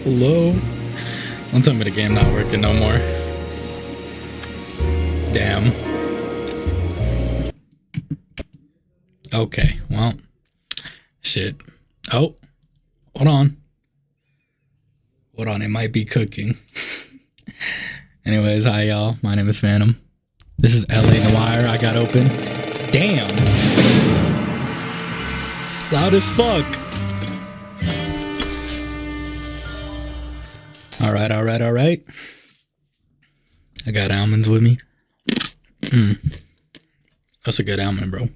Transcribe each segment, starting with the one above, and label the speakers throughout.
Speaker 1: Hello? Don't tell me the game not working no more. Damn. Okay, well. Shit. Oh. Hold on. Hold on, it might be cooking. Anyways, hi y'all. My name is Phantom. This is LA Noire. I got open. Damn. Loud as fuck. Alright. I got almonds with me. That's a good almond, bro.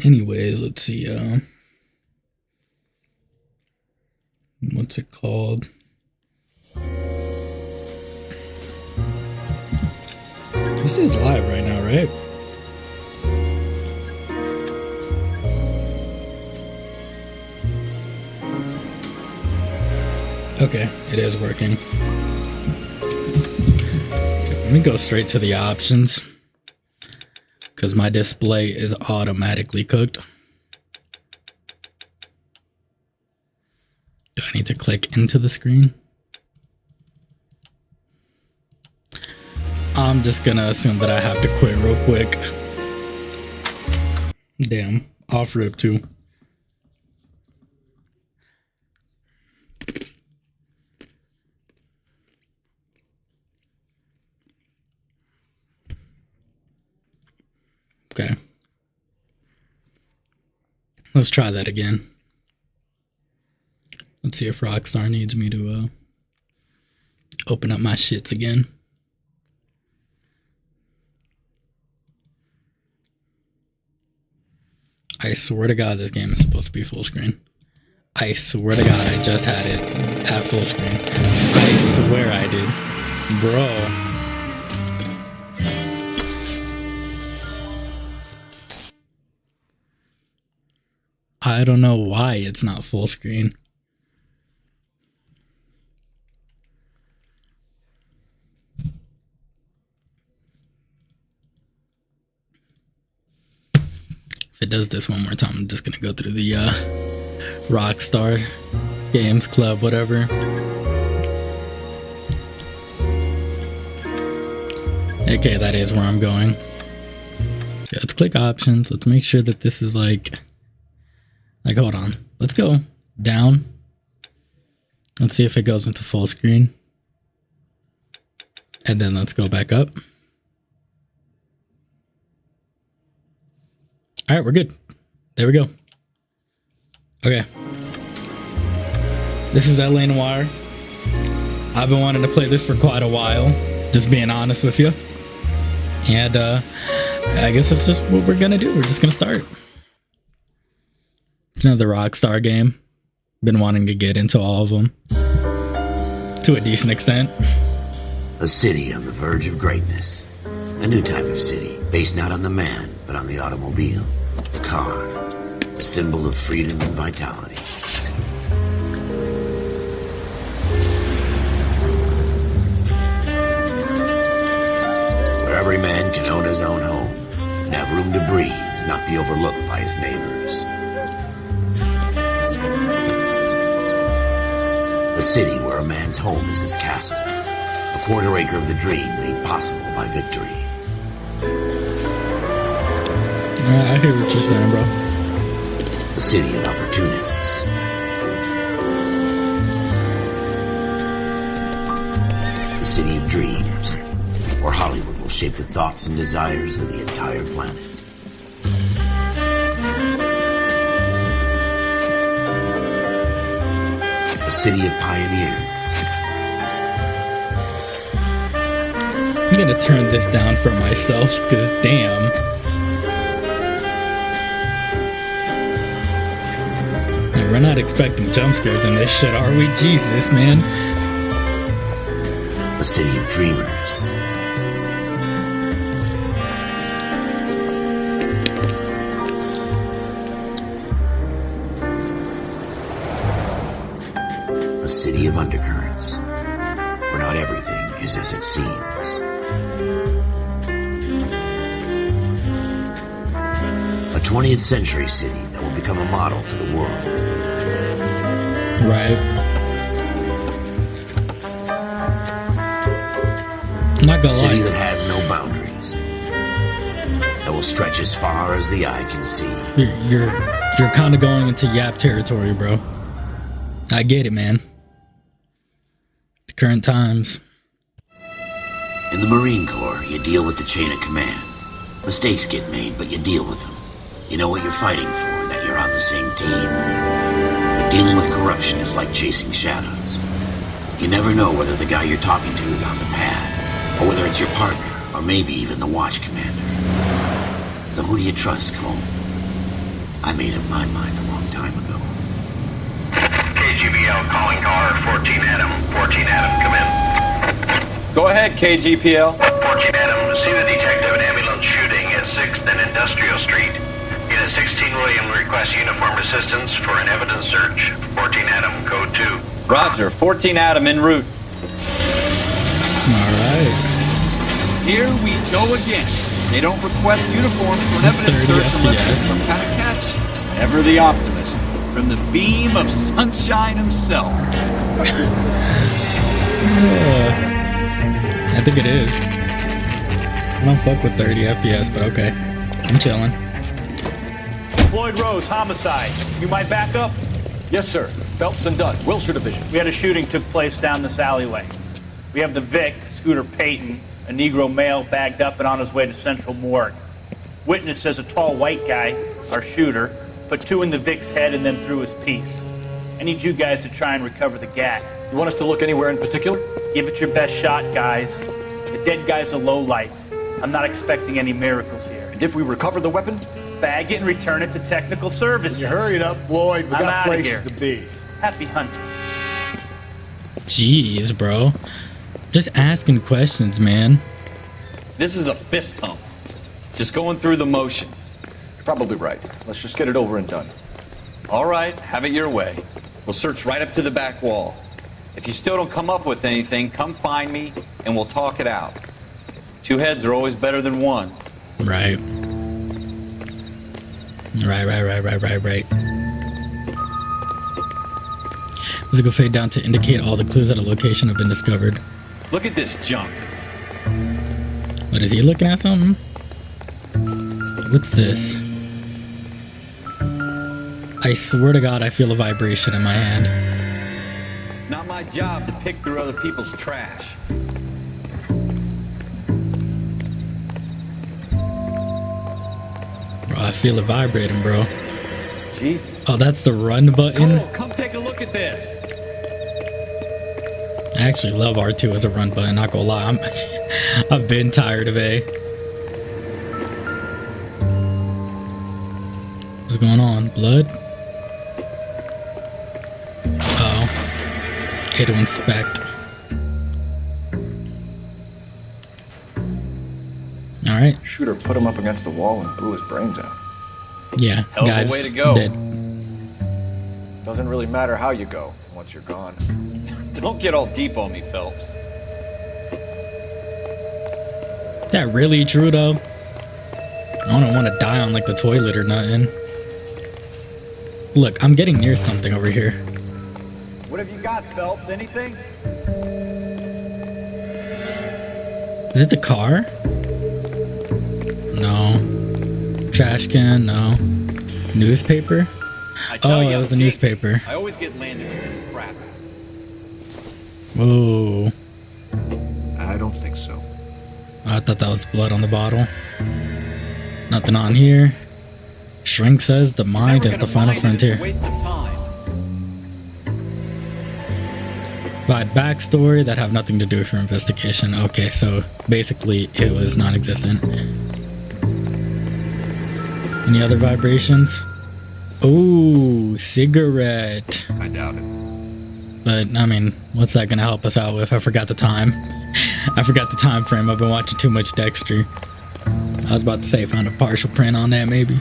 Speaker 1: Anyways, let's see. What's it called? This is live right now, right? Okay, it is working. Okay, let me go straight to the options because my display is automatically cooked. Do I need to click into the screen? I'm just gonna assume that I have to quit real quick. Damn, off rip too. Okay. Let's try that again. Let's see if Rockstar needs me to open up my shits again. I swear to God this game is supposed to be full screen. I swear to God I just had it at full screen. I swear I did. Bro. I don't know why it's not full screen. If it does this one more time, I'm just gonna go through the Rockstar Games Club, whatever. Okay, that is where I'm going. Okay, let's click options. Let's make sure that this is like, hold on. Let's go down. Let's see if it goes into full screen. And then let's go back up. All right, we're good. There we go. Okay. This is LA Noire. I've been wanting to play this for quite a while, just being honest with you. And I guess that's just what we're gonna do. We're just gonna start. It's another Rockstar game. Been wanting to get into all of them to a decent extent.
Speaker 2: A city on the verge of greatness. A new type of city, based not on the man, but on the automobile. The car. A symbol of freedom and vitality. Where every man can own his own home and have room to breathe and not be overlooked by his neighbors. A city where a man's home is his castle. A quarter acre of the dream made possible by victory.
Speaker 1: I hear what you're saying, bro.
Speaker 2: A city of opportunists. A city of dreams, where Hollywood will shape the thoughts and desires of the entire planet. A city of pioneers.
Speaker 1: I'm gonna turn this down for myself, because damn. Man, we're not expecting jump scares in this shit, are we? Jesus, man.
Speaker 2: A city of dreamers. A city of undercurrents, where not everything is as it seems. A 20th century city that will become a model for the world.
Speaker 1: Right. I'm not
Speaker 2: A
Speaker 1: gonna
Speaker 2: city
Speaker 1: lie.
Speaker 2: that has no boundaries. That will stretch as far as the eye can see.
Speaker 1: You're kind of going into Yap territory, bro. I get it, man. The current times.
Speaker 2: In the Marine Corps, you deal with the chain of command. Mistakes get made, but you deal with them. You know what you're fighting for, that you're on the same team. But dealing with corruption is like chasing shadows. You never know whether the guy you're talking to is on the pad, or whether it's your partner, or maybe even the watch commander. So who do you trust, Cole? I made up my mind a long time ago.
Speaker 3: KGBL calling car 14 Adam. 14 Adam, come in.
Speaker 4: Go ahead, KGPL.
Speaker 3: 14 Adam, see the detective and ambulance shooting at 6th and Industrial Street. Unit 16 William requests uniform assistance for an evidence search. 14 Adam, code 2.
Speaker 4: Roger, 14 Adam en route.
Speaker 1: Alright.
Speaker 5: Here we go again. They don't request uniforms for an evidence
Speaker 1: 30
Speaker 5: search unless
Speaker 1: FPS.
Speaker 5: there's some kind of catch. Ever the optimist. From the beam of sunshine himself.
Speaker 1: I think it is. I don't fuck with 30 FPS, but okay. I'm chilling.
Speaker 6: Floyd Rose, homicide. You might back up?
Speaker 7: Yes, sir. Phelps and Dunn, Wilshire Division.
Speaker 6: We had a shooting took place down this alleyway. We have the Vic, Scooter Payton, a Negro male bagged up and on his way to Central Morgue. Witness says a tall white guy, our shooter, put 2 in the Vic's head and then threw his piece. I need you guys to try and recover the gat.
Speaker 7: You want us to look anywhere in particular?
Speaker 6: Give it your best shot, guys. The dead guy's a lowlife. I'm not expecting any miracles here.
Speaker 7: And if we recover the weapon?
Speaker 6: Bag it and return it to technical services.
Speaker 8: You hurry it up, Floyd. We
Speaker 6: I'm
Speaker 8: got
Speaker 6: outta
Speaker 8: places
Speaker 6: here.
Speaker 8: to be.
Speaker 6: Happy hunting.
Speaker 1: Jeez, bro. Just asking questions, man.
Speaker 4: This is a fist hump. Just going through the motions.
Speaker 7: You're probably right. Let's just get it over and done.
Speaker 4: All right, have it your way. We'll search right up to the back wall. If you still don't come up with anything, come find me and we'll talk it out. 2 heads are always better than 1.
Speaker 1: Right. Right. Music will fade down to indicate all the clues at a location have been discovered.
Speaker 4: Look at this junk.
Speaker 1: What, is he looking at something? What's this? I swear to God, I feel a vibration in my hand.
Speaker 4: It's not my job to pick through other people's trash.
Speaker 1: Bro, I feel it vibrating, bro.
Speaker 4: Jesus.
Speaker 1: Oh, that's the run button.
Speaker 4: Cole, come take a look at this.
Speaker 1: I actually love R2 as a run button, not gonna lie. I've been tired of A. What's going on? Blood? Oh. A to inspect. Alright.
Speaker 7: Shooter put him up against the wall and blew his brains out.
Speaker 1: Yeah,
Speaker 4: Hell of a
Speaker 1: guys.
Speaker 4: way to go.
Speaker 1: Dead.
Speaker 7: Doesn't really matter how you go once you're gone.
Speaker 4: Don't get all deep on me, Phelps.
Speaker 1: That really true though? I don't want to die on like the toilet or nothing. Look, I'm getting near something over here.
Speaker 6: What have you got, Phelps? Anything?
Speaker 1: Is it the car? No. Trash can? No. Newspaper?
Speaker 4: I tell
Speaker 1: Oh,
Speaker 4: you,
Speaker 1: it
Speaker 4: I'm
Speaker 1: was a
Speaker 4: jinxed.
Speaker 1: newspaper.
Speaker 4: I always get landed with this crap.
Speaker 1: Whoa.
Speaker 8: I don't think so.
Speaker 1: I thought that was blood on the bottle. Nothing on here. Shrink says the mind is the final frontier.
Speaker 4: Waste of time.
Speaker 1: Provide backstory that have nothing to do with your investigation. Okay, so basically it was non-existent. Any other vibrations? Oh, cigarette.
Speaker 8: I doubt it.
Speaker 1: But I mean, what's that gonna help us out with? I forgot the time. I forgot the time frame. I've been watching too much Dexter. I was about to say found a partial print on that maybe.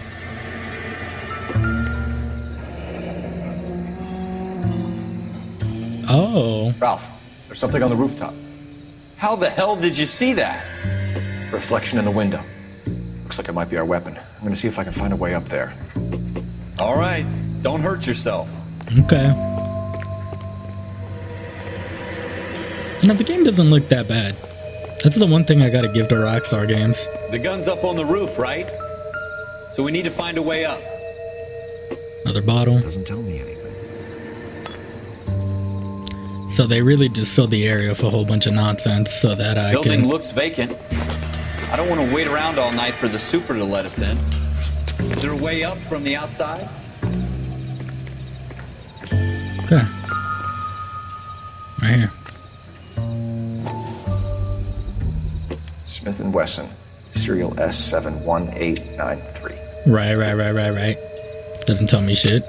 Speaker 1: Oh.
Speaker 7: Ralph, there's something on the rooftop.
Speaker 4: How the hell did you see that?
Speaker 7: Reflection in the window. Looks like it might be our weapon. I'm gonna see if I can find a way up there.
Speaker 4: All right, don't hurt yourself.
Speaker 1: Okay. No, the game doesn't look that bad. That's the one thing I gotta give to Rockstar Games.
Speaker 4: The gun's up on the roof, right? So we need to find a way up.
Speaker 1: Another bottle.
Speaker 8: Doesn't tell me anything.
Speaker 1: So they really just filled the area with a whole bunch of nonsense so that I
Speaker 4: Building
Speaker 1: can...
Speaker 4: looks vacant. I don't want to wait around all night for the super to let us in. Is there a way up from the outside?
Speaker 1: Okay. Right here.
Speaker 7: Smith & Wesson, serial S71893.
Speaker 1: Right. Doesn't tell me shit.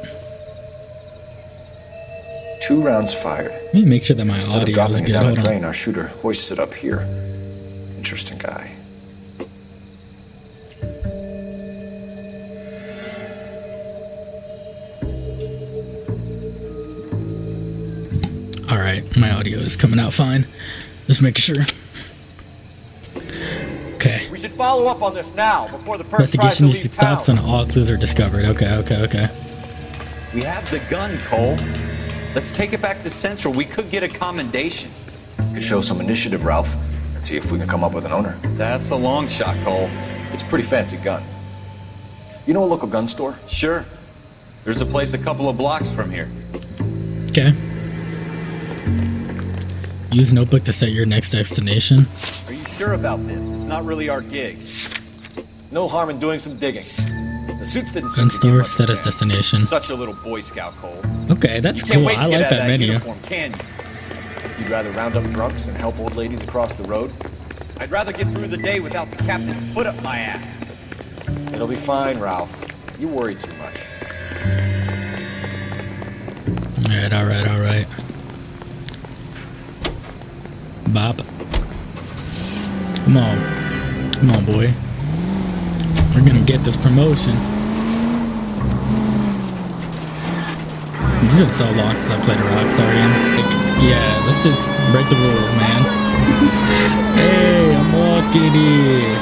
Speaker 7: 2 rounds fired.
Speaker 1: Let me make sure that my
Speaker 7: Instead of
Speaker 1: audio is
Speaker 7: dropping it
Speaker 1: good.
Speaker 7: down
Speaker 1: Hold
Speaker 7: a
Speaker 1: on.
Speaker 7: drain, our shooter hoists it up here. Interesting guy.
Speaker 1: Alright, my audio is coming out fine. Just making sure. Okay.
Speaker 5: We should follow up on this now, before the perp tries to
Speaker 1: Investigation
Speaker 5: leave
Speaker 1: needs to stop
Speaker 5: town.
Speaker 1: and all clues are discovered. Okay.
Speaker 4: We have the gun, Cole. Let's take it back to Central. We could get a commendation.
Speaker 7: Could show some initiative, Ralph, and see if we can come up with an owner.
Speaker 4: That's a long shot, Cole.
Speaker 7: It's a pretty fancy gun. You know a local gun store?
Speaker 4: Sure. There's a place a couple of blocks from here.
Speaker 1: Okay. Use notebook to set your next destination.
Speaker 4: Are you sure about this? It's not really our gig.
Speaker 5: No harm in doing some digging. The suits didn't seem
Speaker 1: Gun
Speaker 5: to give
Speaker 1: store,
Speaker 5: much
Speaker 1: set as
Speaker 5: of a damn.
Speaker 1: destination.
Speaker 4: Such a little Boy Scout, Cole.
Speaker 1: Okay, that's
Speaker 4: You can't
Speaker 1: cool.
Speaker 4: wait to
Speaker 1: I
Speaker 4: get
Speaker 1: like
Speaker 4: out of
Speaker 1: that menu.
Speaker 4: uniform, can you?
Speaker 5: You'd rather round up drunks and help old ladies across the road?
Speaker 4: I'd rather get through the day without the captain's foot up my ass.
Speaker 5: It'll be fine, Ralph. You worry too much.
Speaker 1: Alright. Bob. Come on, boy. We're gonna get this promotion. It's been so long since I played a Rockstar game. Like, yeah, let's just break the rules, man. Hey, I'm walking here.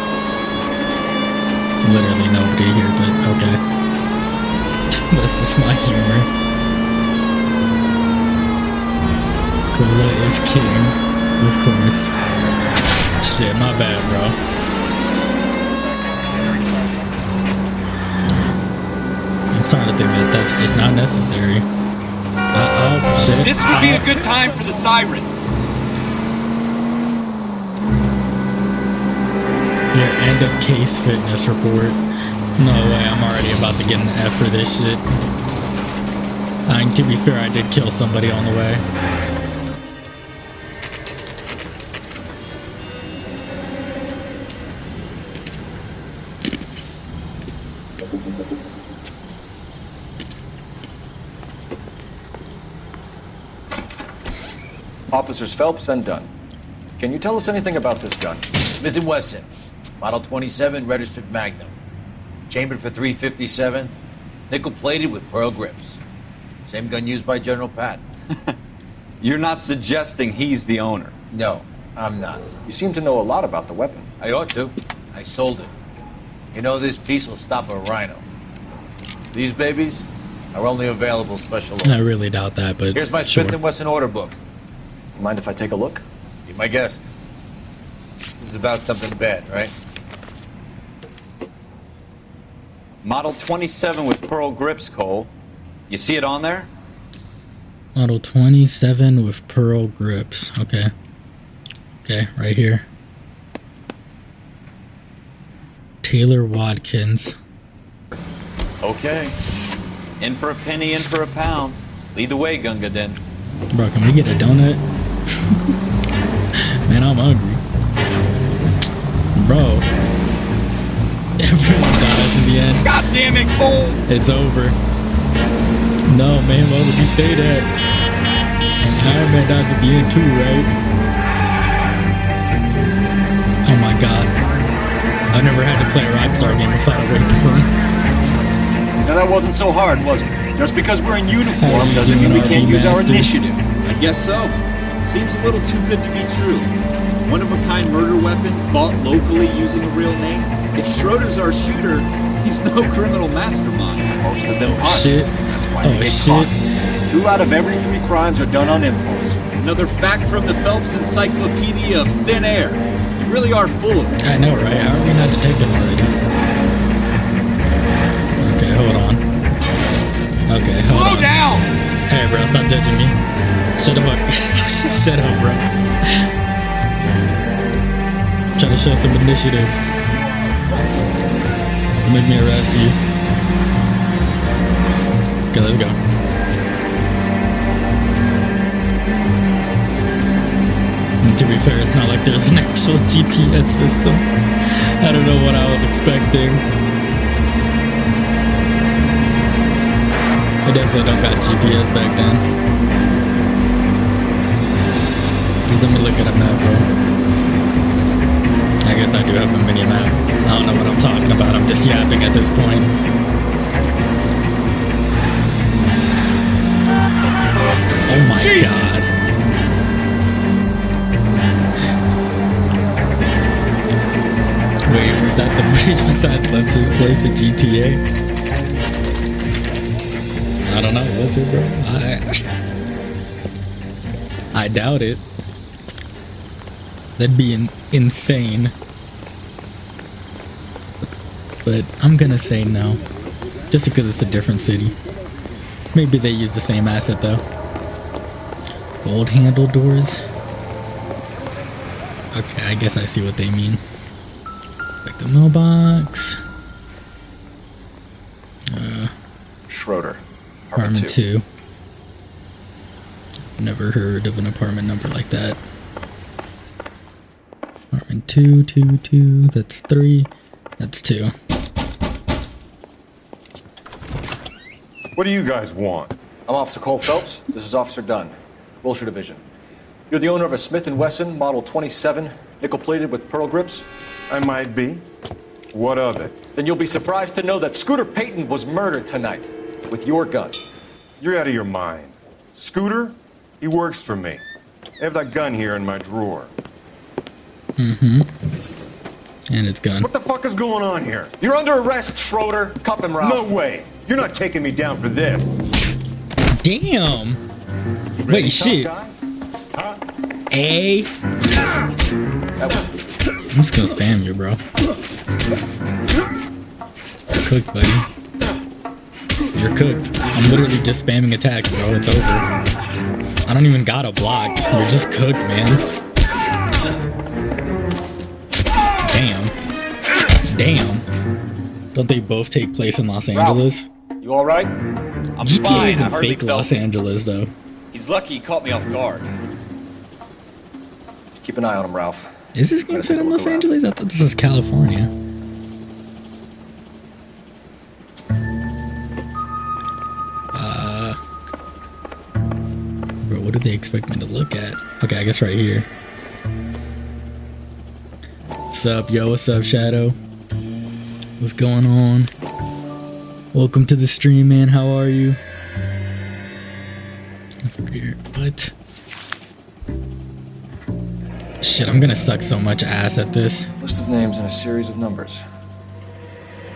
Speaker 1: Literally nobody here, but okay. That's just my humor. Cola is king, of course. Shit, my bad, bro. I'm starting to think that that's just not necessary. Oh, shit.
Speaker 4: This would be a good time for the siren.
Speaker 1: Your end of case fitness report. No way, I'm already about to get an F for this shit. To be fair, I did kill somebody on the way.
Speaker 7: Officers Phelps and Dunn. Can you tell us anything about this gun?
Speaker 9: Smith & Wesson, Model 27, registered Magnum. Chambered for .357, nickel-plated with pearl grips. Same gun used by General Patton.
Speaker 4: You're not suggesting he's the owner.
Speaker 9: No, I'm not.
Speaker 7: You seem to know a lot about the weapon.
Speaker 9: I ought to. I sold it. You know, this piece will stop a rhino. These babies are only available special
Speaker 1: I
Speaker 9: order.
Speaker 1: really doubt that, but
Speaker 9: Here's my
Speaker 1: sure.
Speaker 9: Smith & Wesson order book.
Speaker 7: You mind if I take a look?
Speaker 9: Be my guest. This is about something bad, right?
Speaker 4: Model 27 with pearl grips, Cole. You see it on there?
Speaker 1: Model 27 with pearl grips. Okay. Okay, right here. Taylor Watkins.
Speaker 4: Okay. In for a penny, in for a pound. Lead the way, Gunga Den.
Speaker 1: Bro, can we get a donut? Man, I'm hungry. Bro. Everyone dies in the end.
Speaker 4: God damn it, Cole!
Speaker 1: It's over. No, man, why would you say that? Iron Man dies at the end too, right? Oh my god. I've never had to play a Rockstar game without a waypoint.
Speaker 5: Now that wasn't so hard, was it? Just because we're in
Speaker 1: How
Speaker 5: uniform
Speaker 1: you
Speaker 5: doesn't mean
Speaker 1: doing,
Speaker 5: we can't
Speaker 1: RB
Speaker 5: use our
Speaker 1: Master?
Speaker 5: initiative.
Speaker 8: I guess so. Seems a little too good to be true. One-of-a-kind murder weapon bought locally using a real name. If Schroeder's our shooter, he's no criminal mastermind.
Speaker 5: Most of them aren't.
Speaker 1: Shit.
Speaker 5: That's why
Speaker 1: Oh,
Speaker 5: they get
Speaker 1: shit.
Speaker 5: caught. 2 out of every 3 crimes are done on impulse.
Speaker 8: Another fact from the Phelps Encyclopedia of Thin Air. You really are full of it.
Speaker 1: I know, right? How are we not detecting already? Okay, hold on. Okay, hold on.
Speaker 8: Slow down!
Speaker 1: Hey, bro, stop judging me. Shut up. Shut up, bro. Try to show some initiative. Make me arrest you. Okay, let's go. And to be fair, it's not like there's an actual GPS system. I don't know what I was expecting. I definitely don't got GPS back then. Let me look at a map, bro. I guess I do have a mini map. I don't know what I'm talking about. I'm just yapping at this point. Oh my god. Wait, was that the bridge besides Lester's place in GTA? I don't know. Was it, bro? I doubt it. That'd be insane. But I'm gonna say no. Just because it's a different city. Maybe they use the same asset though. Gold handle doors. Okay, I guess I see what they mean. Inspect the mailbox.
Speaker 7: Schroeder.
Speaker 1: Apartment 2. Never heard of an apartment number like that. Apartment 2, 2, 2. That's 3. That's 2.
Speaker 10: What do you guys want?
Speaker 7: I'm Officer Cole Phelps. This is Officer Dunn, Wilshire Division. You're the owner of a Smith & Wesson Model 27, nickel-plated with pearl grips?
Speaker 10: I might be. What of it?
Speaker 7: Then you'll be surprised to know that Scooter Payton was murdered tonight with your gun.
Speaker 10: You're out of your mind. Scooter? He works for me. I have that gun here in my drawer.
Speaker 1: Mm-hmm. And it's gone.
Speaker 10: What the fuck is going on here?
Speaker 7: You're under arrest, Schroeder. Cuff him, Ralph.
Speaker 10: No way. You're not taking me down for this.
Speaker 1: Damn. Wait, shit.
Speaker 10: Huh?
Speaker 1: A. I'm just gonna spam you, bro. You're cooked, buddy. You're cooked. I'm literally just spamming attacks, bro. It's over. I don't even got a block. You're just cooked, man. Damn. Damn. Don't they both take place in Los Angeles?
Speaker 7: Ralph, you all right?
Speaker 4: I'm
Speaker 1: GTA
Speaker 4: fine.
Speaker 1: is
Speaker 4: I
Speaker 1: in
Speaker 4: hardly
Speaker 1: fake
Speaker 4: felt
Speaker 1: Los
Speaker 4: it.
Speaker 1: Angeles, though.
Speaker 4: He's lucky he caught me off guard.
Speaker 7: Keep an eye on him, Ralph.
Speaker 1: Is this game set in Los Angeles? I thought this was California. Bro, what do they expect me to look at? Okay, I guess right here. What's up, yo? What's up, Shadow? What's going on? Welcome to the stream, man. How are you? What? Shit, I'm gonna suck so much ass at this.
Speaker 7: List of names and a series of numbers.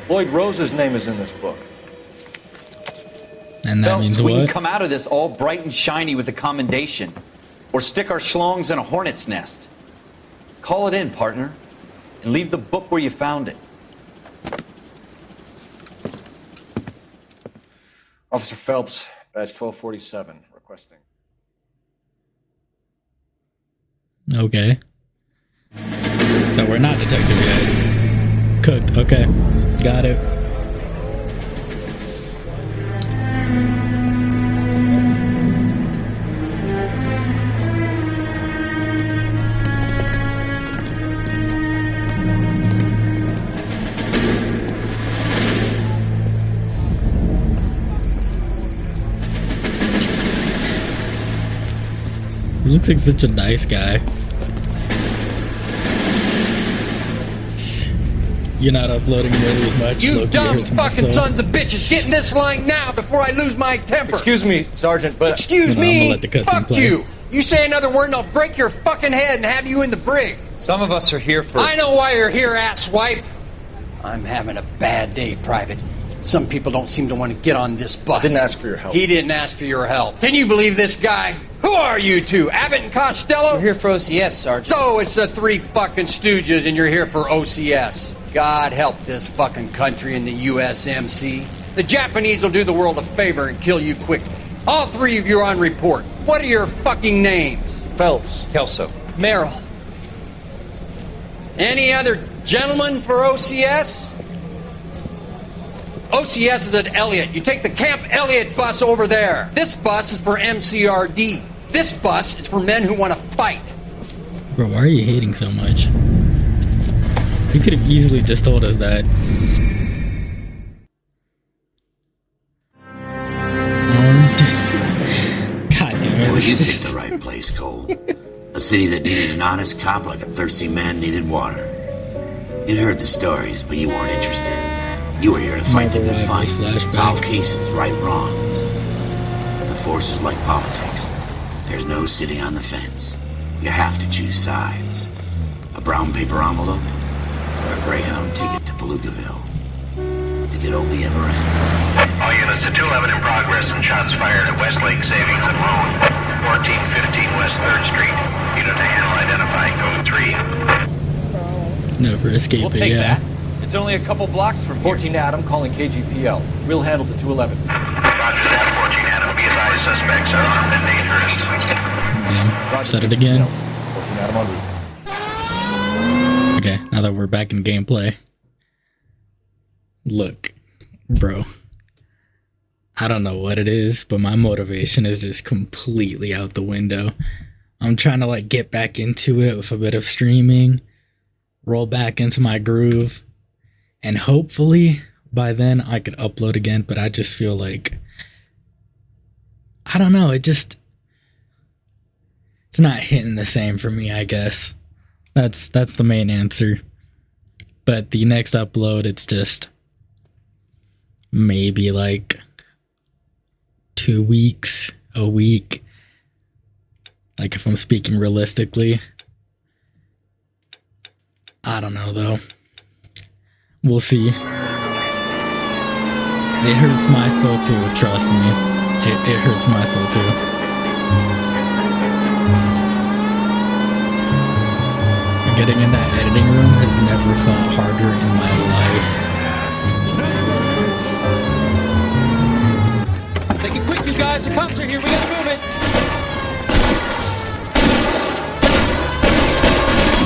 Speaker 7: Floyd Rose's name is in this book.
Speaker 1: And that
Speaker 4: Phelps,
Speaker 1: means
Speaker 4: we can
Speaker 1: what?
Speaker 4: come out of this all bright and shiny with a commendation. Or stick our schlongs in a hornet's nest. Call it in, partner. And leave the book where you found it.
Speaker 7: Officer Phelps, badge 1247, requesting.
Speaker 1: Okay. So we're not detective yet. Cooked. Okay. Got it. He looks like such a nice guy. You're not uploading nearly as much.
Speaker 11: You
Speaker 1: Loki,
Speaker 11: dumb
Speaker 1: hurts my
Speaker 11: fucking
Speaker 1: soul.
Speaker 11: sons of bitches! Get in this line now before I lose my temper!
Speaker 7: Excuse me, Sergeant, but...
Speaker 11: Excuse
Speaker 1: Hold on, I'm
Speaker 11: me?
Speaker 1: gonna let the cutscene
Speaker 11: Fuck
Speaker 1: play.
Speaker 11: you! You say another word and I'll break your fucking head and have you in the brig!
Speaker 5: Some of us are here for...
Speaker 11: I know why you're here, asswipe! I'm having a bad day, Private. Some people don't seem to want to get on this bus.
Speaker 7: I didn't ask for your help.
Speaker 11: He didn't ask for your help. Can you believe this guy? Who are you two? Abbott and Costello?
Speaker 12: We're here for OCS, Sergeant.
Speaker 11: So it's the three fucking stooges and you're here for OCS. God help this fucking country and the USMC. The Japanese will do the world a favor and kill you quickly. All three of you are on report. What are your fucking names?
Speaker 7: Phelps.
Speaker 12: Kelso. Merrill.
Speaker 11: Any other gentlemen for OCS? OCS is at Elliott. You take the Camp Elliott bus over there. This bus is for MCRD. This bus is for men who want to fight.
Speaker 1: Bro, why are you hating so much? You could have easily just told us that. God damn it.
Speaker 2: Well, you picked the right place, Cole. A city that needed an honest cop like a thirsty man needed water. You'd heard the stories, but you weren't interested. You were here to fight the good fight, solve cases, right wrongs. The force is like politics. There's no sitting on the fence. You have to choose sides. A brown paper envelope or a Greyhound ticket to Palookaville. It could only ever end.
Speaker 3: All units to 211 in progress and shots fired at Westlake Savings and Loan, 1415 West 3rd Street. Unit to handle identifying code 3.
Speaker 1: No, for escape,
Speaker 5: We'll take
Speaker 1: yeah.
Speaker 5: that. It's only a couple blocks from here.
Speaker 7: 14 Adam calling KGPL. We'll handle the 211.
Speaker 3: Roger that, 14 Adam. Be advised, suspects are armed and dangerous.
Speaker 1: Damn, said it again.
Speaker 7: 14 Adam en route.
Speaker 1: Okay, now that we're back in gameplay. Look, bro. I don't know what it is, but my motivation is just completely out the window. I'm trying to like get back into it with a bit of streaming, roll back into my groove, and hopefully by then I could upload again, but I just feel like, I don't know, it's not hitting the same for me, I guess. That's the main answer. But the next upload, it's just maybe like 2 weeks, a week. Like if I'm speaking realistically. I don't know though. We'll see. It hurts my soul too, trust me. It hurts my soul too. Getting in that editing room has never felt harder in my life.
Speaker 12: Make it quick, you guys. The cops are here. We gotta move it.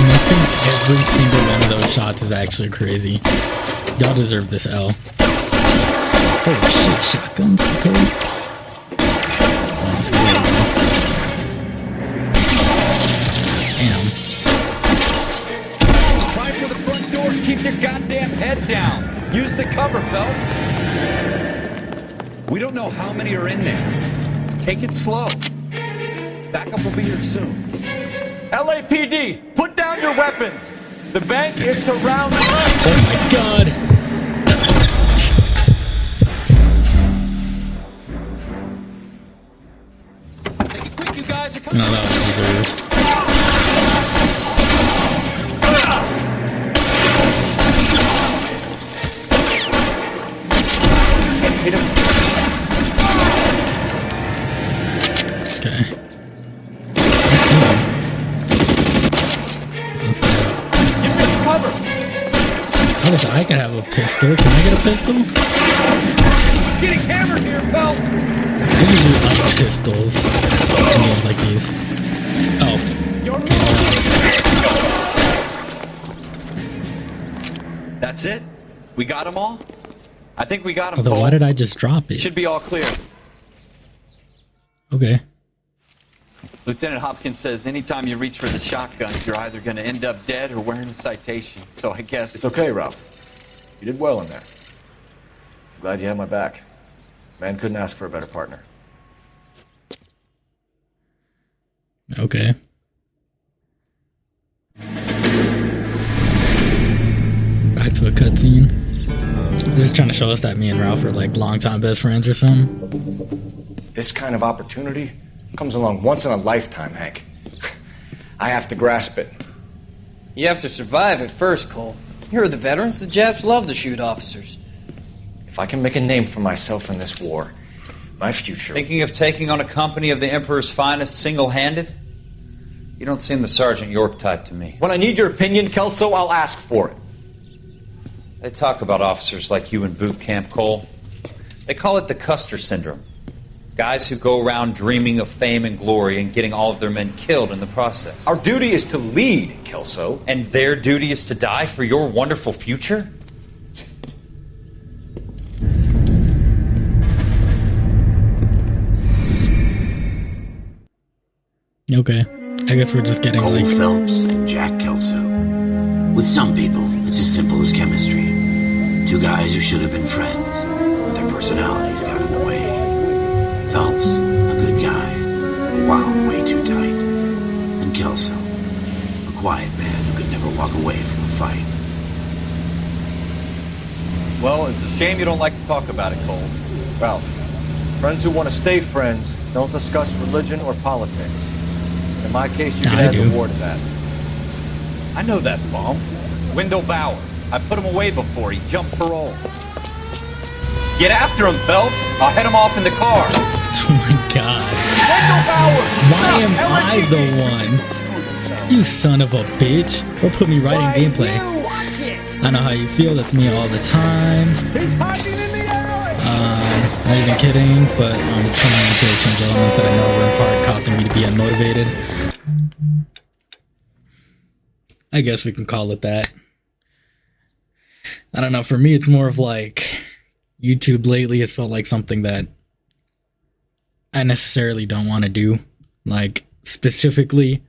Speaker 1: Missing every single one of those shots is actually crazy. Y'all deserve this L. Holy shit, shotguns, okay? I'm just kidding. Damn.
Speaker 8: Try for the front door. Keep your goddamn head down. Use the cover, Phelps. We don't know how many are in there. Take it slow. Backup will be here soon.
Speaker 7: LAPD, put down your weapons. The bank is surrounded.
Speaker 1: Oh my god.
Speaker 12: Make it quick, you guys.
Speaker 1: No, that was deserved.
Speaker 7: Hit him.
Speaker 1: Okay. I see him. Let's go.
Speaker 7: Give me cover.
Speaker 1: I wish I could have a pistol. Can I get a pistol?
Speaker 8: Getting hammered here, Phelps.
Speaker 1: I usually like pistols in games like these. Oh.
Speaker 4: That's it? We got them all? I think we got them.
Speaker 1: Although, why did I just drop it?
Speaker 4: Should be all clear.
Speaker 1: Okay.
Speaker 4: Lieutenant Hopkins says anytime you reach for the shotgun, you're either going to end up dead or wearing a citation. So I guess...
Speaker 7: It's okay, Ralph. You did well in there. Glad you had my back. Man couldn't ask for a better partner.
Speaker 1: Okay. Back to a cutscene. This is trying to show us that me and Ralph are like longtime best friends or something.
Speaker 13: This kind of opportunity comes along once in a lifetime, Hank. I have to grasp it.
Speaker 12: You have to survive at first, Cole. Here are the veterans. The Japs love to shoot officers.
Speaker 13: If I can make a name for myself in this war, my future...
Speaker 4: Thinking of taking on a company of the Emperor's finest single-handed? You don't seem the Sergeant York type to me.
Speaker 13: When I need your opinion, Kelso, I'll ask for it.
Speaker 4: They talk about officers like you in boot camp, Cole. They call it the Custer syndrome. Guys who go around dreaming of fame and glory and getting all of their men killed in the process.
Speaker 13: Our duty is to lead, Kelso.
Speaker 4: And their duty is to die for your wonderful future?
Speaker 1: Okay. I guess we're just getting
Speaker 2: Cole
Speaker 1: like...
Speaker 2: Phelps and Jack Kelso. With some people, it's as simple as chemistry. Two guys who should have been friends, but their personalities got in the way. Phelps, a good guy, wound way too tight. And Kelso, a quiet man who could never walk away from a fight.
Speaker 4: Well, it's a shame you don't like to talk about it, Cole.
Speaker 7: Ralph, friends who want to stay friends don't discuss religion or politics. In my case, you can add the war to that.
Speaker 4: I know that bum. Wendell Bowers. I put him away before he jumped parole. Get after him, Phelps. I'll head him off in the car.
Speaker 1: Oh my god. Why am I the one? You son of a bitch. Or put me right in gameplay. I know how you feel. That's me all the time. Not even kidding, but I'm trying to change elements that I know are in part causing me to be unmotivated. I guess we can call it that. I don't know, for me it's more of like YouTube lately has felt like something that I necessarily don't want to do. Like specifically,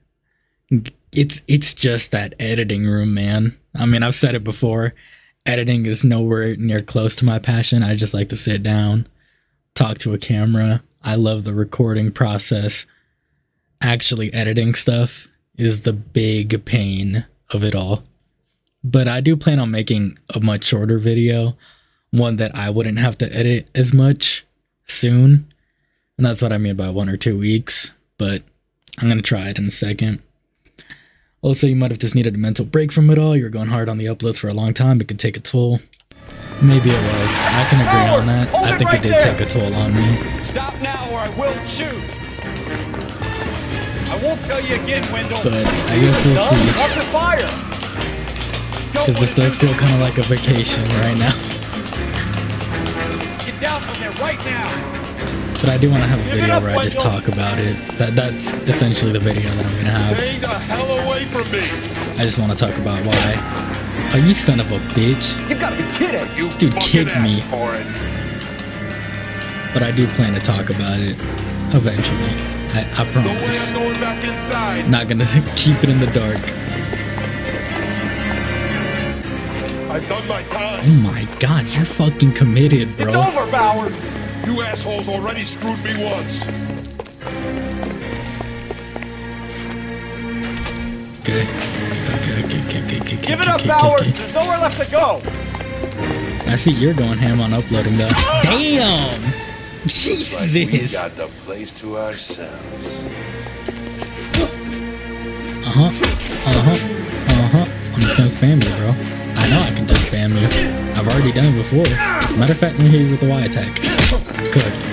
Speaker 1: it's just that editing room, man. I mean, I've said it before. Editing is nowhere near close to my passion. I just like to sit down, talk to a camera. I love the recording process. Actually editing stuff is the big pain of it all. But I do plan on making a much shorter video, one that I wouldn't have to edit as much soon. And that's what I mean by 1 or 2 weeks, but I'm going to try it in a second. Also, you might have just needed a mental break from it all. You were going hard on the uploads for a long time. It could take a toll. Maybe it was. I can agree on that. I think it did take a toll on me.
Speaker 12: Stop now or I will shoot.
Speaker 4: I won't tell you again, Wendell.
Speaker 1: But I guess we'll see.
Speaker 12: Watch your fire.
Speaker 1: Because this does feel kind of like a vacation right now.
Speaker 12: Get down from there right now.
Speaker 1: But I do want to have a video where I just talk about it. That's essentially the video that I'm going to have.
Speaker 10: Stay the hell away from me!
Speaker 1: I just want to talk about why. Oh, you son of a bitch.
Speaker 12: You gotta be kidding.
Speaker 1: This dude kicked me. But I do plan to talk about it eventually. I promise. Not going to keep it in the dark.
Speaker 10: I've done my time.
Speaker 1: Oh my god, you're fucking committed, bro.
Speaker 12: It's over, Bowers.
Speaker 10: You assholes already screwed me once.
Speaker 1: Okay.
Speaker 12: Give it up, Bowers. There's nowhere left to go.
Speaker 1: I see you're going ham on uploading though. Damn! Jesus!
Speaker 10: Like we got the place to ourselves.
Speaker 1: I'm just gonna spam you, bro. I know I can just spam you. I've already done it before. Matter of fact, let me hit you with the Y attack. Cooked.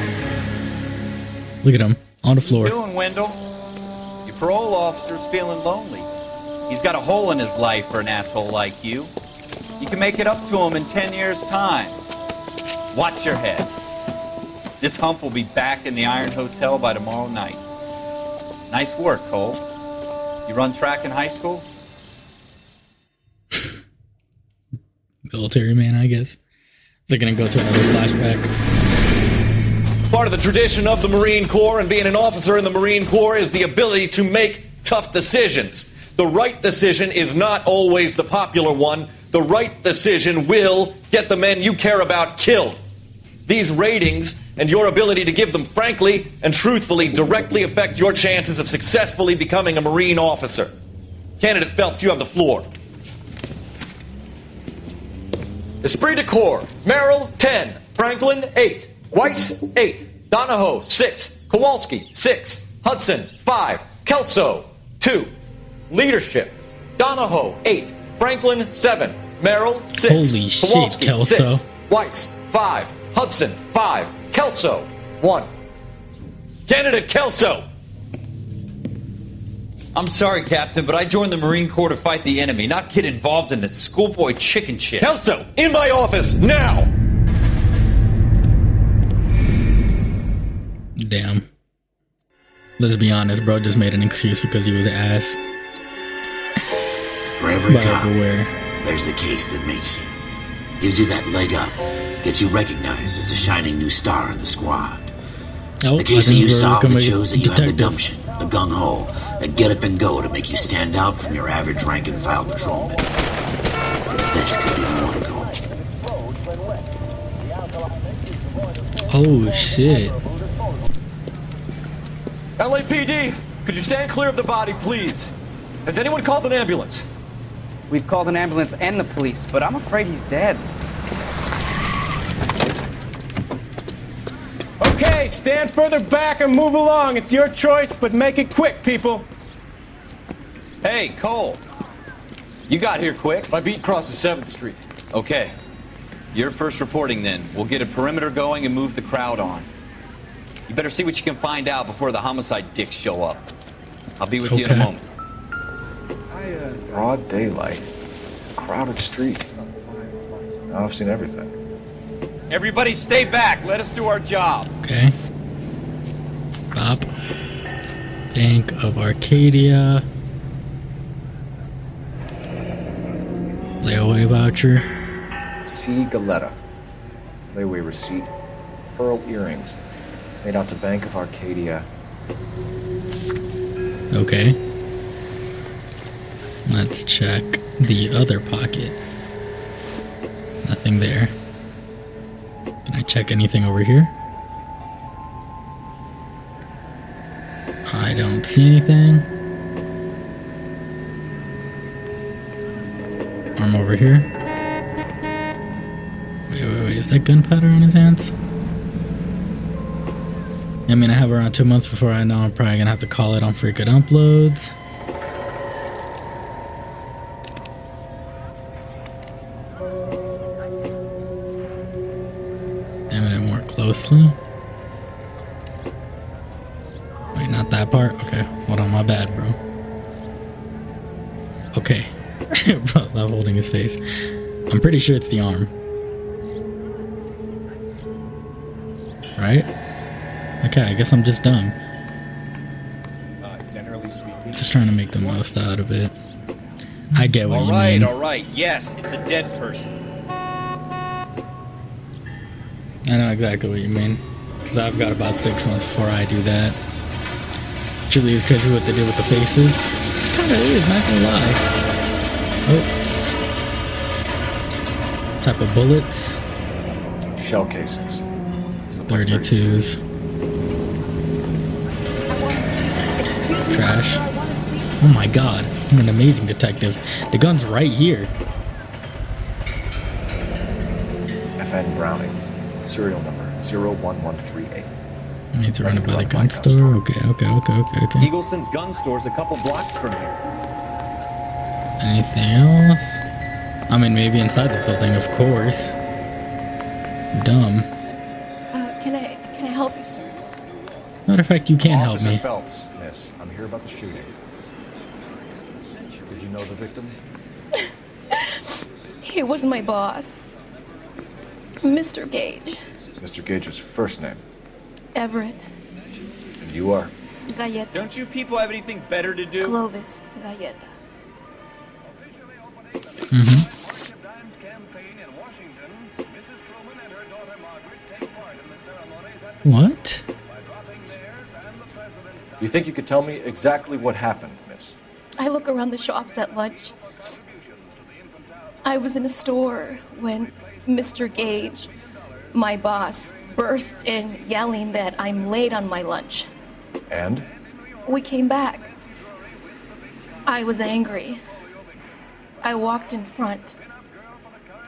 Speaker 1: Look at him. On the floor.
Speaker 4: What are you doing, Wendell? Your parole officer's feeling lonely. He's got a hole in his life for an asshole like you. You can make it up to him in 10 years' time. Watch your head. This hump will be back in the Iron Hotel by tomorrow night. Nice work, Cole. You run track in high school?
Speaker 1: Military man, I guess. Is it gonna go to another flashback?
Speaker 14: Part of the tradition of the Marine Corps and being an officer in the Marine Corps is the ability to make tough decisions. The right decision is not always the popular one. The right decision will get the men you care about killed. These ratings and your ability to give them frankly and truthfully directly affect your chances of successfully becoming a Marine officer. Candidate Phelps, you have the floor. Esprit de Corps, Merrill, 10. Franklin, 8. Weiss, 8. Donahoe, 6. Kowalski, 6. Hudson, 5. Kelso, 2. Leadership, Donahoe, 8. Franklin, 7. Merrill, 6.
Speaker 1: Holy shit,
Speaker 14: Kowalski,
Speaker 1: Kelso.
Speaker 14: 6. Weiss, 5. Hudson, 5. Kelso, 1. Candidate Kelso!
Speaker 4: I'm sorry, Captain, but I joined the Marine Corps to fight the enemy, not get involved in this schoolboy chicken shit.
Speaker 14: Kelso, in my office, now!
Speaker 1: Damn. Let's be honest, bro just made an excuse because he was ass.
Speaker 2: For every
Speaker 1: But
Speaker 2: cop,
Speaker 1: everywhere.
Speaker 2: there's the case that makes you. Gives you that leg up. Gets you recognized as the shining new star in the squad.
Speaker 1: Oh,
Speaker 2: The case that you solve that
Speaker 1: a
Speaker 2: shows that you have the
Speaker 1: detective.
Speaker 2: gumption, the gung-ho, that get up and go to make you stand out from your average rank-and-file patrolman. This could be the one goal.
Speaker 1: Oh shit.
Speaker 7: LAPD, could you stand clear of the body, please? Has anyone called an ambulance?
Speaker 15: We've called an ambulance and the police, but I'm afraid he's dead.
Speaker 12: Okay, stand further back and move along. It's your choice, but make it quick, people.
Speaker 4: Hey, Cole. You got here quick.
Speaker 7: My beat crosses 7th Street.
Speaker 4: Okay. You're first reporting then. We'll get a perimeter going and move the crowd on. You better see what you can find out before the homicide dicks show up. I'll be with you in a moment.
Speaker 7: Broad daylight. Crowded street. Now I've seen everything.
Speaker 4: Everybody stay back. Let us do our job.
Speaker 1: Okay. Stop. Bank of Arcadia. Layaway voucher.
Speaker 7: C. Galetta. Layaway receipt. Pearl earrings. Made out to Bank of Arcadia.
Speaker 1: Okay. Let's check the other pocket. Nothing there. Can I check anything over here? I don't see anything. Arm over here. Wait. Is that gunpowder on his hands? I mean, I have around 2 months before I know I'm probably gonna have to call it on freaking uploads. Examine it more closely. Wait, not that part? Okay, hold on, my bad, bro. Okay. Bro, stop holding his face. I'm pretty sure it's the arm. Right? Okay, I guess I'm just dumb.
Speaker 8: Generally speaking.
Speaker 1: Just trying to make the most out of it. I get what you mean.
Speaker 4: All right. Yes, it's a dead person.
Speaker 1: I know exactly what you mean. Because I've got about 6 months before I do that. Truly is crazy what they did with the faces. Kinda is, not gonna lie. Oh. Type of bullets.
Speaker 7: Shell casings.
Speaker 1: 32s. Trash. Oh my god. I'm an amazing detective. The gun's right here.
Speaker 7: FN Browning. Serial number 01138.
Speaker 1: I need to run it by the gun store. Okay.
Speaker 4: Eagleson's gun store's a couple blocks from here.
Speaker 1: Anything else? I mean, maybe inside the building, of course. Dumb.
Speaker 16: Can I help you, sir?
Speaker 1: Matter of fact, you can help
Speaker 7: Officer
Speaker 1: me.
Speaker 7: Phelps, miss. I'm here about the shooting. Did you know the victim?
Speaker 16: He was my boss. Mr. Gage.
Speaker 7: Mr. Gage's first name.
Speaker 16: Everett.
Speaker 7: And you are?
Speaker 16: Galleta.
Speaker 4: Don't you people have anything better to do?
Speaker 16: Clovis Galleta.
Speaker 1: Mm-hmm. What?
Speaker 7: You think you could tell me exactly what happened, miss?
Speaker 16: I look around the shops at lunch. I was in a store when Mr. Gage, my boss, bursts in yelling that I'm late on my lunch.
Speaker 7: And?
Speaker 16: We came back. I was angry. I walked in front.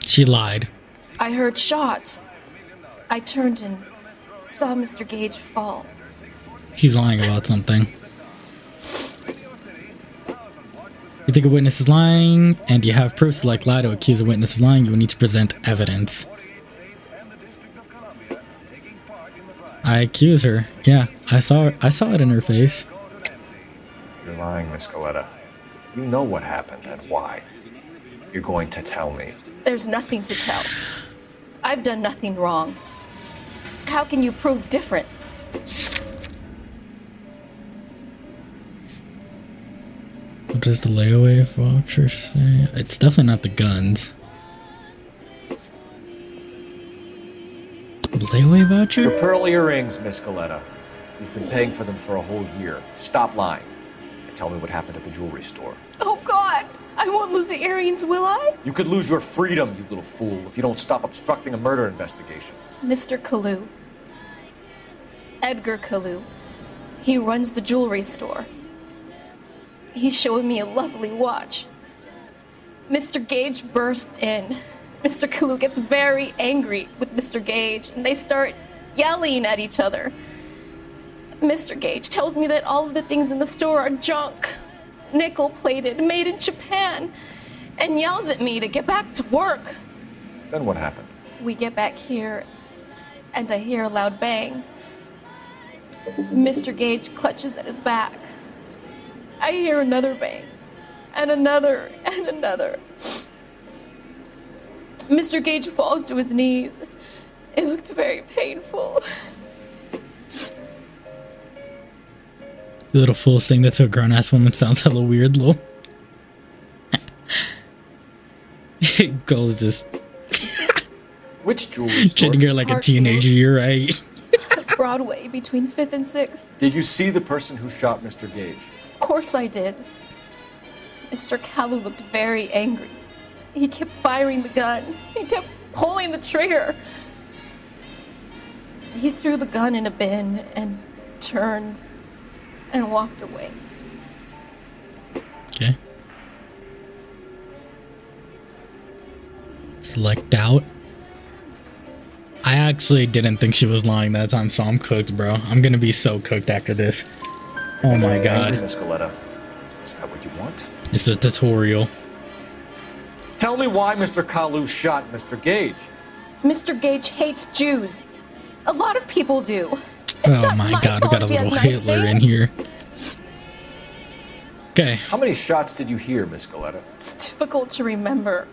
Speaker 1: She lied.
Speaker 16: I heard shots. I turned and saw Mr. Gage fall.
Speaker 1: She's lying about something. You think a witness is lying, and you have proofs to lie to accuse a witness of lying, you will need to present evidence. I accuse her. Yeah, I saw it in her face.
Speaker 7: You're lying, Miss Coletta. You know what happened and why. You're going to tell me.
Speaker 16: There's nothing to tell. I've done nothing wrong. How can you prove different?
Speaker 1: What does the layaway voucher say? It's definitely not the guns. Layaway voucher?
Speaker 7: Your pearl earrings, Miss Coletta. You've been paying for them for a whole year. Stop lying and tell me what happened at the jewelry store.
Speaker 16: Oh God, I won't lose the earrings, will I?
Speaker 7: You could lose your freedom, you little fool, if you don't stop obstructing a murder investigation.
Speaker 16: Mr. Kalu. Edgar Kalu. He runs the jewelry store. He's showing me a lovely watch. Mr. Gage bursts in. Mr. Kalu gets very angry with Mr. Gage, and they start yelling at each other. Mr. Gage tells me that all of the things in the store are junk, nickel-plated, made in Japan, and yells at me to get back to work.
Speaker 7: Then what happened?
Speaker 16: We get back here, and I hear a loud bang. Mr. Gage clutches at his back. I hear another bang, and another, and another. Mr. Gage falls to his knees. It looked very painful.
Speaker 1: The little fool saying that to a grown-ass woman sounds hella weird, lol. Goes just...
Speaker 7: Which jewelry store?
Speaker 1: treating her like a teenager, you're right.
Speaker 16: Broadway, between 5th and 6th.
Speaker 7: Did you see the person who shot Mr. Gage?
Speaker 16: Of course I did. Mr. Kalu looked very angry. He kept firing the gun. He kept pulling the trigger. He threw the gun in a bin and turned and walked away.
Speaker 1: Okay. Select out. I actually didn't think she was lying that time, so I'm cooked, bro. I'm gonna be so cooked after this. Oh my god.
Speaker 7: Miss Coletta, is that what you want?
Speaker 1: It's a tutorial.
Speaker 7: Tell me why Mr. Kalu shot Mr. Gage.
Speaker 16: Mr. Gage hates Jews. A lot of people do.
Speaker 1: Oh my god, we got a little Hitler in here. Okay.
Speaker 7: How many shots did you hear, Miss Coletta?
Speaker 16: It's difficult to remember.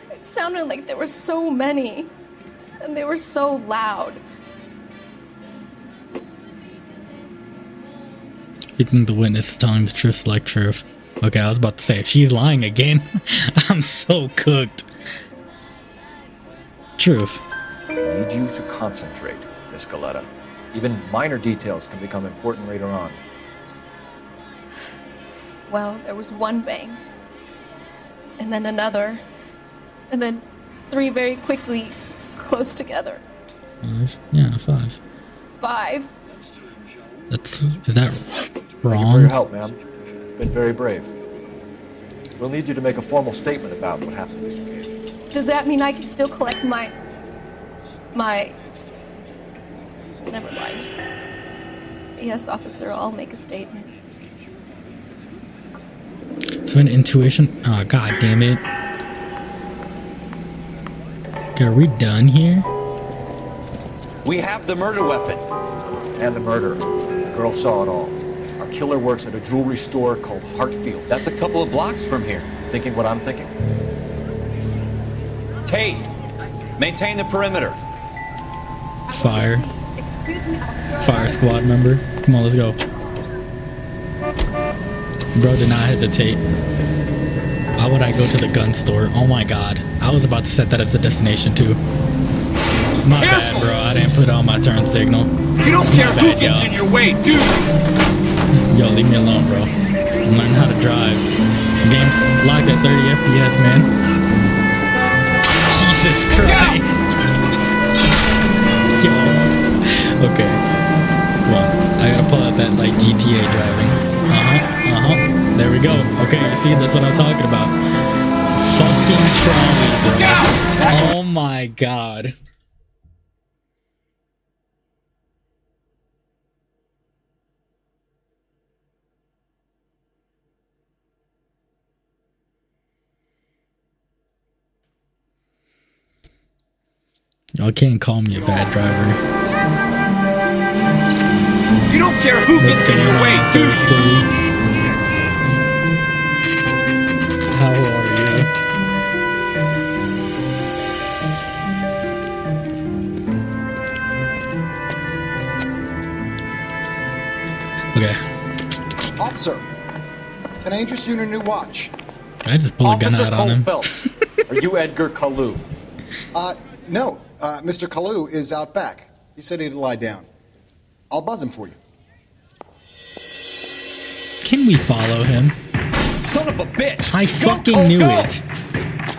Speaker 16: It sounded like there were so many, and they were so loud.
Speaker 1: If you think the witness is telling the truth, select truth. Okay, I was about to say, if she's lying again, I'm so cooked. Truth.
Speaker 7: I need you to concentrate, Miss Coletta. Even minor details can become important later on.
Speaker 16: Well, there was one bang, and then another, and then 3 very quickly, close together.
Speaker 1: 5? Yeah, 5.
Speaker 16: 5.
Speaker 1: Is that
Speaker 7: Thank you for
Speaker 1: wrong?
Speaker 7: your help, ma'am. You've been very brave. We'll need you to make a formal statement about what happened, Mr. Gage.
Speaker 16: Does that mean I can still collect my... Never mind. Yes, officer, I'll make a statement.
Speaker 1: So an intuition. Oh, god damn it. Okay, are we done here?
Speaker 4: We have the murder weapon.
Speaker 7: And the murder. The girl saw it all. Our killer works at a jewelry store called Hartfield.
Speaker 4: That's a couple of blocks from here.
Speaker 7: Thinking what I'm thinking?
Speaker 4: Tate, maintain the perimeter.
Speaker 1: Fire. Fire squad member. Come on, let's go. Bro, did not hesitate. Why would I go to the gun store? Oh my god. I was about to set that as the destination too. My bad, bro. I didn't put on my turn signal.
Speaker 8: You don't care who gets in your way, do you?
Speaker 1: Yo, leave me alone, bro. I'm learning how to drive. Game's locked at 30 FPS, man. Jesus Christ. Yo. Okay. Come on. I gotta pull out that, like, GTA driving. There we go. Okay, you see, that's what I'm talking about. Fucking trolley, bro. Oh my god. Y'all can't call me a bad driver.
Speaker 8: You don't care who gets in your way, do you?
Speaker 1: How are you? Okay.
Speaker 17: Officer, can I interest you in a new watch?
Speaker 1: I just pull a gun out on him.
Speaker 7: Phelps, are you Edgar Kalu?
Speaker 17: No. Mr. Kalu is out back. He said he'd lie down. I'll buzz him for you.
Speaker 1: Can we follow him?
Speaker 8: Son of a bitch!
Speaker 1: I fucking knew it.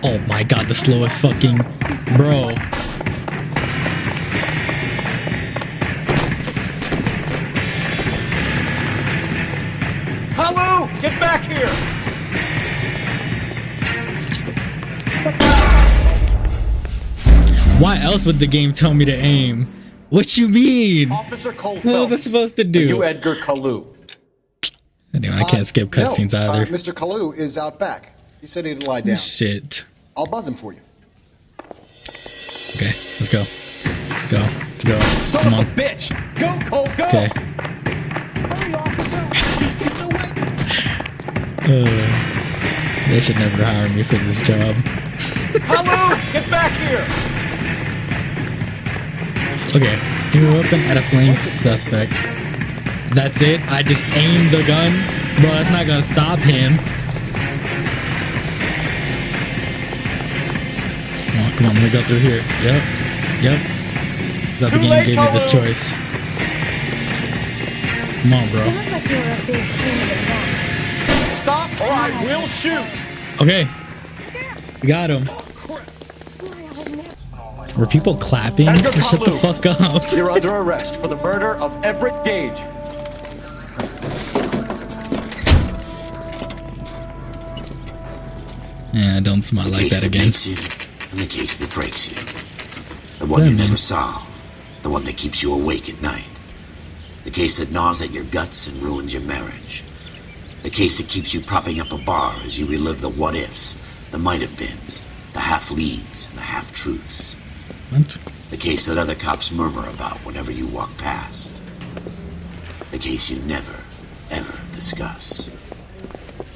Speaker 1: Oh my god, the slowest fucking bro.
Speaker 8: Hello! Get back here!
Speaker 1: Why else would the game tell me to aim? What you mean?
Speaker 7: Officer Cole
Speaker 1: What was I supposed to do?
Speaker 7: Are you Edgar Kalu?
Speaker 1: Anyway, I can't skip cutscenes either.
Speaker 17: Mr. Kalu is out back. He said he'd lie down.
Speaker 1: Shit.
Speaker 17: I'll buzz him for you.
Speaker 1: Okay, let's go. Go.
Speaker 8: Son
Speaker 1: Come
Speaker 8: of
Speaker 1: on.
Speaker 8: a bitch! Go, Cole, go!
Speaker 1: Okay.
Speaker 17: Hurry, officer! He's getting away!
Speaker 1: They should never hire me for this job.
Speaker 8: Hello! Get back here!
Speaker 1: Okay, aim a weapon at a fleeing suspect. That's it? I just aimed the gun? Bro, that's not gonna stop him. Come on, let me go through here. Yep. Thought the game gave me this choice. Come on, bro.
Speaker 8: Stop or I will shoot!
Speaker 1: Okay. We got him. Were people clapping? Shut the fuck up.
Speaker 7: You're under arrest for the murder of Everett Gage.
Speaker 1: Yeah, don't smile like that again.
Speaker 2: Makes you, and the case that breaks you. The one you never solve. The one that keeps you awake at night. The case that gnaws at your guts and ruins your marriage. The case that keeps you propping up a bar as you relive the what-ifs, the might-have-beens, the half-leads, and the half-truths.
Speaker 1: What?
Speaker 2: The case that other cops murmur about whenever you walk past. The case you never, ever discuss.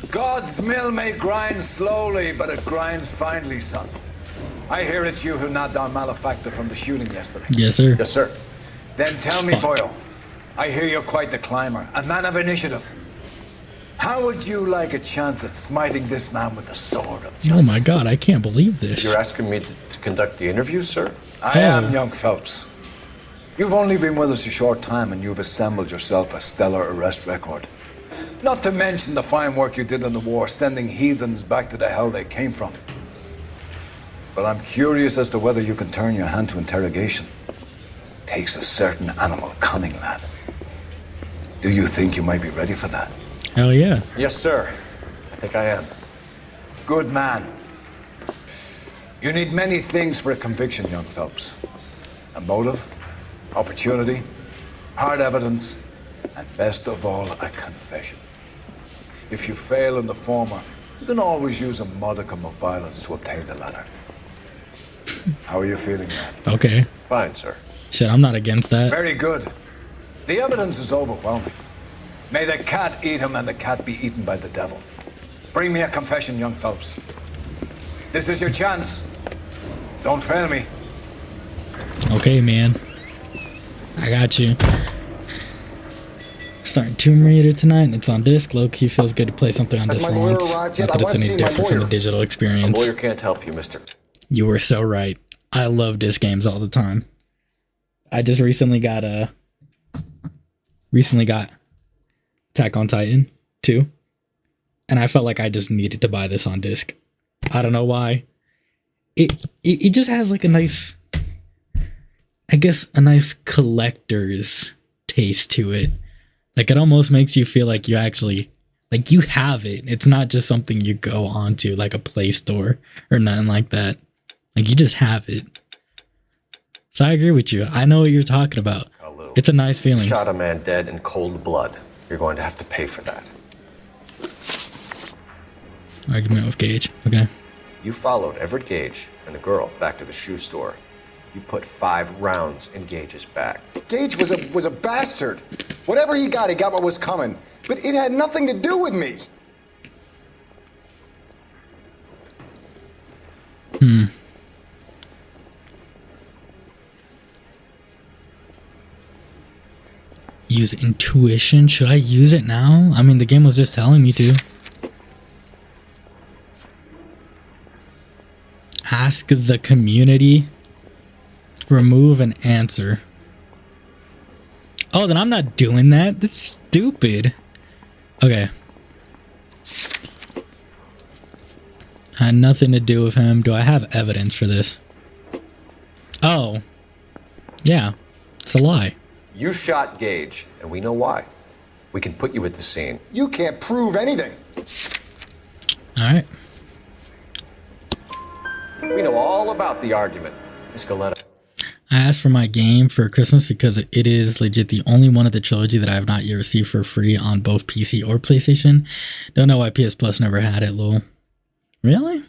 Speaker 18: God's mill may grind slowly, but it grinds finely, son. I hear it's you who nabbed our malefactor from the shooting yesterday.
Speaker 1: Yes, sir.
Speaker 7: Yes, sir.
Speaker 18: Then tell me, Boyle, I hear you're quite the climber, a man of initiative. How would you like a chance at smiting this man with the sword of justice?
Speaker 1: Oh my god, I can't believe this.
Speaker 7: You're asking me to conduct the interview, sir?
Speaker 18: I am young Phelps. You've only been with us a short time and you've assembled yourself a stellar arrest record. Not to mention the fine work you did in the war, sending heathens back to the hell they came from. But I'm curious as to whether you can turn your hand to interrogation. Takes a certain animal cunning, lad. Do you think you might be ready for that?
Speaker 1: Hell yeah.
Speaker 7: Yes, sir. I think I am.
Speaker 18: Good man. You need many things for a conviction, young Phelps. A motive, opportunity, hard evidence, and best of all, a confession. If you fail in the former, you can always use a modicum of violence to obtain the latter. How are you feeling, lad?
Speaker 1: Okay.
Speaker 7: Fine, sir.
Speaker 1: Shit, I'm not against that.
Speaker 18: Very good. The evidence is overwhelming. May the cat eat him and the cat be eaten by the devil. Bring me a confession, young Phelps. This is your chance. Don't fail me.
Speaker 1: Okay, man. I got you. Starting Tomb Raider tonight, and it's on disc. Low-key feels good to play something on disc for once. Not that it's any different from the digital experience.
Speaker 7: A lawyer can't help you, mister.
Speaker 1: You were so right. I love disc games all the time. I just recently got Attack on Titan 2, and I felt like I just needed to buy this on disc. I don't know why. It just has like a nice, I guess, a nice collector's taste to it. Like, it almost makes you feel like you actually, like, you have it. It's not just something you go onto, like a Play Store or nothing like that. Like, you just have it. So I agree with you. I know what you're talking about. It's a nice feeling.
Speaker 7: Shot a man dead in cold blood. You're going to have to pay for that.
Speaker 1: Argument with Gage. Okay.
Speaker 7: You followed Everett Gage and a girl back to the shoe store.
Speaker 13: You put 5 rounds in Gage's back.
Speaker 17: Gage was a bastard. Whatever he got what was coming. But it had nothing to do with me.
Speaker 1: Use intuition. Should I use it now? I mean, the game was just telling me to. Ask the community. Remove an answer. Oh, then I'm not doing that. That's stupid. Okay. Had nothing to do with him. Do I have evidence for this? Oh. Yeah. It's a lie.
Speaker 13: You shot Gage, and we know why. We can put you at the scene.
Speaker 17: You can't prove anything.
Speaker 1: Alright.
Speaker 13: We know all about the argument. Miss Galetta.
Speaker 1: I asked for my game for Christmas because it is legit the only one of the trilogy that I have not yet received for free on both PC or PlayStation. Don't know why PS Plus never had it, lol. Really?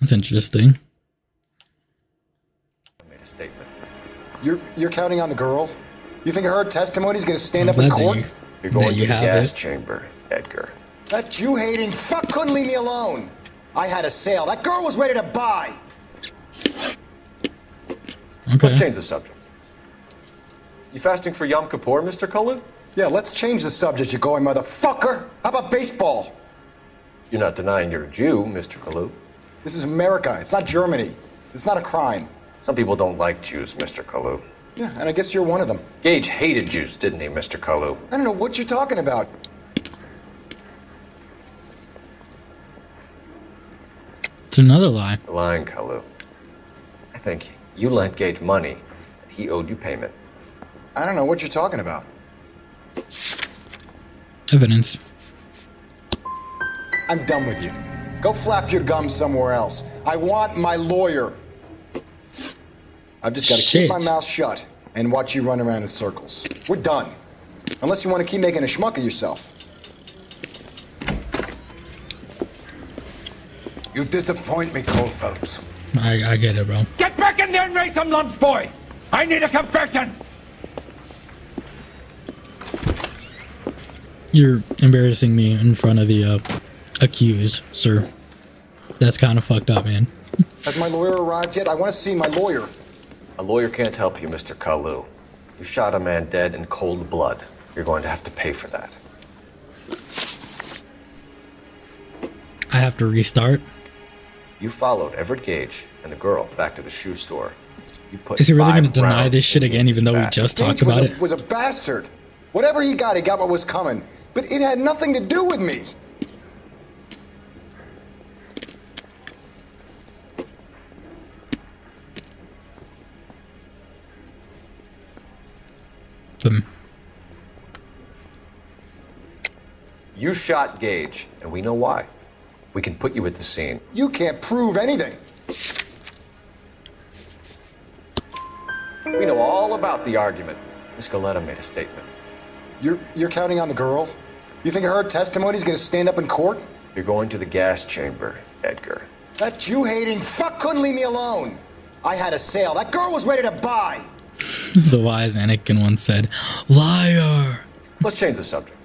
Speaker 1: That's interesting.
Speaker 13: I made a statement.
Speaker 17: You're counting on the girl? You think her testimony's gonna stand up in court?
Speaker 13: You're going to the gas chamber, Edgar.
Speaker 17: That Jew-hating fuck couldn't leave me alone. I had a sale. That girl was ready to buy.
Speaker 1: Okay.
Speaker 13: Let's change the subject. You fasting for Yom Kippur, Mr. Cullen?
Speaker 17: Yeah, let's change the subject, you going motherfucker. How about baseball?
Speaker 13: You're not denying you're a Jew, Mr. Kalu.
Speaker 17: This is America. It's not Germany. It's not a crime.
Speaker 13: Some people don't like Jews, Mr. Kalu.
Speaker 17: Yeah, and I guess you're one of them.
Speaker 13: Gage hated Jews, didn't he, Mr. Kalu?
Speaker 17: I don't know what you're talking about.
Speaker 1: It's another lie.
Speaker 13: You're lying, Kalu. I think you lent Gage money, and he owed you payment.
Speaker 17: I don't know what you're talking about.
Speaker 1: Evidence.
Speaker 17: I'm done with you. Go flap your gums somewhere else. I want my lawyer. I've just got to keep my mouth shut and watch you run around in circles. We're done. Unless you want to keep making a schmuck of yourself.
Speaker 18: You disappoint me, Cole Phelps.
Speaker 1: I get it, bro.
Speaker 12: Get back in there and raise some lumps, boy! I need a confession!
Speaker 1: You're embarrassing me in front of the accused, sir. That's kind of fucked up, man.
Speaker 17: Has my lawyer arrived yet? I want to see my lawyer.
Speaker 13: A lawyer can't help you, Mr. Kalu. You shot a man dead in cold blood. You're going to have to pay for that.
Speaker 1: I have to restart.
Speaker 13: You followed Everett Gage and the girl back to the shoe store. You put
Speaker 1: Is he really going to
Speaker 13: 5
Speaker 1: deny
Speaker 13: rounds
Speaker 1: this shit
Speaker 13: in
Speaker 1: again, even though we
Speaker 13: back.
Speaker 1: just
Speaker 17: Gage
Speaker 1: talked about it?
Speaker 17: was a bastard. Whatever he got what was coming. But it had nothing to do with me.
Speaker 13: You shot Gage, and we know why. We can put you at the scene.
Speaker 17: You can't prove anything.
Speaker 13: We know all about the argument. Miss Galetta made a statement.
Speaker 17: You're counting on the girl? You think her testimony's gonna stand up in court?
Speaker 13: You're going to the gas chamber, Edgar.
Speaker 17: That Jew-hating fuck couldn't leave me alone. I had a sale. That girl was ready to buy.
Speaker 1: The wise Anakin once said, "Liar."
Speaker 13: Let's change the subject.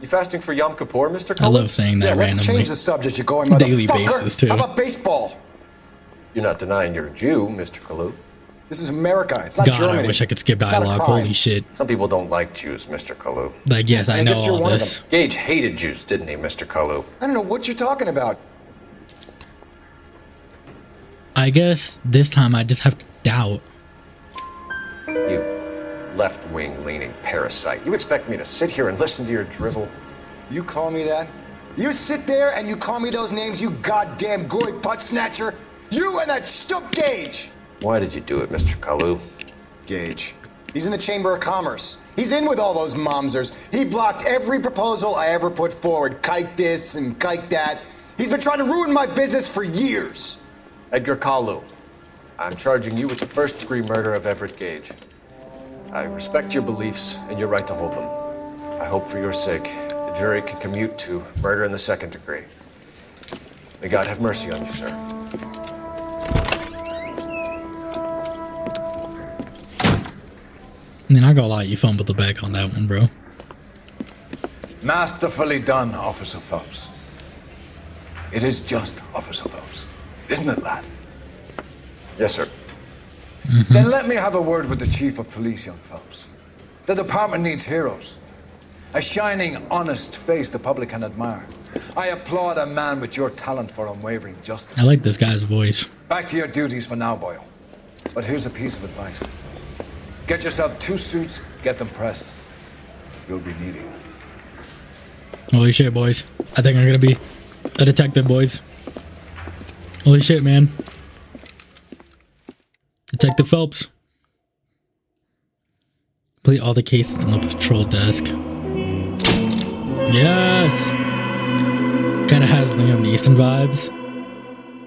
Speaker 13: You fasting for Yom Kippur, Mr.
Speaker 1: I love saying that
Speaker 17: let's
Speaker 1: randomly.
Speaker 17: change the subject, you going motherfucker.
Speaker 1: Daily basis, too.
Speaker 17: How about baseball?
Speaker 13: You're not denying you're a Jew, Mr. Kalu.
Speaker 17: This is America. It's not
Speaker 1: God,
Speaker 17: Germany.
Speaker 1: I wish I could skip
Speaker 17: It's not a
Speaker 1: dialogue.
Speaker 17: crime.
Speaker 1: Holy shit.
Speaker 13: Some people don't like Jews, Mr. Kalu.
Speaker 1: Like, yes, I know
Speaker 17: guess you're
Speaker 1: all
Speaker 17: one of
Speaker 1: this.
Speaker 13: Gage hated Jews, didn't he, Mr. Kalu?
Speaker 17: I don't know what you're talking about.
Speaker 1: I guess this time I just have to doubt.
Speaker 13: You left-wing leaning parasite. You expect me to sit here and listen to your drivel?
Speaker 17: You call me that? You sit there and you call me those names, you goddamn goy putt snatcher? You and that Stup Gage!
Speaker 13: Why did you do it, Mr. Kalu?
Speaker 17: Gage. He's in the Chamber of Commerce. He's in with all those momsers. He blocked every proposal I ever put forward. Kike this and kike that. He's been trying to ruin my business for years.
Speaker 13: Edgar Kalu, I'm charging you with the first-degree murder of Everett Gage. I respect your beliefs and your right to hold them. I hope for your sake the jury can commute to murder in the second degree. May God have mercy on you, sir.
Speaker 1: Then I got a lot. You fumbled the bag on that one, bro.
Speaker 18: Masterfully done, Officer Phelps. It is just Officer Phelps, isn't it, lad?
Speaker 13: Yes, sir.
Speaker 18: Then let me have a word with the Chief of Police, young Phelps. The department needs heroes. A shining, honest face the public can admire. I applaud a man with your talent for unwavering justice.
Speaker 1: I like this guy's voice.
Speaker 18: Back to your duties for now, Boyle. But here's a piece of advice. Get yourself 2 suits, get them pressed. You'll be needing them.
Speaker 1: Holy shit, boys. I think I'm gonna be a detective, boys. Holy shit, man. Detective Phelps. Complete all the cases on the patrol desk. Yes! Kinda has Liam Neeson vibes.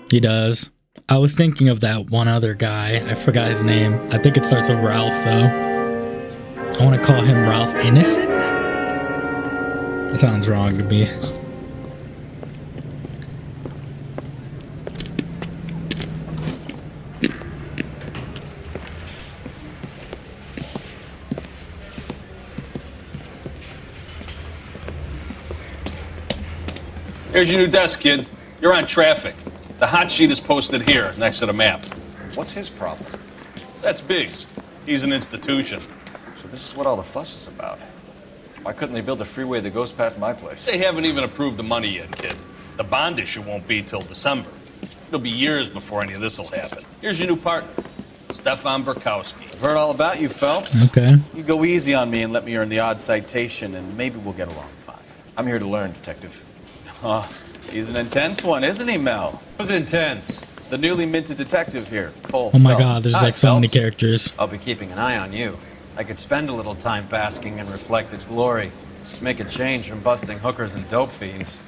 Speaker 1: He does. I was thinking of that one other guy. I forgot his name. I think it starts with Ralph, though. I want to call him Ralph Innocent? That sounds wrong to me.
Speaker 19: Here's your new desk, kid. You're on traffic. The hot sheet is posted here, next to the map.
Speaker 7: What's his problem?
Speaker 19: That's Biggs. He's an institution.
Speaker 7: So this is what all the fuss is about. Why couldn't they build a freeway that goes past my place?
Speaker 19: They haven't even approved the money yet, kid. The bond issue won't be till December. It'll be years before any of this will happen. Here's your new partner, Stefan Burkowski.
Speaker 4: I've heard all about you, Phelps.
Speaker 1: Okay.
Speaker 4: You go easy on me and let me earn the odd citation, and maybe we'll get along fine.
Speaker 7: I'm here to learn, Detective.
Speaker 4: Oh, he's an intense one, isn't he, Mel? Who's intense? The newly minted detective here, Cole
Speaker 1: Oh my
Speaker 4: Phelps.
Speaker 1: god, there's
Speaker 4: Hi,
Speaker 1: like so many
Speaker 4: Phelps.
Speaker 1: characters.
Speaker 20: I'll be keeping an eye on you. I could spend a little time basking in reflected glory. Make a change from busting hookers and dope fiends.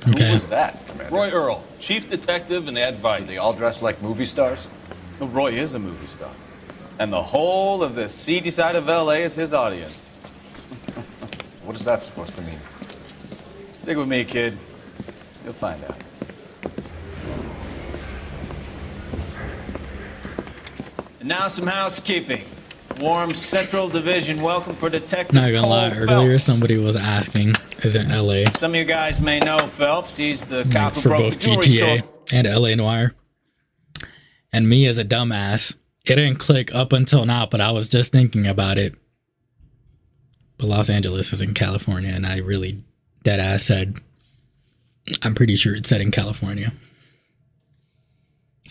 Speaker 1: Okay.
Speaker 7: Who was that, Commander?
Speaker 19: Roy Earl, chief detective and advice.
Speaker 7: They all dress like movie stars?
Speaker 4: Well, Roy is a movie star. And the whole of the seedy side of L.A. is his audience.
Speaker 7: What is that supposed to mean?
Speaker 4: Stick with me, kid. You'll find out. And now some housekeeping. Warm Central Division welcome for Detective
Speaker 1: Not gonna lie,
Speaker 4: Cole
Speaker 1: earlier
Speaker 4: Phelps.
Speaker 1: somebody was asking, is it LA?
Speaker 4: Some of you guys may know Phelps. He's the
Speaker 1: Like,
Speaker 4: cop who
Speaker 1: for
Speaker 4: broke
Speaker 1: both
Speaker 4: the jewelry
Speaker 1: GTA
Speaker 4: store.
Speaker 1: and LA Noire. And me as a dumbass, it didn't click up until now, but I was just thinking about it. But Los Angeles is in California, and I really deadass said, I'm pretty sure it's set in California.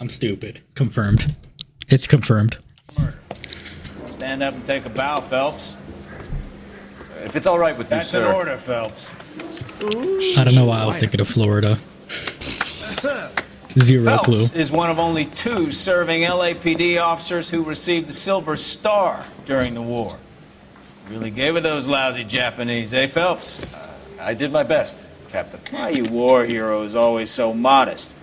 Speaker 1: I'm stupid. Confirmed. It's confirmed.
Speaker 4: Stand up and take a bow, Phelps.
Speaker 7: If it's all right with you,
Speaker 4: That's
Speaker 7: sir.
Speaker 4: an order, Phelps.
Speaker 1: I don't know why I was thinking of Florida. Zero
Speaker 4: Phelps
Speaker 1: clue.
Speaker 4: is one of only 2 serving LAPD officers who received the Silver Star during the war. Really gave it those lousy Japanese, eh, Phelps?
Speaker 7: I did my best, Captain.
Speaker 4: Why you war heroes always so modest?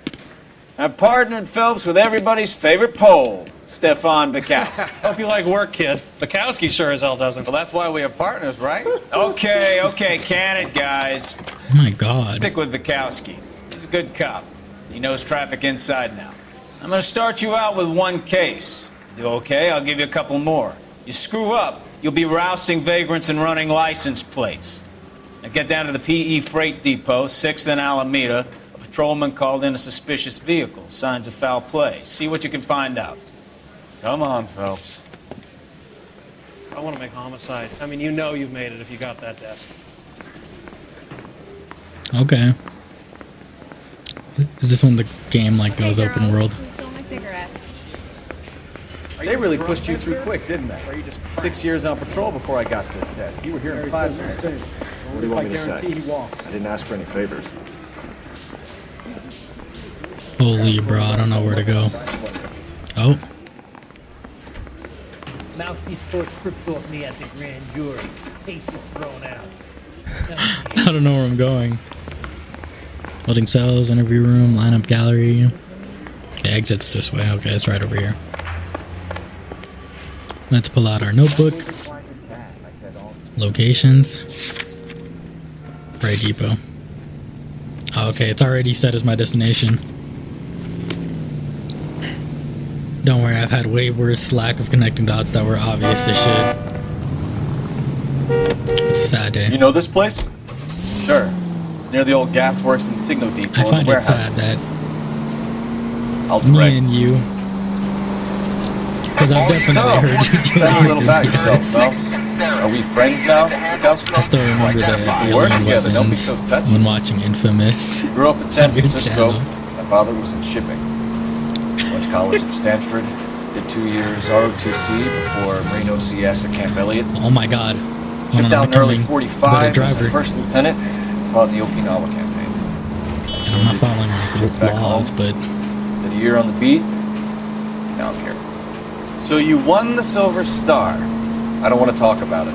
Speaker 4: I've partnered Phelps with everybody's favorite Pole, Stefan Burkowski.
Speaker 19: Hope you like work, kid. Bukowski sure as hell doesn't.
Speaker 4: Well, that's why we have partners, right? Okay, can it, guys.
Speaker 1: Oh my god.
Speaker 4: Stick with Bukowski. He's a good cop. He knows traffic inside and out. I'm gonna start you out with 1 case. Do okay, I'll give you a couple more. You screw up, you'll be rousting vagrants and running license plates. Now get down to the PE Freight Depot, 6th and Alameda. A patrolman called in a suspicious vehicle. Signs of foul play. See what you can find out. Come on, Phelps.
Speaker 21: I want to make homicide. I mean, you know you've made it if you got that desk.
Speaker 1: Okay. Is this when the game like goes open world?
Speaker 22: Who stole my cigarette?
Speaker 4: They really pushed you through quick, didn't they? 6 years on patrol before I got this desk. You were here in 5 minutes.
Speaker 7: What do you want me to say? I didn't ask for any favors.
Speaker 1: Holy bro, I don't know where to go. Oh.
Speaker 23: Mouthpiece court strips off me at the grand jury. Case is thrown out.
Speaker 1: I don't know where I'm going. Holding cells, interview room, lineup gallery. Okay, exits this way. Okay, it's right over here. Let's pull out our notebook. Locations. Freight Depot. Oh, okay, it's already set as my destination. Don't worry, I've had way worse lack of connecting dots that were obvious as shit. It's a sad day.
Speaker 4: You know this place? Sure. Near the old gasworks and signal depot.
Speaker 1: I find it sad that me and you, because I've definitely heard you do
Speaker 4: Tell me a little about
Speaker 1: videos.
Speaker 4: yourself, Phelps. Are we friends now?
Speaker 1: I still remember the alien weapons when watching Infamous.
Speaker 4: Grew up in San
Speaker 1: on your
Speaker 4: Francisco.
Speaker 1: channel.
Speaker 4: My father was in shipping. Went to college at Stanford. Did 2 years ROTC before Marine OCS at Camp Elliott.
Speaker 1: Oh my god.
Speaker 4: Shipped out in early
Speaker 1: a
Speaker 4: 45 as
Speaker 1: driver.
Speaker 4: a first lieutenant. Fought in the Okinawa campaign.
Speaker 1: And I'm not following like laws, but
Speaker 4: Did a year on the beat. Now I'm here. So you won the Silver Star. I don't want to talk about it.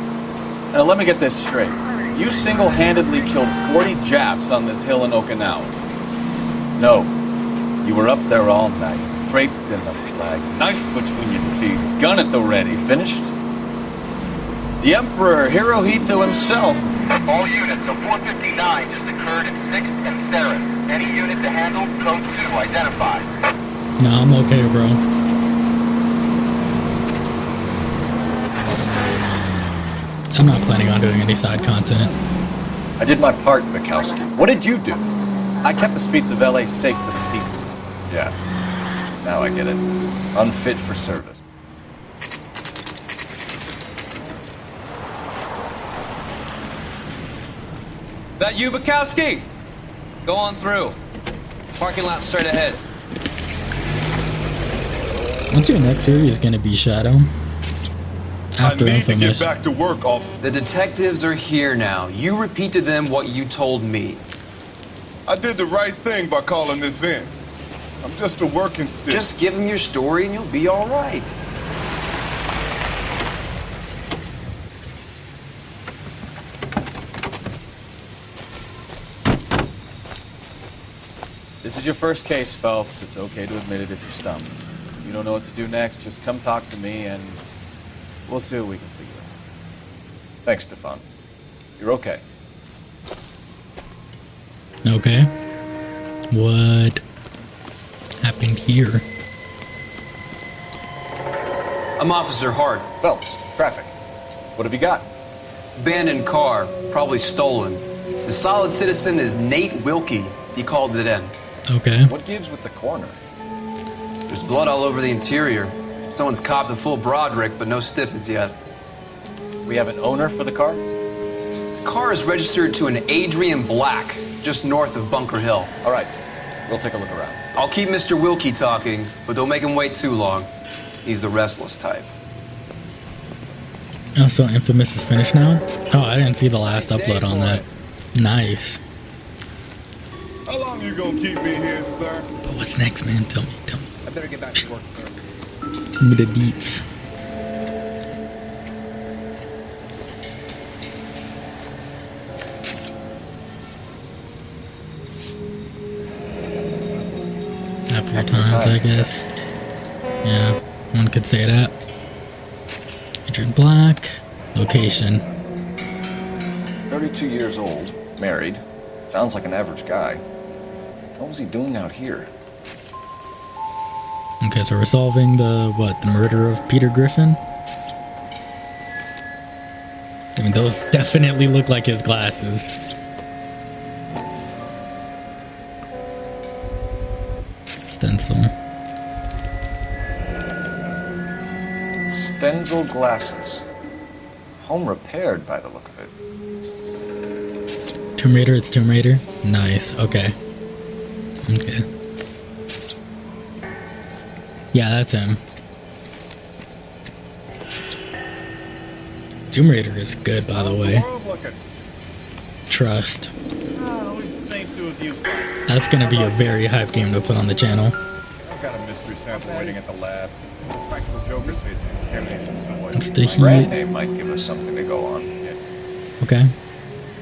Speaker 4: Now let me get this straight. You single-handedly killed 40 Japs on this hill in Okinawa. No. You were up there all night, draped in the flag, knife between your teeth, gun at the ready. Finished? The Emperor Hirohito himself.
Speaker 6: All units, a 459 just occurred at 6th and Ceres. Any unit to handle, code 2 identified.
Speaker 1: nah, I'm okay, bro. I'm not planning on doing any side content.
Speaker 4: I did my part, Bukowski. What did you do? I kept the streets of LA safe for the people. Yeah. Now I get it. Unfit for service.
Speaker 20: That you, Bukowski? Go on through. Parking lot straight ahead.
Speaker 1: What's your next series gonna be, Shadow? After Infamous.
Speaker 10: Back to work, officer.
Speaker 20: The detectives are here now. You repeat to them what you told me.
Speaker 10: I did the right thing by calling this in. I'm just a working stick.
Speaker 20: Just give them your story and you'll be all right.
Speaker 4: This is your first case, Phelps. It's okay to admit it if you're stumped. If you don't know what to do next, just come talk to me and we'll see what we can figure out. Thanks, Stefan. You're okay.
Speaker 1: Okay. What happened here?
Speaker 20: I'm Officer Hart.
Speaker 4: Phelps, traffic. What have you got?
Speaker 20: Abandoned car, probably stolen. The solid citizen is Nate Wilkie. He called it in.
Speaker 1: Okay.
Speaker 4: What gives with the corner?
Speaker 20: There's blood all over the interior. Someone's copped a full Broderick, but no stiff as yet.
Speaker 4: We have an owner for the car?
Speaker 20: The car is registered to an Adrian Black, just north of Bunker Hill.
Speaker 4: All right, we'll take a look around.
Speaker 20: I'll keep Mr. Wilkie talking, but don't make him wait too long. He's the restless type.
Speaker 1: Oh, so Infamous is finished now? Oh, I didn't see the last upload on that. Nice.
Speaker 10: How long you gonna keep me here, sir?
Speaker 1: But what's next, man? Tell me.
Speaker 20: I better get back to work, sir.
Speaker 1: Give me the deets. Happier times, I guess. Yeah, one could say that. Adrian Black. Location.
Speaker 4: 32 years old, married. Sounds like an average guy. What was he doing out here?
Speaker 1: Okay, so we're solving the murder of Peter Griffin? I mean, those definitely look like his glasses. Stencil.
Speaker 4: Stenzel glasses. Home repaired by the look of it.
Speaker 1: Tomb Raider, it's Tomb Raider? Nice, okay. Okay. Yeah, that's him. Tomb Raider is good, by the way. Trust.
Speaker 10: Always the same two of you.
Speaker 1: That's gonna be a very hype game to put on the channel.
Speaker 10: I've got a mystery sample waiting at the lab. Practical Joker say it's contaminated soil.
Speaker 1: It's the
Speaker 4: Brand
Speaker 1: heat.
Speaker 4: name might give us something to go on.
Speaker 1: Okay.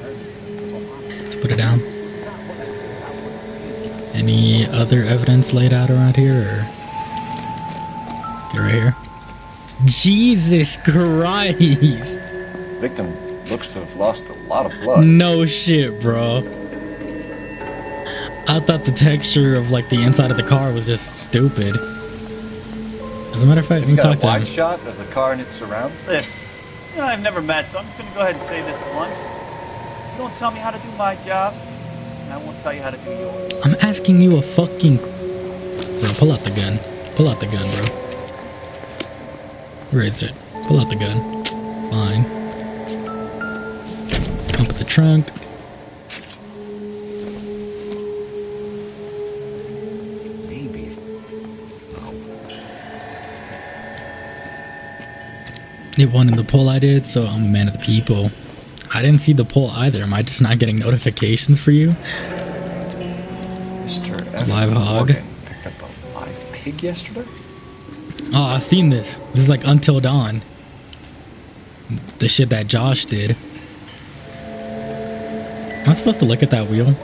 Speaker 1: Let's put it down. Any other evidence laid out around here, or? Get right here. Jesus Christ!
Speaker 4: Victim looks to have lost a lot of blood.
Speaker 1: No shit, bro. I thought the texture of like the inside of the car was just stupid. As a matter of fact, let me
Speaker 4: got
Speaker 1: talk
Speaker 4: a
Speaker 1: to
Speaker 4: wide
Speaker 1: him.
Speaker 4: shot of the car and its surrounds?
Speaker 5: Listen, you know, I've never met, so I'm just gonna go ahead and say this once. You don't tell me how to do my job, and I won't tell you how to do yours.
Speaker 1: I'm asking you a fucking... Bro, pull out the gun. Pull out the gun, bro. Where is it? Pull out the gun. Fine. Open the trunk. It won in the poll I did, so I'm a man of the people. I didn't see the poll either. Am I just not getting notifications for you?
Speaker 13: Mr. F.
Speaker 1: Live hog.
Speaker 13: Morgan picked up a live pig yesterday?
Speaker 1: Oh, I've seen this. This is like Until Dawn. The shit that Josh did. Am I supposed to look at that wheel?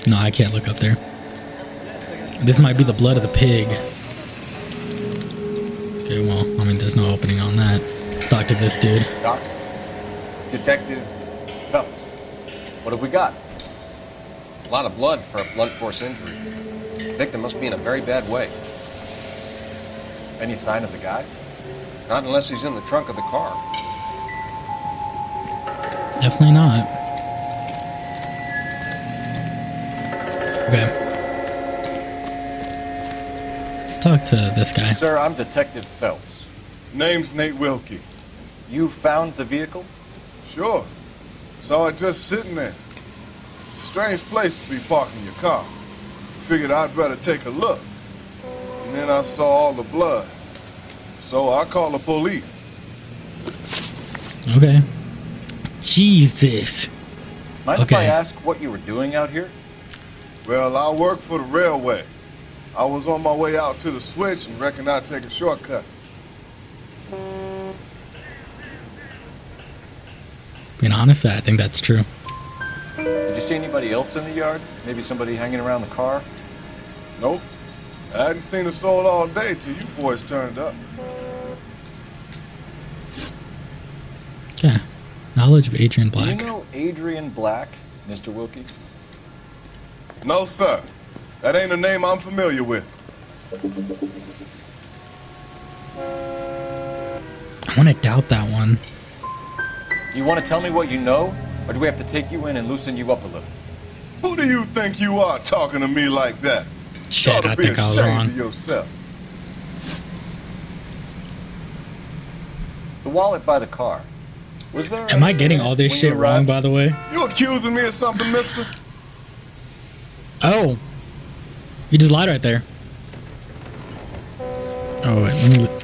Speaker 1: No, I can't look up there. This might be the blood of the pig. Okay, well, I mean, there's no opening on that. Let's talk to this dude.
Speaker 4: Doc? Detective Phelps. What have we got?
Speaker 9: A lot of blood for a blunt force injury. The victim must be in a very bad way.
Speaker 4: Any sign of the guy?
Speaker 9: Not unless he's in the trunk of the car.
Speaker 1: Definitely not. Okay. Let's talk to this guy.
Speaker 4: Sir, I'm Detective Phelps.
Speaker 10: Name's Nate Wilkie.
Speaker 4: You found the vehicle?
Speaker 10: Sure. Saw it just sitting there. Strange place to be parking your car. Figured I'd better take a look. And then I saw all the blood. So I called the police.
Speaker 1: Okay. Jesus.
Speaker 4: Mind if I ask what you were doing out here?
Speaker 10: Well, I work for the railway. I was on my way out to the switch and reckoned I'd take a shortcut.
Speaker 1: Being honest, I think that's true.
Speaker 4: Did you see anybody else in the yard? Maybe somebody hanging around the car?
Speaker 10: Nope. I hadn't seen a soul all day till you boys turned up.
Speaker 1: Okay. Knowledge of Adrian Black.
Speaker 4: Do you know Adrian Black, Mr. Wilkie?
Speaker 10: No, sir. That ain't a name I'm familiar with.
Speaker 1: I want to doubt that one.
Speaker 4: You want to tell me what you know? Or do we have to take you in and loosen you up a little?
Speaker 10: Who do you think you are talking to me like that?
Speaker 1: Shit, I think I was wrong.
Speaker 10: Of yourself.
Speaker 4: The wallet by the car. Was there?
Speaker 1: Am I getting all this shit wrong, by the way?
Speaker 10: You accusing me of something, mister?
Speaker 1: Oh. You just lied right there. Oh, wait, let me look.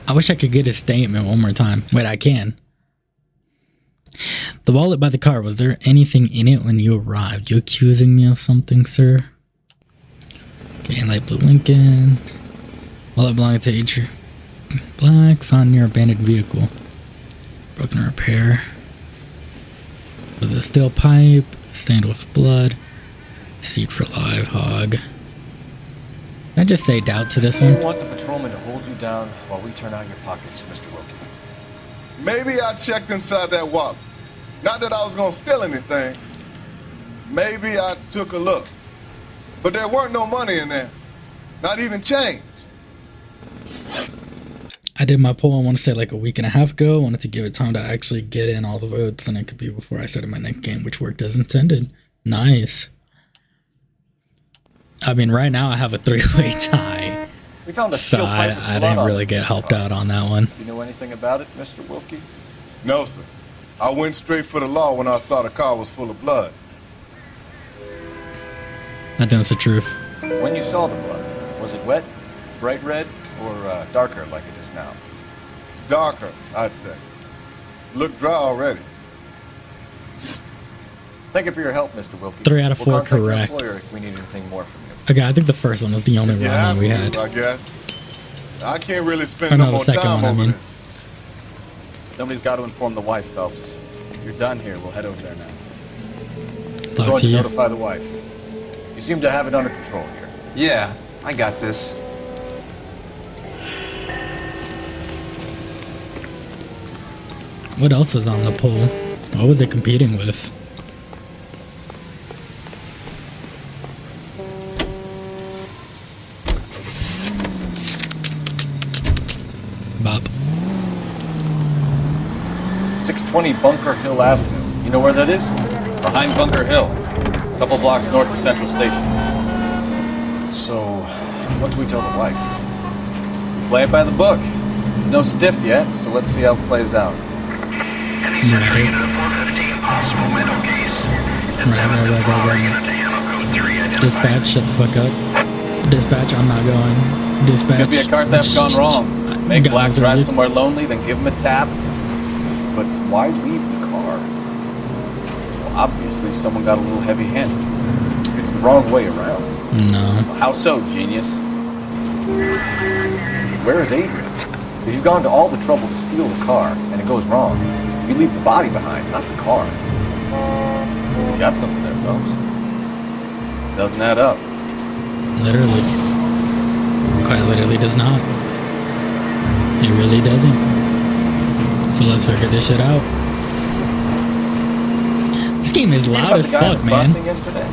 Speaker 1: I wish I could get his statement one more time. Wait, I can. The wallet by the car, was there anything in it when you arrived? You accusing me of something, sir? Okay, light blue Lincoln. Wallet belonging to Adrian Black, found near abandoned vehicle. Broken repair. With a steel pipe, stained with blood. Seat for live hog. Can I just say doubt to this one?
Speaker 4: I want the patrolman to hold you down while we turn out your pockets, Mr. Wilkie.
Speaker 10: Maybe I checked inside that wallet. Not that I was gonna steal anything. Maybe I took a look. But there weren't no money in there. Not even change.
Speaker 1: I did my poll, I want to say like a week and a half ago. I wanted to give it time to actually get in all the votes, and it could be before I started my next game, which worked as intended. Nice. I mean, right now I have a 3-way tie.
Speaker 4: We found a
Speaker 1: so
Speaker 4: steel pipe with
Speaker 1: I
Speaker 4: blood
Speaker 1: didn't
Speaker 4: on
Speaker 1: really
Speaker 4: it.
Speaker 1: get helped out on that one.
Speaker 4: Do you know anything about it, Mr. Wilkie?
Speaker 10: No, sir. I went straight for the law when I saw the car was full of blood.
Speaker 1: I think that's the truth.
Speaker 4: When you saw the blood, was it wet, bright red, or darker like it is now?
Speaker 10: Darker, I'd say. Looked dry already.
Speaker 4: Thank you for your help, Mr. Wilkie.
Speaker 1: 3 out of 4
Speaker 4: we'll contact
Speaker 1: correct.
Speaker 4: Your employer if we need anything more from you.
Speaker 1: Okay, I think the first one was the only wrong one we had.
Speaker 10: I guess. I can't really spend
Speaker 1: Or
Speaker 10: no
Speaker 1: no, the
Speaker 10: more
Speaker 1: second
Speaker 10: time
Speaker 1: one, I
Speaker 10: over
Speaker 1: mean.
Speaker 10: this.
Speaker 4: Somebody's got to inform the wife, Phelps. If you're done here, we'll head over there now.
Speaker 1: Talk to you.
Speaker 4: Notify the wife. You seem to have it under control here.
Speaker 20: Yeah, I got this.
Speaker 1: What else was on the poll? What was it competing with? Bop.
Speaker 7: 620 Bunker Hill Avenue. You know where that is?
Speaker 4: Behind Bunker Hill, a couple blocks north of Central Station.
Speaker 7: So, what do we tell the wife?
Speaker 20: Play it by the book. There's no stiff yet, so let's see how it plays out.
Speaker 1: Right. Dispatch, shut the fuck up. Dispatch, I'm not going. Dispatch.
Speaker 20: Could be a car theft gone wrong. Make
Speaker 1: Got
Speaker 20: Black
Speaker 1: my
Speaker 20: drive
Speaker 1: service.
Speaker 20: somewhere lonely, then give him a tap.
Speaker 7: But why leave the car?
Speaker 20: Well, obviously, someone got a little heavy-handed.
Speaker 7: It's the wrong way around.
Speaker 1: No.
Speaker 20: Well, how so, genius?
Speaker 7: Where is Adrian? If you've gone to all the trouble to steal the car and it goes wrong, you leave the body behind, not the car.
Speaker 20: You got something there, folks. Doesn't add up.
Speaker 1: Literally. Quite literally does not. It really doesn't. So let's figure this shit out. This game is loud as fuck, man.
Speaker 7: Yesterday?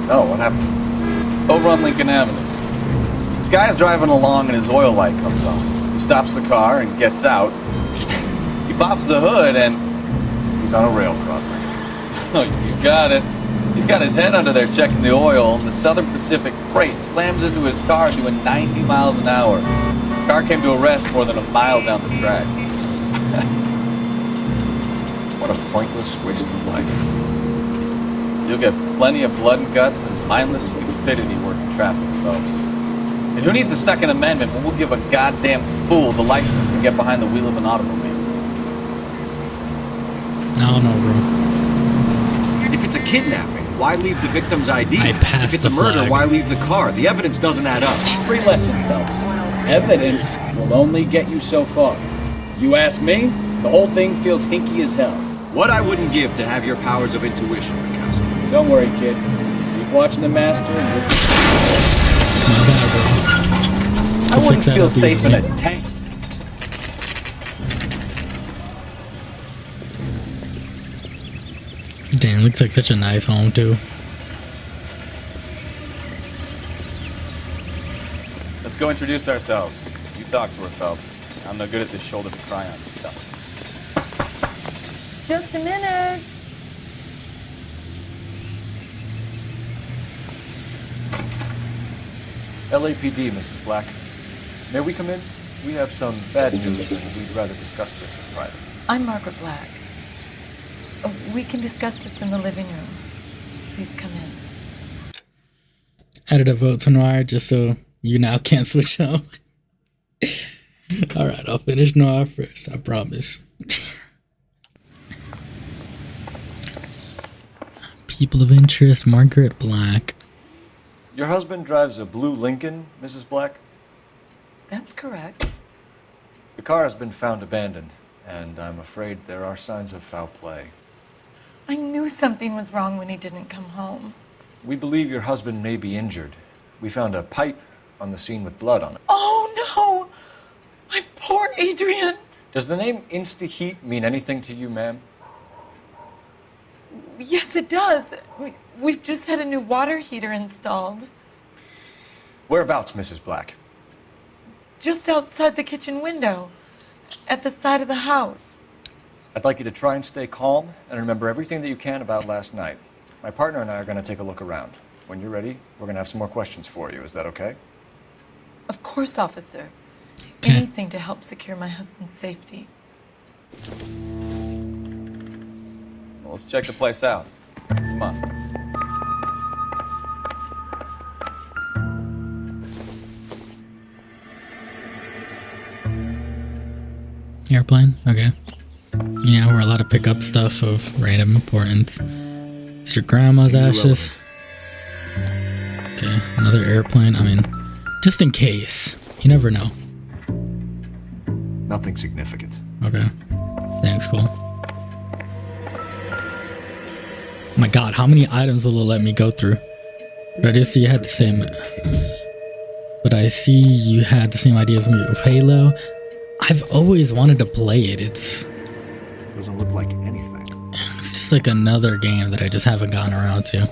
Speaker 7: No, what happened?
Speaker 20: Over on Lincoln Avenue. This guy's driving along and his oil light comes on. He stops the car and gets out. He pops the hood and
Speaker 7: he's on a rail crossing.
Speaker 20: Oh, you got it. He's got his head under there checking the oil, and the Southern Pacific Freight slams into his car doing 90 miles an hour. The car came to a rest more than a mile down the track.
Speaker 7: What a pointless waste of life.
Speaker 20: You'll get plenty of blood and guts and mindless stupidity working traffic, folks. And who needs a Second Amendment when we'll give a goddamn fool the license to get behind the wheel of an automobile?
Speaker 1: I don't know, bro.
Speaker 13: If it's a kidnapping, why leave the victim's ID?
Speaker 1: I passed
Speaker 13: If it's a
Speaker 1: the
Speaker 13: murder,
Speaker 1: flag.
Speaker 13: why leave the car? The evidence doesn't add up.
Speaker 3: Free lesson, Phelps. Evidence will only get you so far. You ask me, the whole thing feels hinky as hell.
Speaker 13: What I wouldn't give to have your powers of intuition, Counsel.
Speaker 3: Don't worry, kid. Keep watching the master and you'll
Speaker 20: I wouldn't feel safe in a tank.
Speaker 1: Damn, looks like such a nice home, too.
Speaker 20: Let's go introduce ourselves. You talk to her, Phelps. I'm no good at this shoulder to cry on stuff.
Speaker 11: Just a minute.
Speaker 7: LAPD, Mrs. Black. May we come in? We have some bad news and we'd rather discuss this in private.
Speaker 11: I'm Margaret Black. We can discuss this in the living room. Please come in.
Speaker 1: Added a vote to Noire just so you now can't switch up. Alright, I'll finish Noire first, I promise. People of interest, Margaret Black.
Speaker 7: Your husband drives a blue Lincoln, Mrs. Black?
Speaker 11: That's correct.
Speaker 7: The car has been found abandoned, and I'm afraid there are signs of foul play.
Speaker 11: I knew something was wrong when he didn't come home.
Speaker 7: We believe your husband may be injured. We found a pipe on the scene with blood on it.
Speaker 11: Oh no! My poor Adrian!
Speaker 7: Does the name Insta-Heat mean anything to you, ma'am?
Speaker 11: Yes, it does. We've just had a new water heater installed.
Speaker 7: Whereabouts, Mrs. Black?
Speaker 11: Just outside the kitchen window. At the side of the house.
Speaker 7: I'd like you to try and stay calm and remember everything that you can about last night. My partner and I are going to take a look around. When you're ready, we're going to have some more questions for you. Is that okay?
Speaker 11: Of course, officer. Anything to help secure my husband's safety.
Speaker 20: Well, let's check the place out. Come on.
Speaker 1: Airplane? Okay. Yeah, we're allowed to pick up stuff of random importance. It's your grandma's ashes. Okay, another airplane. I mean, just in case. You never know.
Speaker 13: Nothing significant.
Speaker 1: Okay. Thanks, cool. Oh my god, how many items will it let me go through? But I do see you had the same... But I see you had the same idea as me with Halo. I've always wanted to play it.
Speaker 13: Doesn't look like anything.
Speaker 1: It's just like another game that I just haven't gotten around to.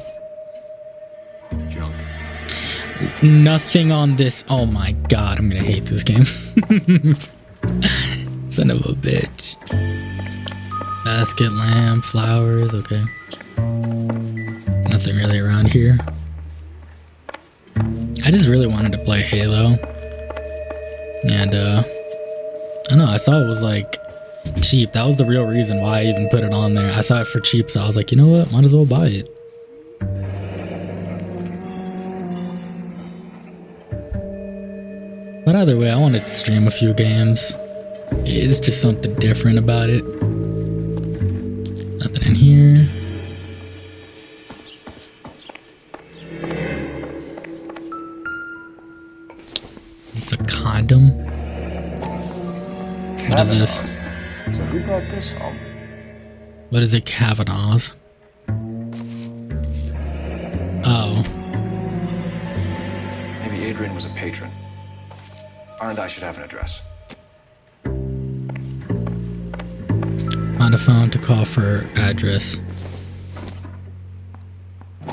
Speaker 13: Junk.
Speaker 1: Nothing on this. Oh my god, I'm gonna hate this game. Son of a bitch. Basket, lamp, flowers, okay. Nothing really around here. I just really wanted to play Halo. And I don't know, I saw it was like cheap. That was the real reason why I even put it on there. I saw it for cheap, so I was like, you know what? Might as well buy it. But either way, I wanted to stream a few games. It's just something different about it. Nothing in here. Is this a condom? What is this?
Speaker 13: So who brought this home?
Speaker 1: What is it, Kavanaugh's? Oh.
Speaker 13: Maybe Adrian was a patron. R&I should have an address.
Speaker 1: On the phone to call for address.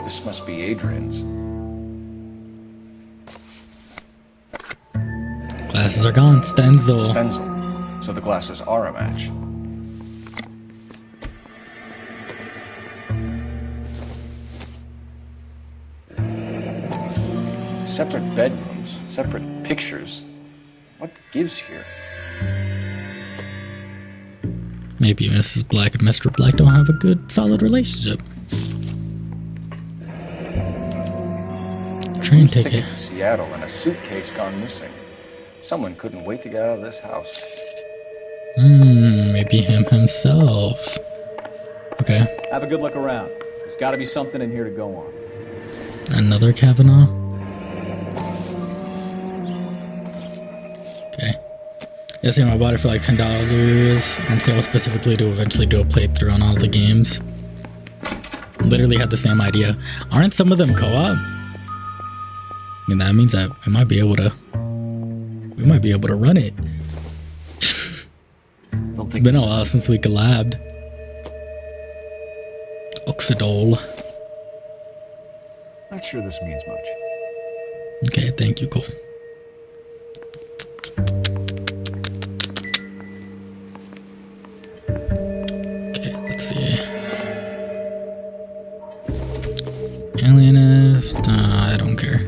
Speaker 13: This must be Adrian's.
Speaker 1: Glasses are gone. Stenzel.
Speaker 13: Stenzel. So the glasses are a match. Separate bedrooms, separate pictures. What gives here?
Speaker 1: Maybe Mrs. Black and Mr. Black don't have a good, solid relationship. Train ticket.
Speaker 13: To Seattle and a suitcase gone missing. Someone couldn't wait to get out of this house.
Speaker 1: Maybe him himself. Okay.
Speaker 3: Have a good look around. There's got to be something in here to go on.
Speaker 1: Another Kavanaugh? Okay. Yeah, same. I bought it for like $10 on sale specifically to eventually do a playthrough on all the games. Literally had the same idea. Aren't some of them co-op? I mean, that means that we might be able to run it. It's been a while since we collabed. Oxidol.
Speaker 13: Not sure this means much.
Speaker 1: Okay, thank you, cool. Okay, let's see. Alienist, I don't care.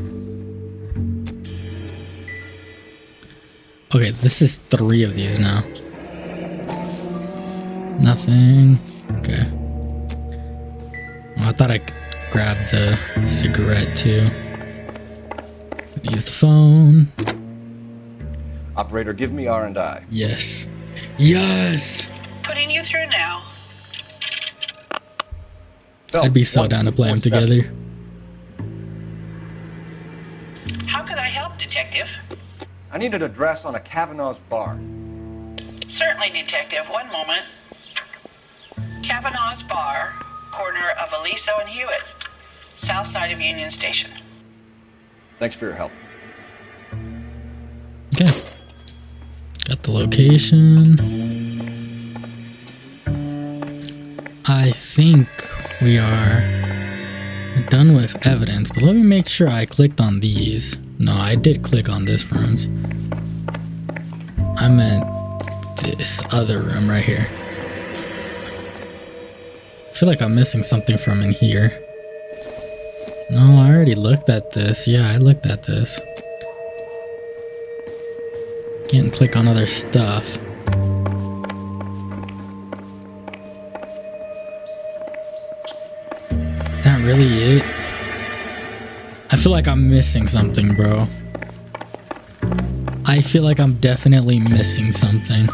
Speaker 1: Okay, this is 3 of these now. Nothing. Okay. Well, I thought I could grab the cigarette too. Use the phone.
Speaker 13: Operator, give me R&I.
Speaker 1: Yes. Yes!
Speaker 14: Putting you through now.
Speaker 1: I'd be so down to play them together.
Speaker 14: How can I help, Detective?
Speaker 13: I need an address on a Kavanaugh's bar.
Speaker 14: Certainly, Detective. One moment. Kavanaugh's Bar, corner of Aliso and Hewitt, south side of Union Station.
Speaker 13: Thanks for your help.
Speaker 1: Okay. Got the location. I think we are done with evidence, but let me make sure I clicked on these. No, I did click on this rooms. I meant this other room right here. I feel like I'm missing something from in here. No, I already looked at this. Yeah, I looked at this. Can't click on other stuff. Is that really it? I feel like I'm missing something, bro. I feel like I'm definitely missing something.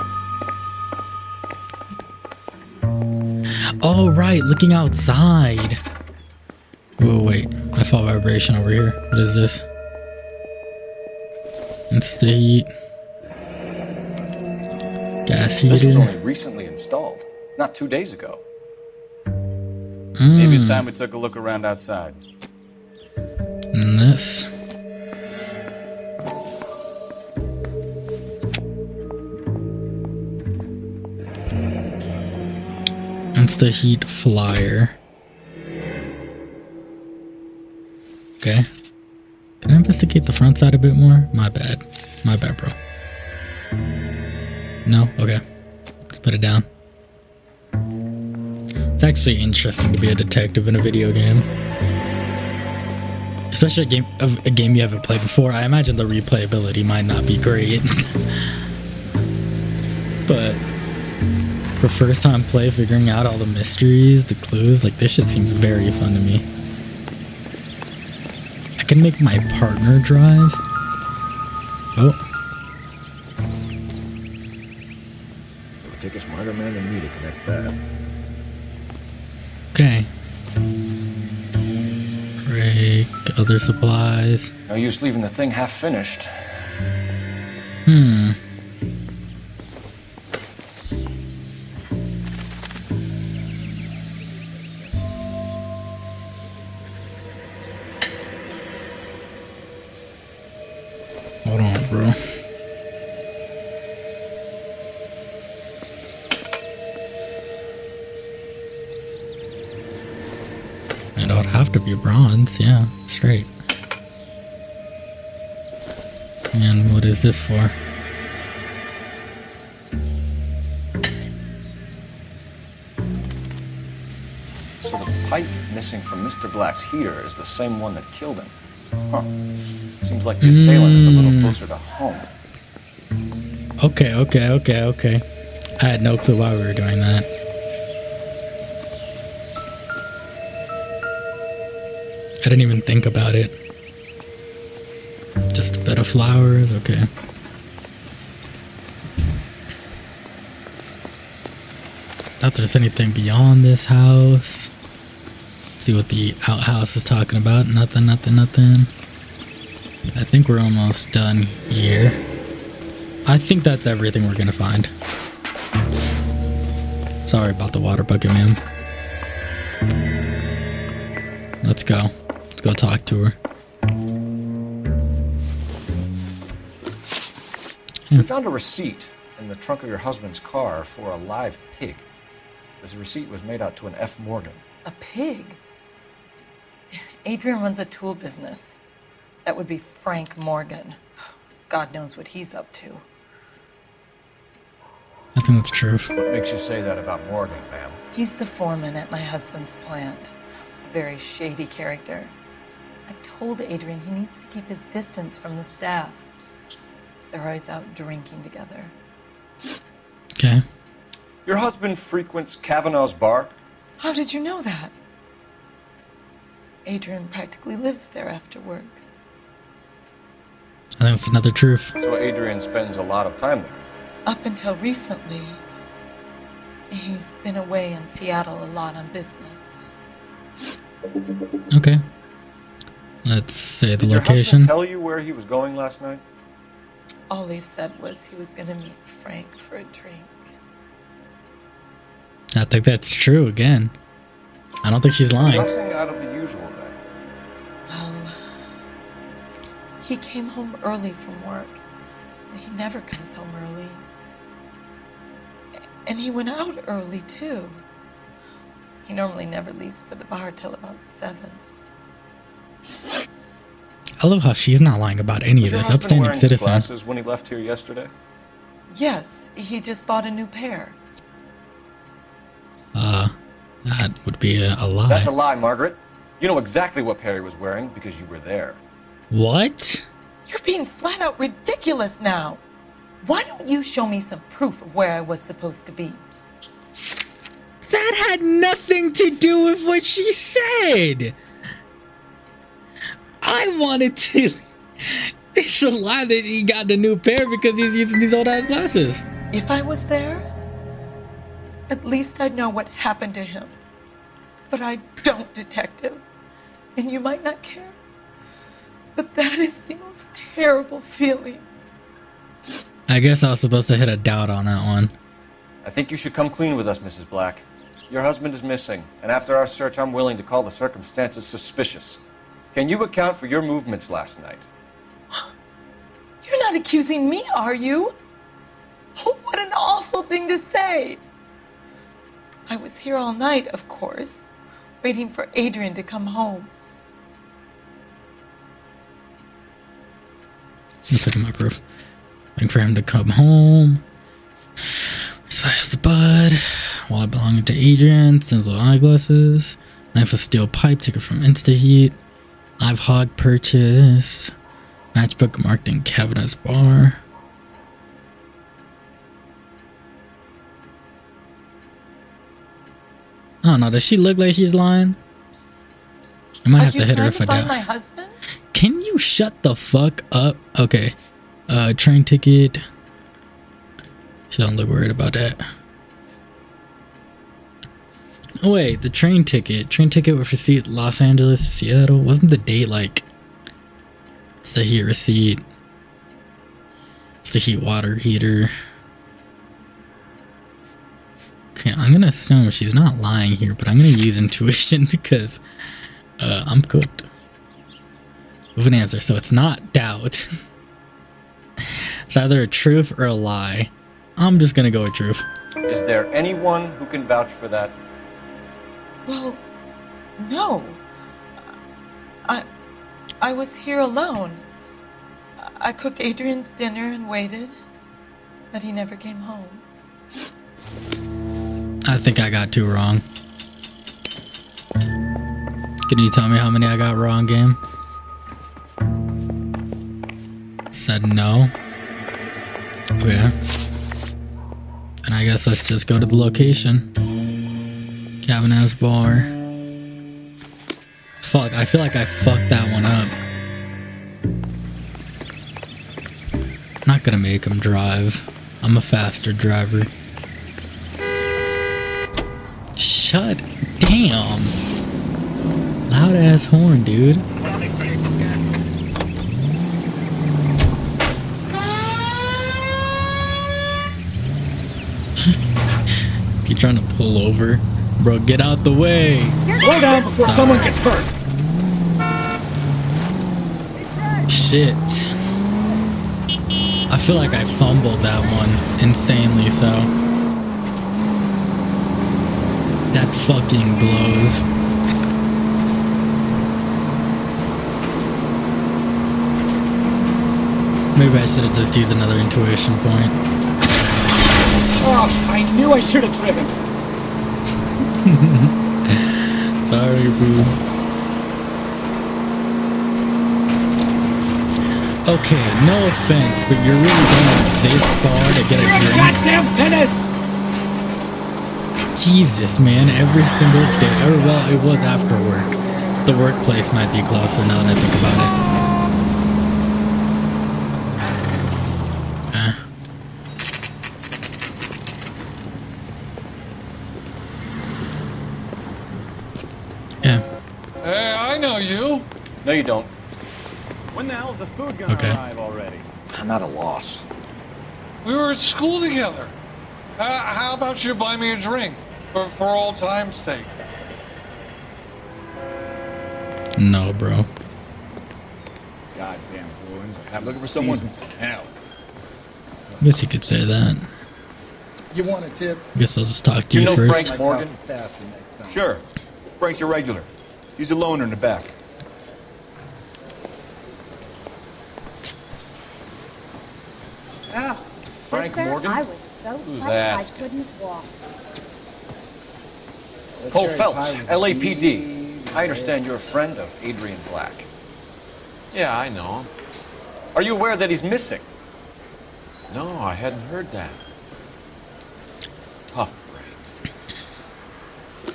Speaker 1: Oh, right, looking outside. Oh, wait, I felt vibration over here. What is this? Insta heat. Gas heater.
Speaker 13: This was only recently installed, not 2 days ago.
Speaker 3: Maybe it's time we took a look around outside.
Speaker 1: And this. Insta heat flyer. Okay. Can I investigate the front side a bit more? My bad. My bad, bro. No? Okay. Let's put it down. It's actually interesting to be a detective in a video game. Especially a game you haven't played before. I imagine the replayability might not be great. But for first time play, figuring out all the mysteries, the clues, like this shit seems very fun to me. I can make my partner drive. Oh.
Speaker 13: It would take a smarter man than me to connect that.
Speaker 1: Okay. Break, other supplies.
Speaker 7: No use leaving the thing half finished.
Speaker 1: Hold on, bro. It would have to be bronze, yeah, straight. And what is this for?
Speaker 7: So the pipe missing from Mr. Black's heater is the same one that killed him. Huh. Seems like the assailant is a little closer to home.
Speaker 1: Okay. I had no clue why we were doing that. I didn't even think about it. Just a bed of flowers, okay. Not there's anything beyond this house. See what the outhouse is talking about. Nothing. I think we're almost done here. I think that's everything we're gonna find. Sorry about the water bucket, ma'am. Let's go. Let's go talk to her.
Speaker 7: We found a receipt in the trunk of your husband's car for a live pig. This receipt was made out to an F. Morgan.
Speaker 11: A pig? Adrian runs a tool business. That would be Frank Morgan. God knows what he's up to.
Speaker 1: I think that's true.
Speaker 7: What makes you say that about Morgan, ma'am?
Speaker 11: He's the foreman at my husband's plant. A very shady character. I've told Adrian he needs to keep his distance from the staff. They're always out drinking together.
Speaker 1: Okay.
Speaker 7: Your husband frequents Kavanaugh's bar?
Speaker 11: How did you know that? Adrian practically lives there after work.
Speaker 1: I think that's another truth.
Speaker 7: So Adrian spends a lot of time there?
Speaker 11: Up until recently, he's been away in Seattle a lot on business.
Speaker 1: Okay. Let's say the
Speaker 7: Did your
Speaker 1: location.
Speaker 7: husband tell you where he was going last night?
Speaker 11: All he said was he was going to meet Frank for a drink.
Speaker 1: I think that's true again. I don't think she's lying.
Speaker 7: Nothing out of the usual then.
Speaker 11: Well, he came home early from work. He never comes home early. And he went out early, too. He normally never leaves for the bar till about 7.
Speaker 1: I love how she's not lying about any of this. Upstanding citizen.
Speaker 7: Glasses when he left here yesterday?
Speaker 11: Yes, he just bought a new pair.
Speaker 1: That would be a lie.
Speaker 7: That's a lie, Margaret. You know exactly what pair he was wearing because you were there.
Speaker 1: What?
Speaker 11: You're being flat out ridiculous now. Why don't you show me some proof of where I was supposed to be?
Speaker 1: That had nothing to do with what she said. I wanted to... It's a lie that he got a new pair because he's using these old ass glasses.
Speaker 11: If I was there, at least I'd know what happened to him. But I don't, detective. And you might not care. But that is the most terrible feeling.
Speaker 1: I guess I was supposed to hit a doubt on that one.
Speaker 7: I think you should come clean with us, Mrs. Black. Your husband is missing, and after our search, I'm willing to call the circumstances suspicious. Can you account for your movements last night?
Speaker 11: You're not accusing me, are you? Oh, what an awful thing to say. I was here all night, of course, waiting for Adrian to come home.
Speaker 1: Let's look at my proof. Waiting for him to come home. Specials bud. Wallet belonging to Adrian. Stencil eyeglasses. Knife of steel pipe. Ticket from Instaheat. Live hog purchase. Matchbook marked in Cabinet's bar. I don't know. Does she look like she's lying? I might have to hit her if I doubt.
Speaker 11: My husband?
Speaker 1: Can you shut the fuck up? Okay. Train ticket. She don't look worried about that. Oh wait, the train ticket. Train ticket with receipt Los Angeles to Seattle. Wasn't the date like Sahi receipt? Sahi water heater. Okay, I'm gonna assume she's not lying here, but I'm gonna use intuition because I'm cooked with an answer. So it's not doubt. It's either a truth or a lie. I'm just gonna go with truth.
Speaker 13: Is there anyone who can vouch for that?
Speaker 11: Well, no. I was here alone. I cooked Adrian's dinner and waited, but he never came home.
Speaker 1: I think I got 2 wrong. Can you tell me how many I got wrong, game? Said no. Okay. And I guess let's just go to the location. Cabinet's bar. Fuck, I feel like I fucked that one up. I'm not gonna make him drive. I'm a faster driver. Shut. Damn. Loud ass horn, dude. Is he trying to pull over? Bro, get out the way.
Speaker 3: Slow down before someone gets hurt.
Speaker 1: Shit. I feel like I fumbled that one insanely so. That fucking blows. Maybe I should have just used another intuition point.
Speaker 3: Oh, I knew I should have driven.
Speaker 1: Sorry, boo. Okay, no offense, but you're really going this far to get a drink?
Speaker 3: Goddamn Dennis!
Speaker 1: Jesus, man, every single day. Or, well, it was after work. The workplace might be closer now that I think about it. Yeah.
Speaker 10: Hey, I know you.
Speaker 13: No, you don't.
Speaker 21: When the hell's the food gonna arrive already?
Speaker 7: I'm at a loss.
Speaker 10: We were at school together. How about you buy me a drink for old time's sake?
Speaker 1: No, bro.
Speaker 3: Goddamn Bruins.
Speaker 15: I'm looking for someone. Hell.
Speaker 1: I guess you could say that.
Speaker 15: You want a tip?
Speaker 1: I guess I'll just talk to you
Speaker 13: know
Speaker 1: first.
Speaker 13: Frank Morgan?
Speaker 15: Sure. Frank's your regular. He's a loner in the back.
Speaker 13: Yeah. Frank
Speaker 16: Sister,
Speaker 13: Morgan?
Speaker 16: I was so
Speaker 13: Who's
Speaker 16: cut
Speaker 13: asked?
Speaker 16: I couldn't walk.
Speaker 13: Cole Phelps, LAPD. I understand you're a friend of Adrian Black.
Speaker 9: Yeah, I know him.
Speaker 13: Are you aware that he's missing?
Speaker 9: No, I hadn't heard that. Tough break.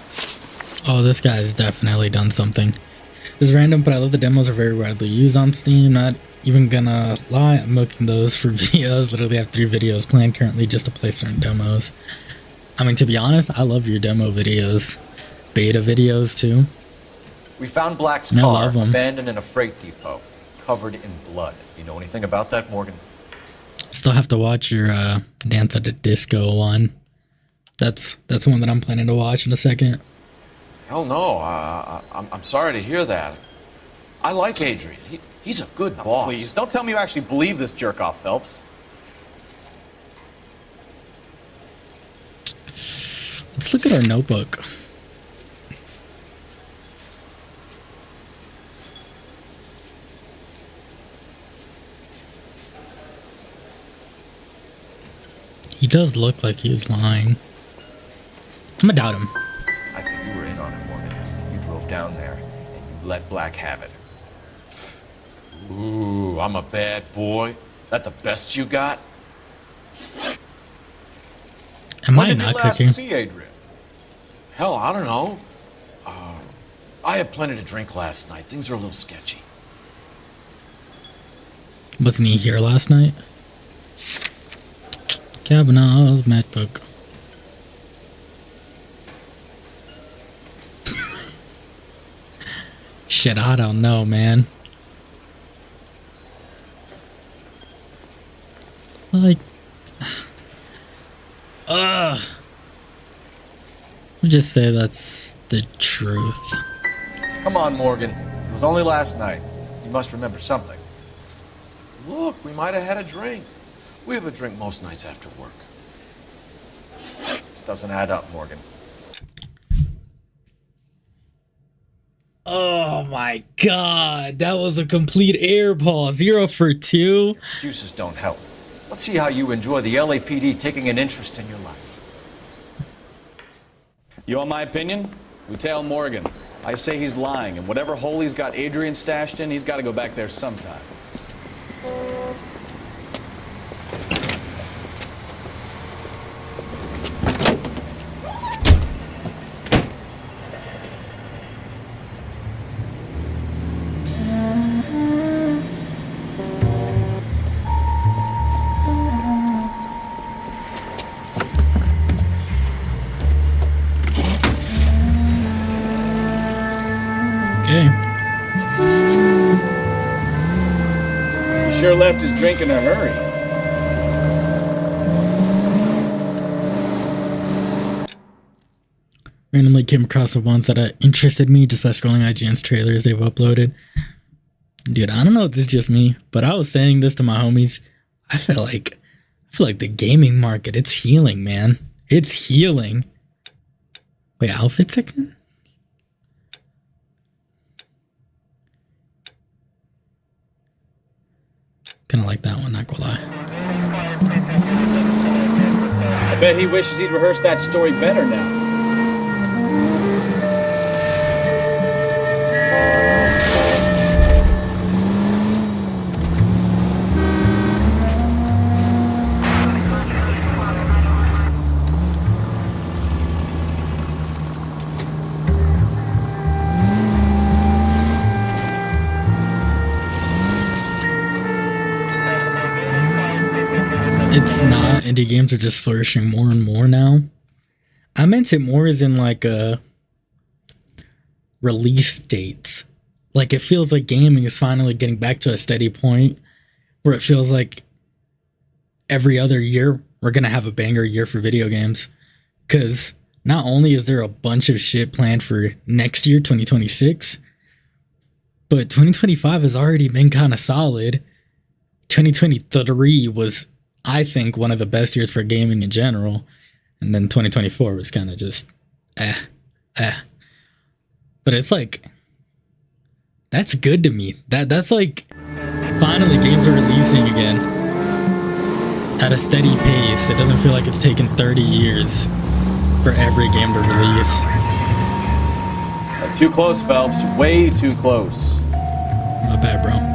Speaker 1: Oh, this guy's definitely done something. This is random, but I love the demos are very widely used on Steam. Not even gonna lie, I'm making those for videos. Literally have 3 videos planned currently just to play certain demos. I mean, to be honest, I love your demo videos. Beta videos, too.
Speaker 13: We found Black's
Speaker 1: I
Speaker 13: car
Speaker 1: love 'em.
Speaker 13: abandoned in a freight depot, covered in blood. You know anything about that, Morgan?
Speaker 1: Still have to watch your Dance at a Disco one. That's one that I'm planning to watch in a second.
Speaker 9: Hell no. I'm sorry to hear that. I like Adrian. He's a good boss.
Speaker 3: Please, don't tell me you actually believe this jerk-off, Phelps.
Speaker 1: Let's look at our notebook. He does look like he was lying. I'm gonna doubt him.
Speaker 13: I think you were in on it, Morgan. You drove down there, and you let Black have it.
Speaker 9: Ooh, I'm a bad boy. That the best you got?
Speaker 1: Am I not cooking?
Speaker 13: See Adrian?
Speaker 9: Hell, I don't know. I had plenty to drink last night. Things are a little sketchy.
Speaker 1: Wasn't he here last night? Kavanaugh's MacBook. Shit, I don't know, man. Like, I'll just say that's the truth.
Speaker 13: Come on, Morgan. It was only last night. You must remember something.
Speaker 9: Look, we might have had a drink. We have a drink most nights after work.
Speaker 13: This doesn't add up, Morgan.
Speaker 1: Oh my god, that was a complete air ball. 0 for 2.
Speaker 13: Excuses don't help. Let's see how you enjoy the LAPD taking an interest in your life.
Speaker 20: You want my opinion? We tail Morgan. I say he's lying, and whatever hole he's got Adrian stashed in, he's got to go back there sometime. Sure left his drink in a hurry.
Speaker 1: Randomly came across the ones that interested me just by scrolling IGN's trailers they've uploaded. Dude, I don't know if this is just me, but I was saying this to my homies. I feel like the gaming market, it's healing, man. It's healing. Wait, outfit section? Kind of like that one, not gonna lie.
Speaker 20: I bet he wishes he'd rehearsed that story better now.
Speaker 1: It's not. Indie games are just flourishing more and more now. I meant it more as in like release dates. Like it feels like gaming is finally getting back to a steady point where it feels like every other year we're going to have a banger year for video games. Because not only is there a bunch of shit planned for next year, 2026, but 2025 has already been kind of solid. 2023 was, I think, one of the best years for gaming in general. And then 2024 was kind of just But it's like, that's good to me. That's like, finally games are releasing again at a steady pace. It doesn't feel like it's taken 30 years for every game to release.
Speaker 20: Too close, Phelps. Way too close.
Speaker 1: My bad, bro.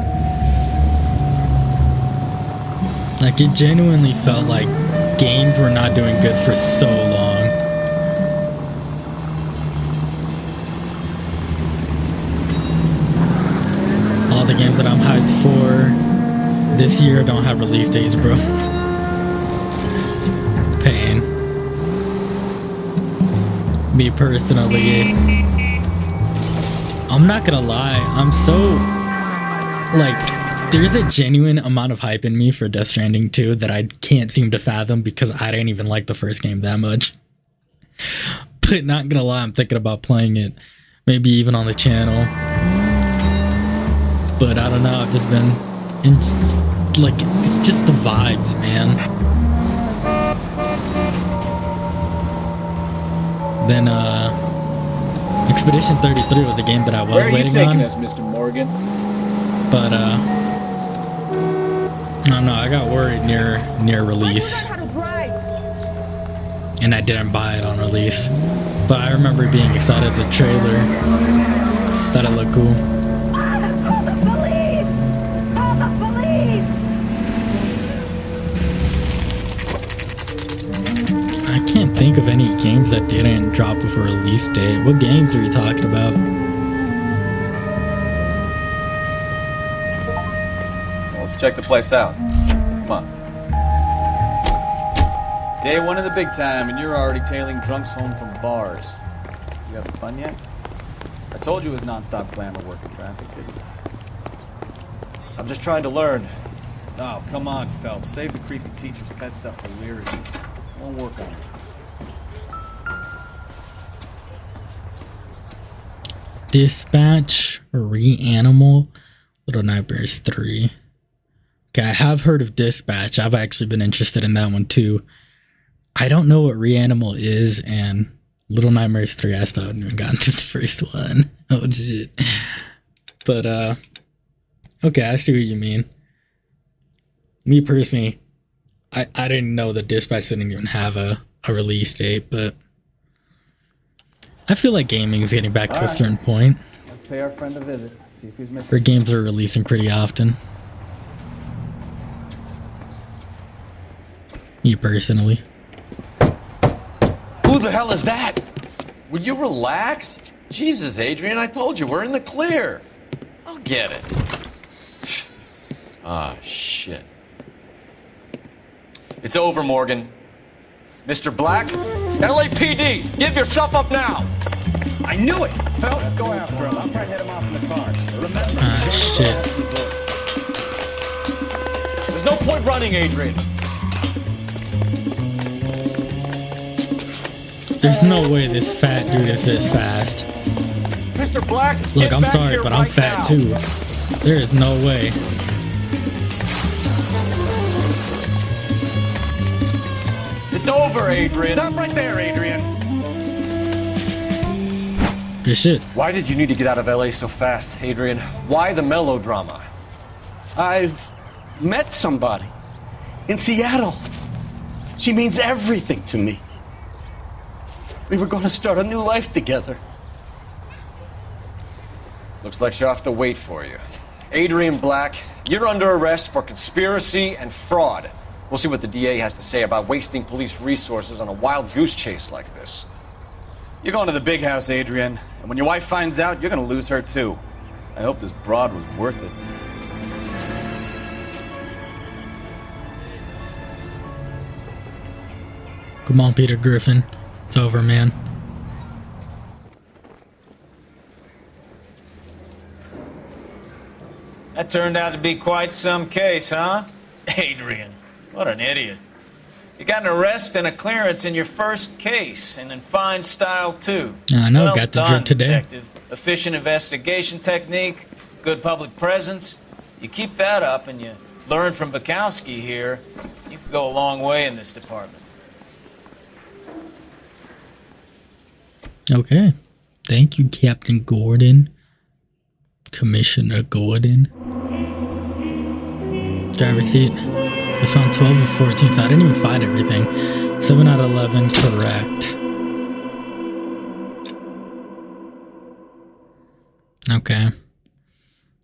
Speaker 1: Like, it genuinely felt like games were not doing good for so long. All the games that I'm hyped for this year don't have release dates, bro. Pain. Me personally, I'm not gonna lie, I'm so, like, there's a genuine amount of hype in me for Death Stranding 2 that I can't seem to fathom because I didn't even like the first game that much. But not gonna lie, I'm thinking about playing it, maybe even on the channel. But I don't know, I've just been, like, it's just the vibes, man. Then, Expedition 33 was a game that I was waiting on.
Speaker 20: Where are you taking us, Mr. Morgan?
Speaker 1: But, I don't know, I got worried near release. and I didn't buy it on release. But I remember being excited at the trailer. Thought it looked cool.
Speaker 8: Call the police! Call the police!
Speaker 1: I can't think of any games that didn't drop with a release date. What games are you talking about?
Speaker 20: Well, let's check the place out. Come on. Day one of the big time, and you're already tailing drunks home from bars. You having fun yet? I told you it was non-stop glamour work in traffic, didn't I?
Speaker 13: I'm just trying to learn.
Speaker 20: Oh, come on, Phelps. Save the creepy teacher's pet stuff for Leary. Won't work on it.
Speaker 1: Dispatch, Reanimal, Little Nightmares 3. Okay, I have heard of Dispatch. I've actually been interested in that one too. I don't know what Reanimal is, and Little Nightmares 3, I still haven't even gotten through the first one. Oh shit. But okay, I see what you mean. Me personally, I didn't know that Dispatch didn't even have a release date, but I feel like gaming is getting back to a certain point
Speaker 20: Let's pay our friend a visit. See if he's missing.
Speaker 1: where games are releasing pretty often. Me personally.
Speaker 9: Who the hell is that? Will you relax? Jesus, Adrian, I told you, we're in the clear. I'll get it. Ah, shit.
Speaker 13: It's over, Morgan. Mr. Black, LAPD, give yourself up now!
Speaker 20: I knew it! Phelps, let's go after him. I'll try to head him off in the car. Remember,
Speaker 1: Ah, shit.
Speaker 13: There's no point running, Adrian.
Speaker 1: There's no way this fat dude is this fast.
Speaker 13: Mr. Black,
Speaker 1: Look,
Speaker 13: get
Speaker 1: I'm
Speaker 13: back
Speaker 1: sorry,
Speaker 13: here
Speaker 1: but I'm
Speaker 13: right
Speaker 1: fat
Speaker 13: now.
Speaker 1: too. There is no way.
Speaker 13: It's over, Adrian.
Speaker 20: Stop right there, Adrian.
Speaker 1: Good shit.
Speaker 13: Why did you need to get out of LA so fast, Adrian? Why the melodrama?
Speaker 16: I've met somebody in Seattle. She means everything to me. We were going to start a new life together.
Speaker 13: Looks like she'll have to wait for you. Adrian Black, you're under arrest for conspiracy and fraud. We'll see what the DA has to say about wasting police resources on a wild goose chase like this.
Speaker 20: You're going to the big house, Adrian. And when your wife finds out, you're going to lose her too. I hope this broad was worth it.
Speaker 1: Come on, Peter Griffin. It's over, man.
Speaker 5: That turned out to be quite some case, huh? Adrian, what an idiot. You got an arrest and a clearance in your first case, and in fine style, too.
Speaker 1: I know,
Speaker 5: Well
Speaker 1: got the
Speaker 5: done,
Speaker 1: drip today.
Speaker 5: Detective. Efficient investigation technique, good public presence. You keep that up and you learn from Bukowski here, you can go a long way in this department.
Speaker 1: Okay. Thank you, Captain Gordon. Commissioner Gordon. Driver seat. I found 12 of 14, so I didn't even find everything. 7 out of 11, correct. Okay.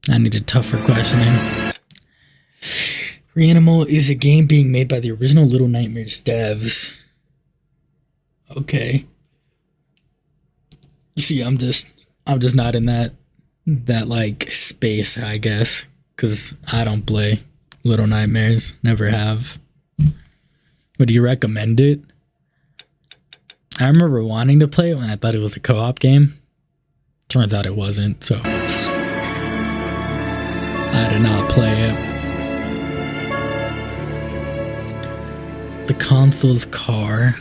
Speaker 1: I needed tougher questioning. Reanimal is a game being made by the original Little Nightmares devs. Okay. You see, I'm just not in that like space, I guess, because I don't play Little Nightmares, never have. Would you recommend it? I remember wanting to play it when I thought it was a co-op game. Turns out it wasn't, so I did not play it. The console's car.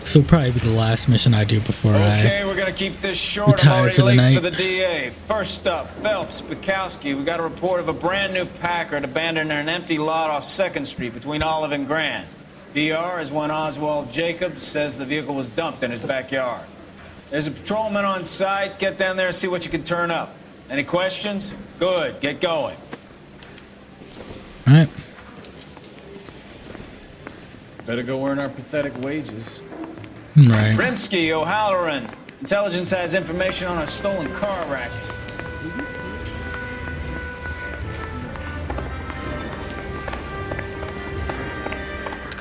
Speaker 1: So probably be the last mission I do before
Speaker 5: Okay, we're gonna keep this short.
Speaker 1: retire
Speaker 5: I'm already
Speaker 1: for the
Speaker 5: late
Speaker 1: night.
Speaker 5: for the DA. First up, Phelps, Bukowski. We got a report of a brand new Packard abandoned in an empty lot off 2nd Street between Olive and Grand. BR is one Oswald Jacobs says the vehicle was dumped in his backyard. There's a patrolman on site. Get down there and see what you can turn up. Any questions? Good. Get going.
Speaker 1: Alright.
Speaker 5: Better go earn our pathetic wages.
Speaker 1: Right.
Speaker 5: Rimsky, O'Halloran. Intelligence has information on a stolen car racket.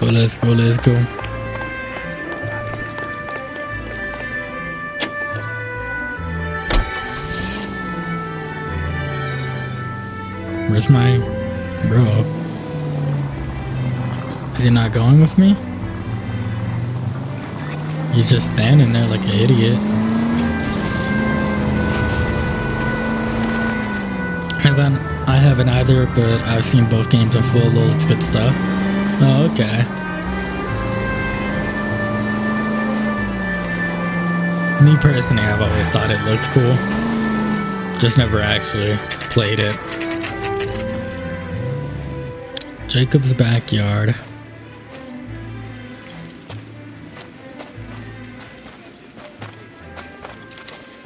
Speaker 1: Let's go, let's go. Where's my bro? Is he not going with me? He's just standing there like an idiot. I haven't either, but I've seen both games in full. It's good stuff. Oh, okay. Me personally, I've always thought it looked cool. Just never actually played it. Jacob's backyard.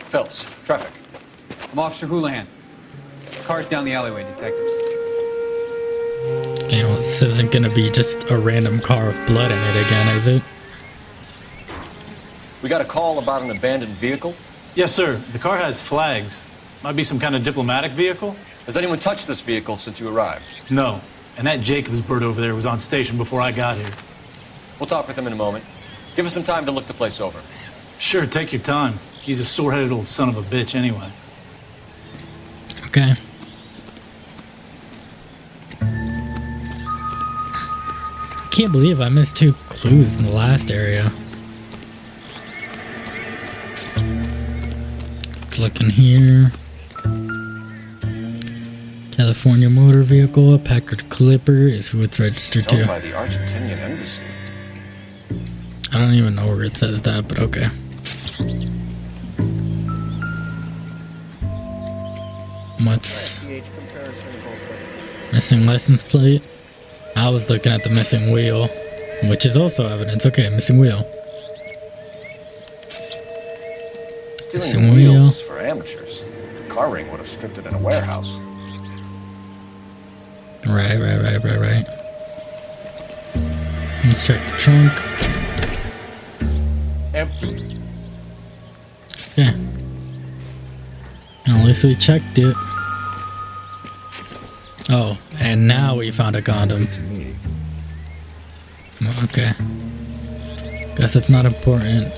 Speaker 7: Phelps, traffic.
Speaker 2: I'm Officer Houlihan. Car's down the alleyway, detectives.
Speaker 1: Okay, well, this isn't gonna be just a random car with blood in it again, is it?
Speaker 7: We got a call about an abandoned vehicle?
Speaker 12: Yes, sir. The car has flags. Might be some kind of diplomatic vehicle.
Speaker 7: Has anyone touched this vehicle since you arrived?
Speaker 12: No. And that Jacobs bird over there was on station before I got here.
Speaker 7: We'll talk with him in a moment. Give us some time to look the place over.
Speaker 12: Sure, take your time. He's a sore-headed old son of a bitch anyway.
Speaker 1: Okay. I can't believe I missed 2 clues in the last area. Let's look in here. California motor vehicle, a Packard Clipper is who it's registered
Speaker 7: It's owned
Speaker 1: to.
Speaker 7: by the Argentinian embassy.
Speaker 1: I don't even know where it says that, but okay. What's missing license plate? I was looking at the missing wheel, which is also evidence. Okay, missing wheel.
Speaker 7: Stealing wheels is for amateurs. The car ring would have stripped it in a warehouse.
Speaker 1: Right. Let's check the trunk.
Speaker 7: Empty.
Speaker 1: Yeah. At least we checked it. Oh, and now we found a condom. Okay. Guess it's not important.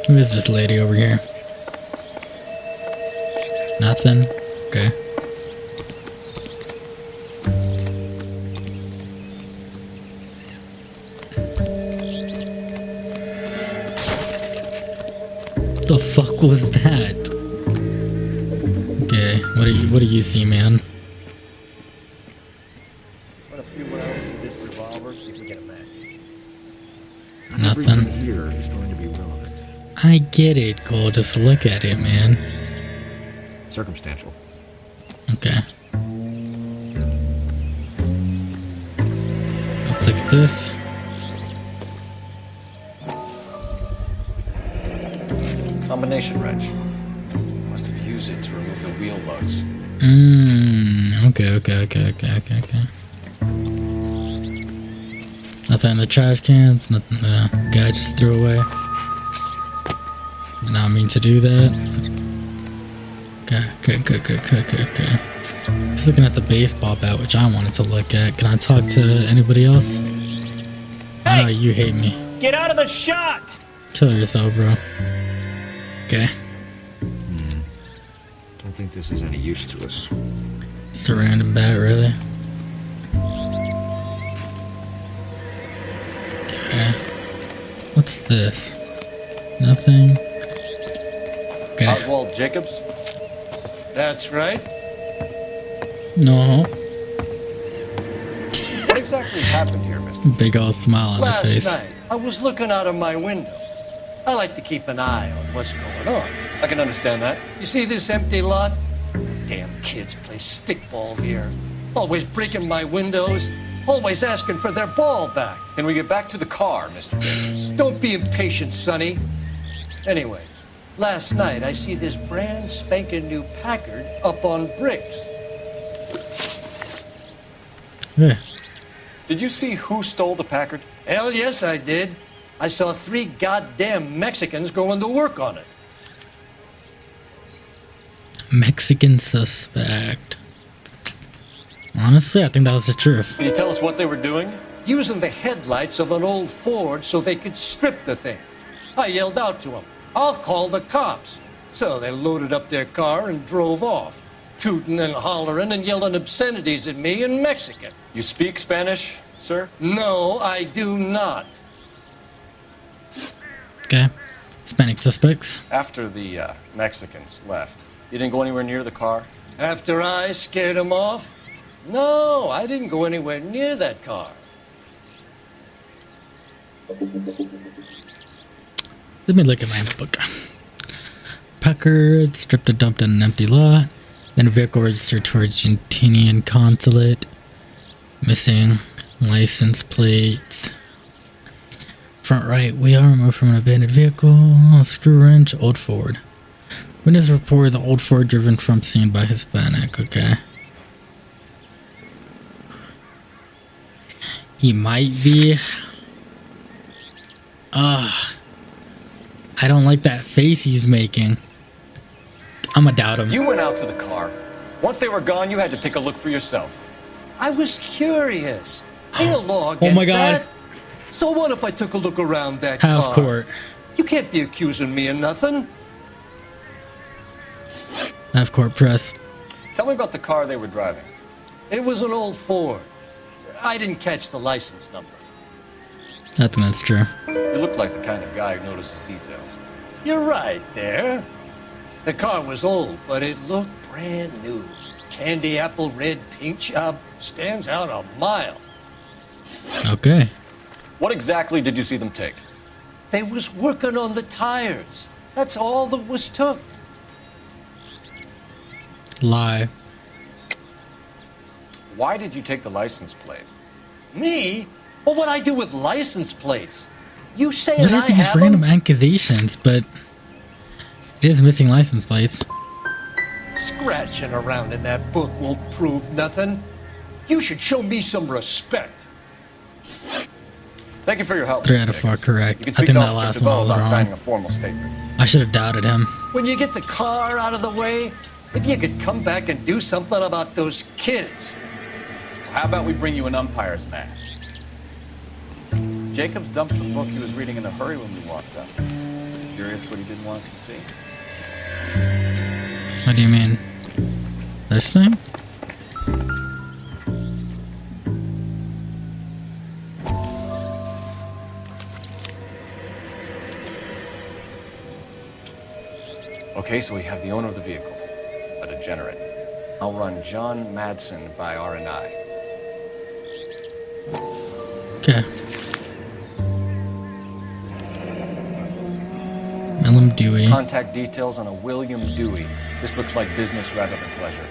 Speaker 1: Who is this lady over here? Nothing? Okay. What the fuck was that? Okay, what do you see, man?
Speaker 13: Run a few rounds with this revolver so you can get a match.
Speaker 1: Nothing.
Speaker 13: Everything here is going to be relevant.
Speaker 1: I get it, Cole. Just look at it, man.
Speaker 13: Circumstantial.
Speaker 1: Okay. Let's look at this.
Speaker 7: Combination wrench. Must have used it to remove the wheel lugs.
Speaker 1: Okay. Nothing in the trash cans, nothing the guy just threw away. Did not mean to do that. Okay. Just looking at the baseball bat, which I wanted to look at. Can I talk to anybody else? I know you hate me.
Speaker 5: Get out of the shot!
Speaker 1: Kill yourself, bro. Okay.
Speaker 13: Don't think this is any use to us.
Speaker 1: Just a random bat, really? Okay. What's this? Nothing. Okay.
Speaker 7: Oswald Jacobs?
Speaker 16: That's right.
Speaker 1: No.
Speaker 7: What exactly happened here, Mr.
Speaker 1: Big old smile on his face.
Speaker 22: Last night, I was looking out of my window. I like to keep an eye on what's going on.
Speaker 7: I can understand that.
Speaker 22: You see this empty lot? Damn kids play stickball here. Always breaking my windows. Always asking for their ball back.
Speaker 7: Can we get back to the car, Mr. Jacobs?
Speaker 22: Don't be impatient, Sonny. Anyway, last night I see this brand spanking new Packard up on bricks.
Speaker 1: Yeah.
Speaker 7: Did you see who stole the Packard?
Speaker 22: Hell yes, I did. I saw 3 goddamn Mexicans going to work on it.
Speaker 1: Mexican suspect. Honestly, I think that was the truth.
Speaker 7: Can you tell us what they were doing?
Speaker 22: Using the headlights of an old Ford so they could strip the thing. I yelled out to them, "I'll call the cops." So they loaded up their car and drove off, tooting and hollering and yelling obscenities at me in Mexican.
Speaker 7: You speak Spanish, sir?
Speaker 22: No, I do not.
Speaker 1: Okay. Hispanic suspects.
Speaker 7: After the Mexicans left, you didn't go anywhere near the car?
Speaker 22: After I scared them off? No, I didn't go anywhere near that car.
Speaker 1: Let me look at my notebook. Packard stripped and dumped in an empty lot. Then a vehicle registered to Argentinian consulate. Missing license plates. Front right wheel removed from an abandoned vehicle. Screw wrench, old Ford. Witness reports an old Ford driven from scene by Hispanic. Okay. He might be. I don't like that face he's making. I'ma doubt him.
Speaker 7: You went out to the car. Once they were gone, you had to take a look for yourself.
Speaker 22: I was curious. Ain't a law against
Speaker 1: Oh my God.
Speaker 22: that. So what if I took a look around that
Speaker 1: Half
Speaker 22: car?
Speaker 1: court.
Speaker 22: You can't be accusing me of nothing.
Speaker 1: Half court press.
Speaker 7: Tell me about the car they were driving.
Speaker 22: It was an old Ford. I didn't catch the license number.
Speaker 1: I think that's true.
Speaker 7: You look like the kind of guy who notices details.
Speaker 22: You're right there. The car was old, but it looked brand new. Candy apple red paint job stands out a mile.
Speaker 1: Okay.
Speaker 7: What exactly did you see them take?
Speaker 22: They was working on the tires. That's all that was took.
Speaker 1: Lie.
Speaker 7: Why did you take the license plate?
Speaker 22: Me? Well, what I do with license plates? You saying
Speaker 1: What are
Speaker 22: I
Speaker 1: these
Speaker 22: have
Speaker 1: random
Speaker 22: them?
Speaker 1: accusations? But it is missing license plates.
Speaker 22: Scratching around in that book won't prove nothing. You should show me some respect.
Speaker 7: Thank you for your help.
Speaker 1: 3 out of 4 correct.
Speaker 7: You can
Speaker 1: I
Speaker 7: speak
Speaker 1: think
Speaker 7: to
Speaker 1: that
Speaker 7: Officer
Speaker 1: last
Speaker 7: DeVoe
Speaker 1: one was
Speaker 7: about
Speaker 1: wrong.
Speaker 7: signing a formal statement.
Speaker 1: I should have doubted him.
Speaker 22: When you get the car out of the way, if you could come back and do something about those kids.
Speaker 20: How about we bring you an umpire's mask? Jacobs dumped the book he was reading in a hurry when we walked up. Curious what he didn't want us to see?
Speaker 1: What do you mean? This thing?
Speaker 7: Okay, so we have the owner of the vehicle, a degenerate. I'll run John Madsen by R&I.
Speaker 1: Okay. Mellum Dewey.
Speaker 7: Contact details on a William Dewey. This looks like business rather than pleasure.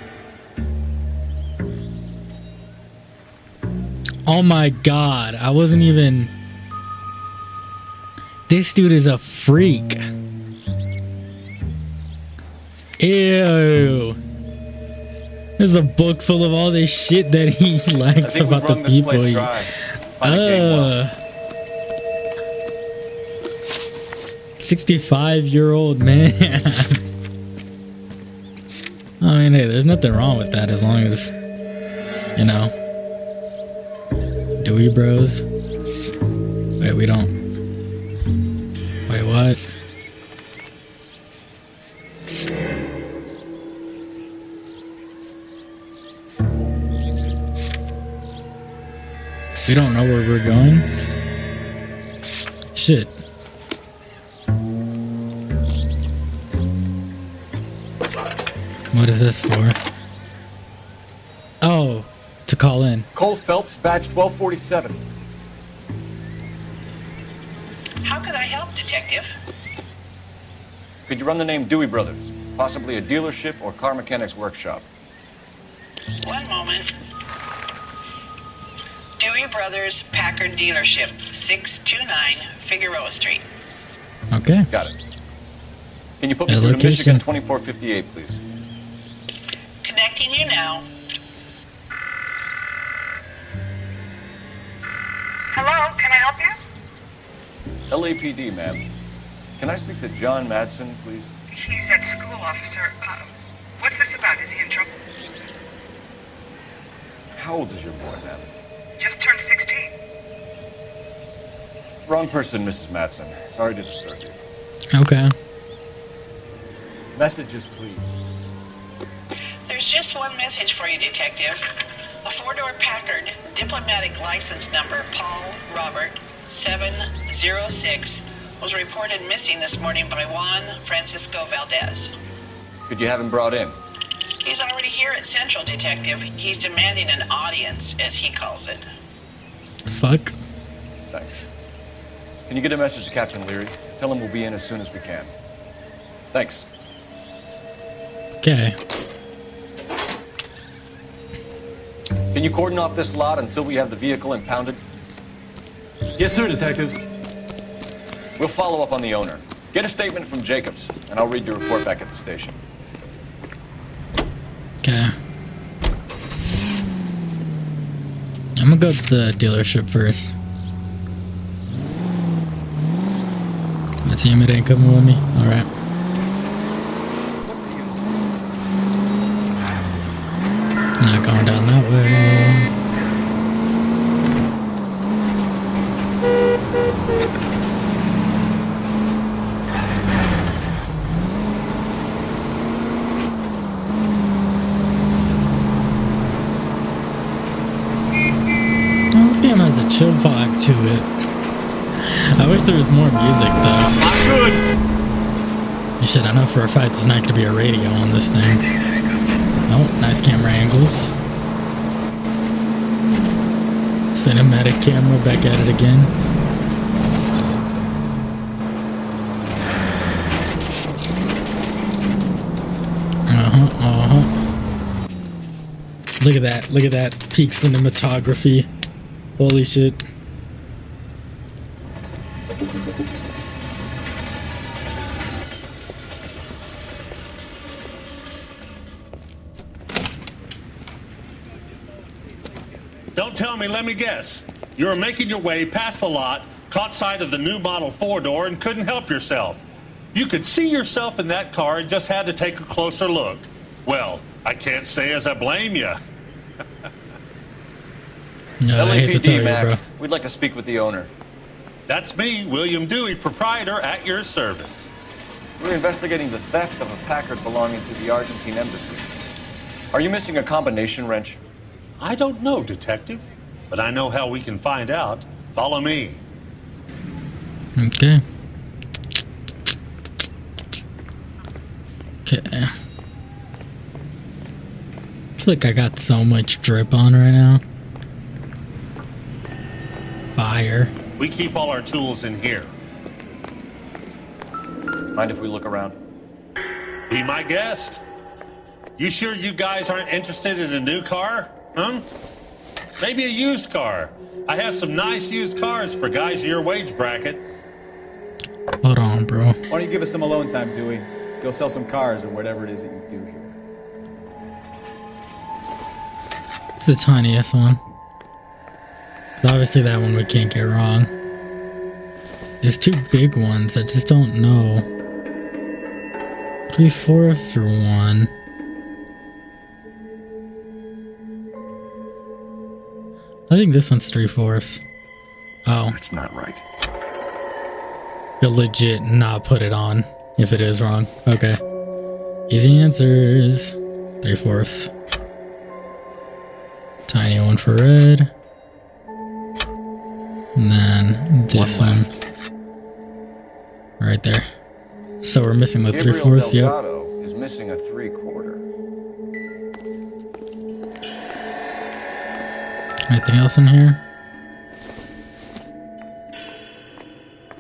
Speaker 1: Oh my God. I wasn't even... This dude is a freak. Ew. There's a book full of all this shit that he likes about the people he... 65-year-old man. I mean, hey, there's nothing wrong with that as long as, you know, Dewey Bros. Wait, we don't. Wait, what? We don't know where we're going? Shit. What is this for? Oh, to call in.
Speaker 7: Cole Phelps, badge 1247.
Speaker 14: How could I help, Detective?
Speaker 7: Could you run the name Dewey Brothers? Possibly a dealership or car mechanics workshop.
Speaker 14: One moment. Dewey Brothers Packard Dealership, 629 Figueroa Street.
Speaker 1: Okay.
Speaker 7: Got it. Can you put me
Speaker 1: That
Speaker 7: through to
Speaker 1: location.
Speaker 7: Michigan 2458, please?
Speaker 14: Connecting you now.
Speaker 7: LAPD, ma'am. Can I speak to John Madsen, please?
Speaker 14: He's at school, officer. What's this about? Is he in trouble?
Speaker 7: How old is your boy, ma'am?
Speaker 14: Just turned 16.
Speaker 7: Wrong person, Mrs. Madsen. Sorry to disturb you.
Speaker 1: Okay.
Speaker 7: Messages, please.
Speaker 14: There's just one message for you, Detective. A four-door Packard, diplomatic license number Paul Robert 706, was reported missing this morning by Juan Francisco Valdez.
Speaker 7: Could you have him brought in?
Speaker 14: He's already here at Central, Detective. He's demanding an audience, as he calls it.
Speaker 1: Fuck.
Speaker 7: Thanks. Can you get a message to Captain Leary? Tell him we'll be in as soon as we can. Thanks.
Speaker 1: Okay.
Speaker 7: Can you cordon off this lot until we have the vehicle impounded?
Speaker 12: Yes, sir, Detective.
Speaker 7: We'll follow up on the owner. Get a statement from Jacobs, and I'll read your report back at the station.
Speaker 1: Okay. I'm gonna go to the dealership first. My teammate ain't coming with me. Alright. Not going down that way. Oh, this game has a chill vibe to it. I wish there was more music though. Shit, I know for a fact there's not going to be a radio on this thing. Oh, nice camera angles. Cinematic camera, back at it again. Look at that peak cinematography. Holy shit.
Speaker 17: Don't tell me, let me guess. You were making your way past the lot, caught sight of the new model four-door, and couldn't help yourself. You could see yourself in that car and just had to take a closer look. Well, I can't say as I blame you.
Speaker 1: No, I hate to tell you, bro.
Speaker 7: We'd like to speak with the owner.
Speaker 17: That's me, William Dewey, proprietor, at your service.
Speaker 7: We're investigating the theft of a Packard belonging to the Argentine embassy. Are you missing a combination wrench?
Speaker 17: I don't know, Detective, but I know how we can find out. Follow me.
Speaker 1: Okay. Okay. I feel like I got so much drip on right now. Fire.
Speaker 17: We keep all our tools in here.
Speaker 7: Mind if we look around?
Speaker 17: Be my guest. You sure you guys aren't interested in a new car? Huh? Maybe a used car. I have some nice used cars for guys of your wage bracket.
Speaker 1: Hold on, bro.
Speaker 3: Why don't you give us some alone time, Dewey? Go sell some cars or whatever it is that you do here.
Speaker 1: It's the tiniest one. So obviously that one we can't get wrong. There's two big ones. I just don't know. 3/4 or 1. I think this one's 3/4. Oh.
Speaker 13: That's not right.
Speaker 1: You'll legit not put it on if it is wrong. Okay. Easy answers. 3/4. Tiny one for red. And then this one. Right there. So we're missing the 3/4. Yep.
Speaker 7: Delgado is missing a 3/4.
Speaker 1: Anything else in here?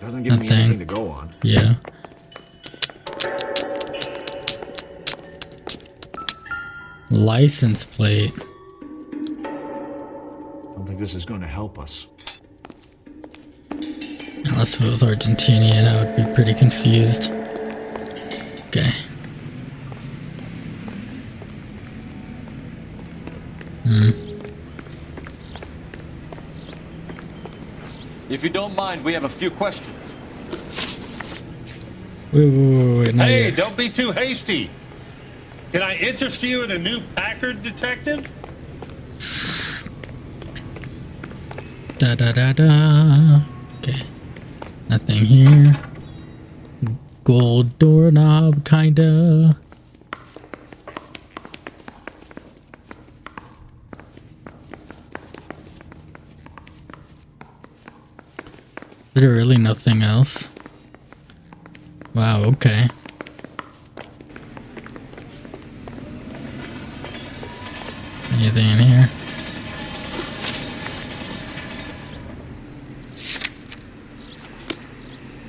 Speaker 13: Doesn't give me anything to go on.
Speaker 1: Yeah. License plate.
Speaker 13: Don't think this is going to help us.
Speaker 1: Unless if it was Argentinian, I would be pretty confused. Okay.
Speaker 7: If you don't mind, we have a few questions.
Speaker 1: Wait. Not
Speaker 17: Hey,
Speaker 1: yet.
Speaker 17: don't be too hasty. Can I interest you in a new Packard, detective?
Speaker 1: Da. Okay. Nothing here. Gold doorknob, kinda. Is there really nothing else? Wow, okay. Anything in here?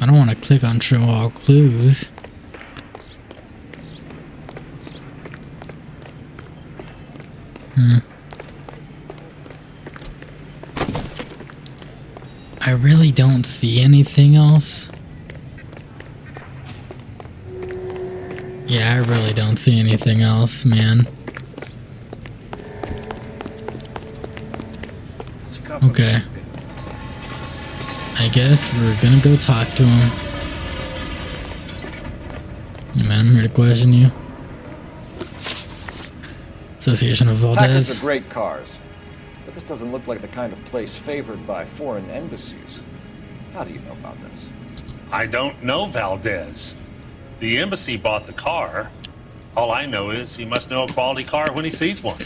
Speaker 1: I don't want to click on show all clues. I really don't see anything else. Yeah, I really don't see anything else, man. Okay. I guess we're gonna go talk to him. Hey man, I'm here to question you. Association of
Speaker 7: Packards
Speaker 1: Valdez.
Speaker 7: are great cars, but this doesn't look like the kind of place favored by foreign embassies. How do you know about this?
Speaker 17: I don't know Valdez. The embassy bought the car. All I know is he must know a quality car when he sees one.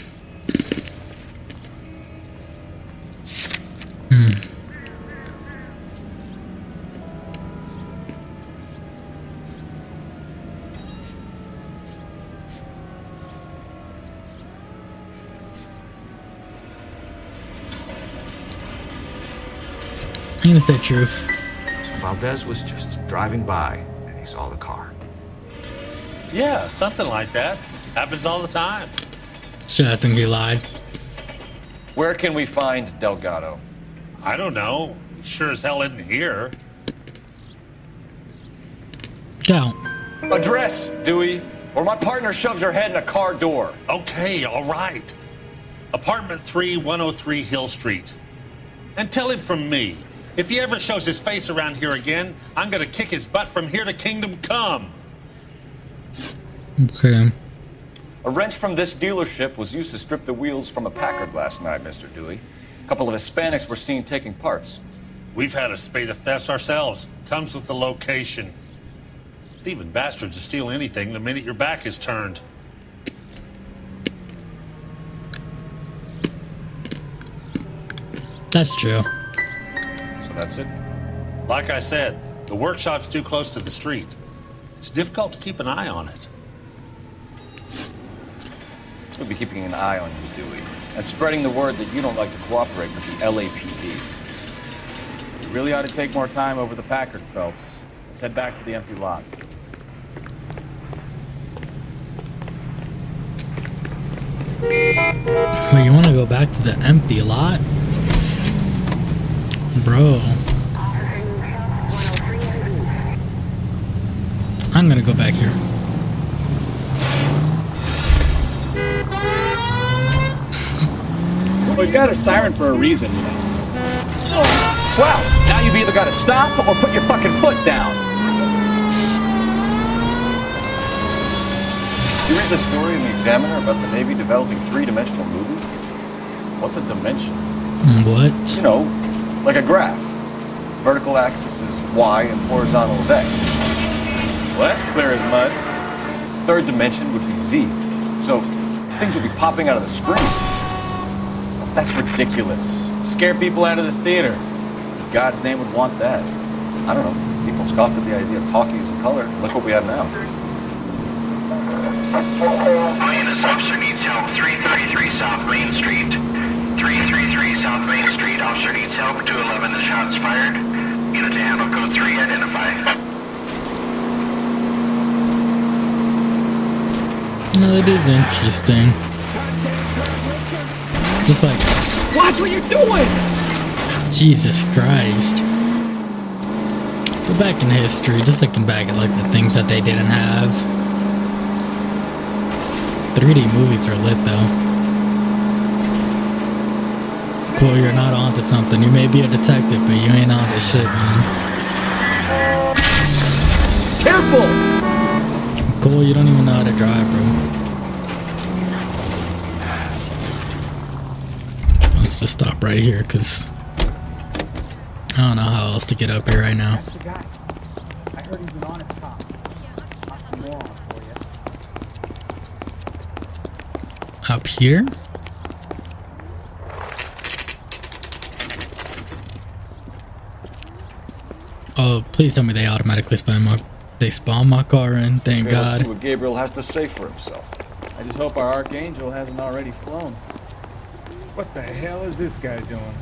Speaker 1: I'm gonna say truth.
Speaker 13: So Valdez was just driving by and he saw the car.
Speaker 17: Yeah, something like that. Happens all the time.
Speaker 1: Shit, I think he lied.
Speaker 7: Where can we find Delgado?
Speaker 17: I don't know. He sure as hell isn't here.
Speaker 1: Don't.
Speaker 7: Address, Dewey, or my partner shoves her head in a car door.
Speaker 17: Okay, all right. Apartment 3, 103 Hill Street. And tell him from me, if he ever shows his face around here again, I'm gonna kick his butt from here to Kingdom Come.
Speaker 1: Okay.
Speaker 7: A wrench from this dealership was used to strip the wheels from a Packard last night, Mr. Dewey. A couple of Hispanics were seen taking parts.
Speaker 17: We've had a spate of thefts ourselves. Comes with the location. Thieving bastards to steal anything the minute your back is turned.
Speaker 1: That's true.
Speaker 7: So that's it?
Speaker 17: Like I said, the workshop's too close to the street. It's difficult to keep an eye on it.
Speaker 7: We'll be keeping an eye on you, Dewey, and spreading the word that you don't like to cooperate with the LAPD.
Speaker 20: You really ought to take more time over the Packard, Phelps. Let's head back to the empty lot.
Speaker 1: Wait, you want to go back to the empty lot? Bro. I'm gonna go back here.
Speaker 20: We've got a siren for a reason, you know.
Speaker 3: Well, now you've either got to stop or put your fucking foot down.
Speaker 7: You read the story in the Examiner about the Navy developing three-dimensional movies?
Speaker 20: What's a dimension?
Speaker 1: What?
Speaker 7: You know, like a graph. Vertical axis is Y and horizontal is X.
Speaker 20: Well, that's clear as mud.
Speaker 7: Third dimension would be Z. So things would be popping out of the screen.
Speaker 20: That's ridiculous. Scare people out of the theater. In God's name would want that.
Speaker 7: I don't know. People scoffed at the idea of talkies in color. Look what we have now.
Speaker 6: This officer needs help. 333 South Main Street. 333 South Main Street. Officer needs help. 211. The shots fired. Unit to handle code 3. Identify.
Speaker 1: No, it is interesting. Just like,
Speaker 16: Watch what you're doing!
Speaker 1: Jesus Christ. But back in history, just looking back at like the things that they didn't have. 3D movies are lit though. Cool, you're not onto something. You may be a detective, but you ain't onto shit, man.
Speaker 3: Careful! careful!
Speaker 1: Cole, you don't even know how to drive, bro. Let's just stop right here, because I don't know how else to get up here right now.
Speaker 2: That's the guy. I heard he's an honest cop. Not a moron for you.
Speaker 1: Up here? Oh, please tell me they automatically spawn my car in. Thank
Speaker 7: Okay, let's
Speaker 1: God.
Speaker 7: see what Gabriel has to say for himself.
Speaker 3: I just hope our Archangel hasn't already flown.
Speaker 5: What the hell is this guy doing?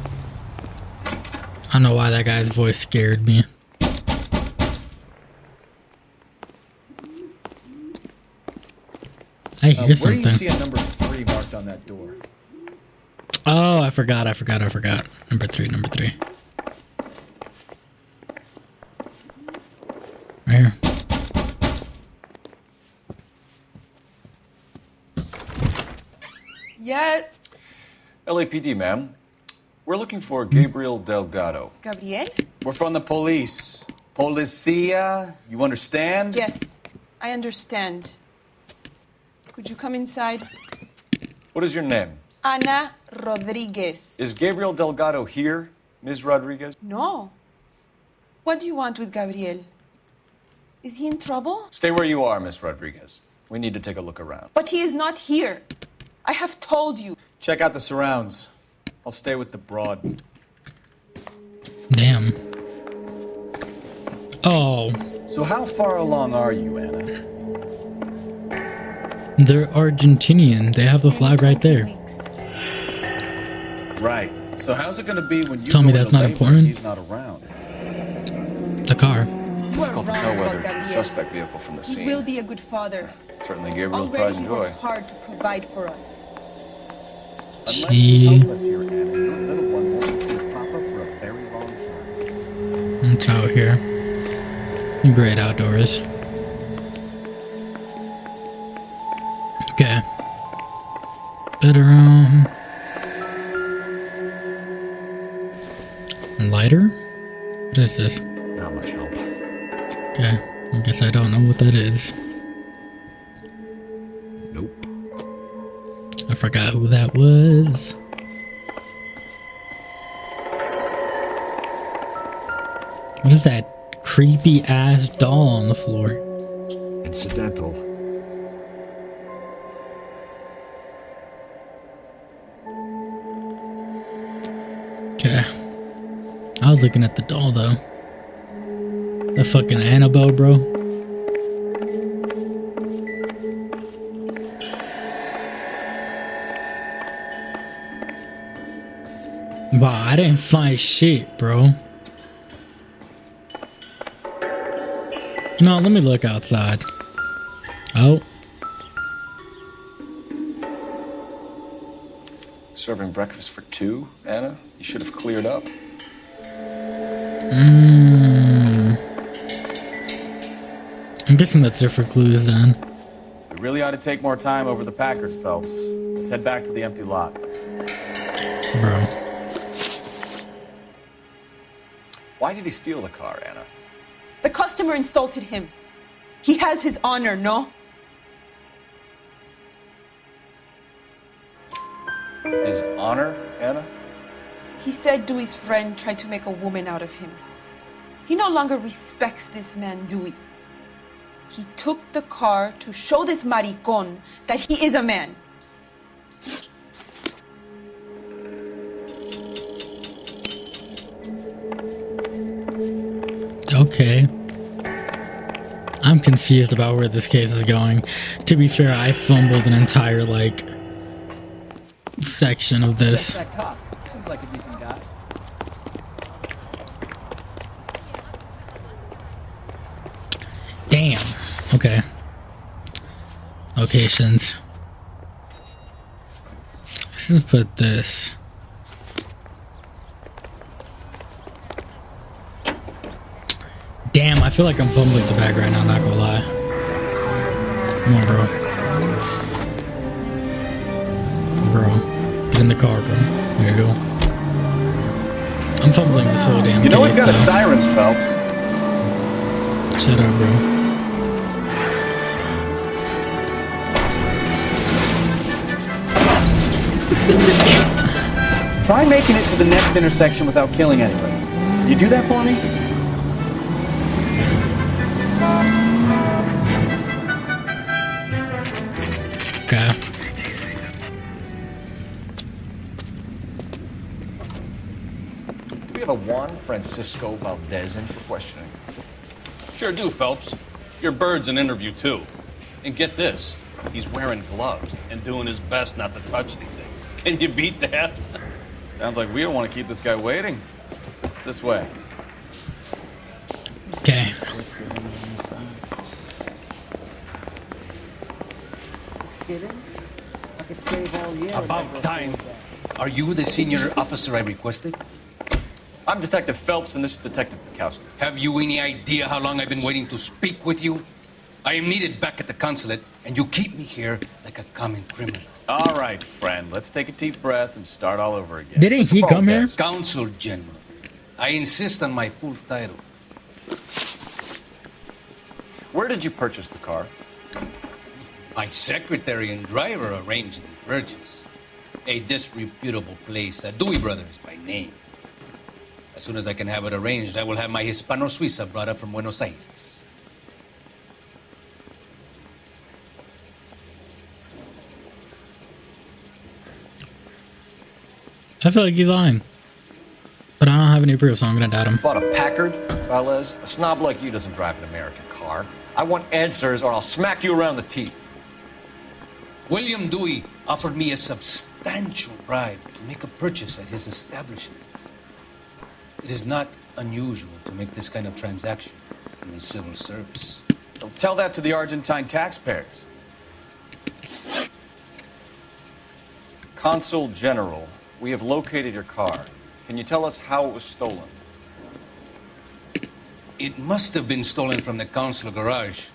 Speaker 1: I don't know why that guy's voice scared me. I hear
Speaker 3: Where do
Speaker 1: something.
Speaker 3: you see a number 3 marked on that door?
Speaker 1: Oh, I forgot. Number three. Right here.
Speaker 11: Yeah.
Speaker 7: LAPD, ma'am. We're looking for Gabriel Delgado.
Speaker 11: Gabriel?
Speaker 3: We're from the police. Policia, you understand?
Speaker 11: Yes, I understand. Could you come inside?
Speaker 7: What is your name?
Speaker 11: Ana Rodriguez.
Speaker 7: Is Gabriel Delgado here, Ms. Rodriguez?
Speaker 11: No. What do you want with Gabriel? Is he in trouble?
Speaker 7: Stay where you are, Ms. Rodriguez. We need to take a look around.
Speaker 11: But he is not here. I have told you.
Speaker 3: Check out the surrounds. I'll stay with the broad.
Speaker 1: Damn. Oh.
Speaker 3: So how far along are you, Anna?
Speaker 1: They're Argentinian. They have the flag right there.
Speaker 3: Right. So how's it going to be when you
Speaker 1: Tell me
Speaker 3: go
Speaker 1: that's
Speaker 3: into
Speaker 1: not
Speaker 3: labor
Speaker 1: important?
Speaker 3: and he's not around?
Speaker 1: The car.
Speaker 7: Difficult to tell whether it's a suspect vehicle from the
Speaker 11: He
Speaker 7: scene.
Speaker 11: will be a good father.
Speaker 7: Certainly Gabriel's pride
Speaker 11: Already
Speaker 7: and
Speaker 11: he
Speaker 7: joy.
Speaker 11: works hard to provide for us.
Speaker 1: Gee. It's out here. Great outdoors. Okay. Bedroom. Lighter? What is this?
Speaker 7: Not much help.
Speaker 1: Okay. I guess I don't know what that is.
Speaker 7: Nope.
Speaker 1: I forgot who that was. What is that creepy ass doll on the floor?
Speaker 13: Incidental.
Speaker 1: Okay. I was looking at the doll though. The fucking Annabelle, bro. Wow, I didn't find shit, bro. You know, let me look outside. Oh.
Speaker 7: Serving breakfast for 2, Anna? You should have cleared up.
Speaker 1: I'm guessing that's it for clues then.
Speaker 3: We really ought to take more time over the Packard, Phelps. Let's head back to the empty lot.
Speaker 1: Bro.
Speaker 7: Why did he steal the car, Anna?
Speaker 11: The customer insulted him. He has his honor, no?
Speaker 7: His honor, Anna?
Speaker 11: He said Dewey's friend tried to make a woman out of him. He no longer respects this man, Dewey. He took the car to show this maricón that he is a man.
Speaker 1: Okay. I'm confused about where this case is going. To be fair, I fumbled an entire, like, section of this.
Speaker 3: That cop seems like a decent guy.
Speaker 1: Damn. Okay. Locations. Let's just put this. Damn, I feel like I'm fumbling the bag right now, not gonna lie. Come on, bro. Bro. Get in the car, bro. There you go. I'm fumbling this whole damn
Speaker 3: You know
Speaker 1: case,
Speaker 3: we've got a
Speaker 1: though.
Speaker 3: siren, Phelps.
Speaker 1: Shut up, bro.
Speaker 3: Try making it to the next intersection without killing anybody. You do that for me?
Speaker 1: Okay.
Speaker 7: Do we have a Juan Francisco Valdez in for questioning?
Speaker 18: Sure do, Phelps. Your bird's an interview, too. And get this, he's wearing gloves and doing his best not to touch anything. Can you beat that?
Speaker 20: Sounds like we don't want to keep this guy waiting. It's this way.
Speaker 1: Okay.
Speaker 22: About time. Are you the senior officer I requested?
Speaker 13: I'm Detective Phelps, and this is Detective Bukowski.
Speaker 22: Have you any idea how long I've been waiting to speak with you? I am needed back at the consulate, and you keep me here like a common criminal.
Speaker 20: All right, friend. Let's take a deep breath and start all over again.
Speaker 1: Didn't he come here?
Speaker 22: Consul General. I insist on my full title.
Speaker 13: Where did you purchase the car?
Speaker 22: My secretary and driver arranged the purchase. A disreputable place, Dewey Brothers by name. As soon as I can have it arranged, I will have my Hispano Suiza brought up from Buenos Aires.
Speaker 1: I feel like he's lying. But I don't have any proof, so I'm gonna doubt him.
Speaker 13: Bought a Packard, Velez? A snob like you doesn't drive an American car. I want answers or I'll smack you around the teeth.
Speaker 22: William Dewey offered me a substantial bribe to make a purchase at his establishment. It is not unusual to make this kind of transaction in the civil service.
Speaker 20: Don't tell that to the Argentine taxpayers.
Speaker 13: Consul General, we have located your car. Can you tell us how it was stolen?
Speaker 22: It must have been stolen from the consular garage.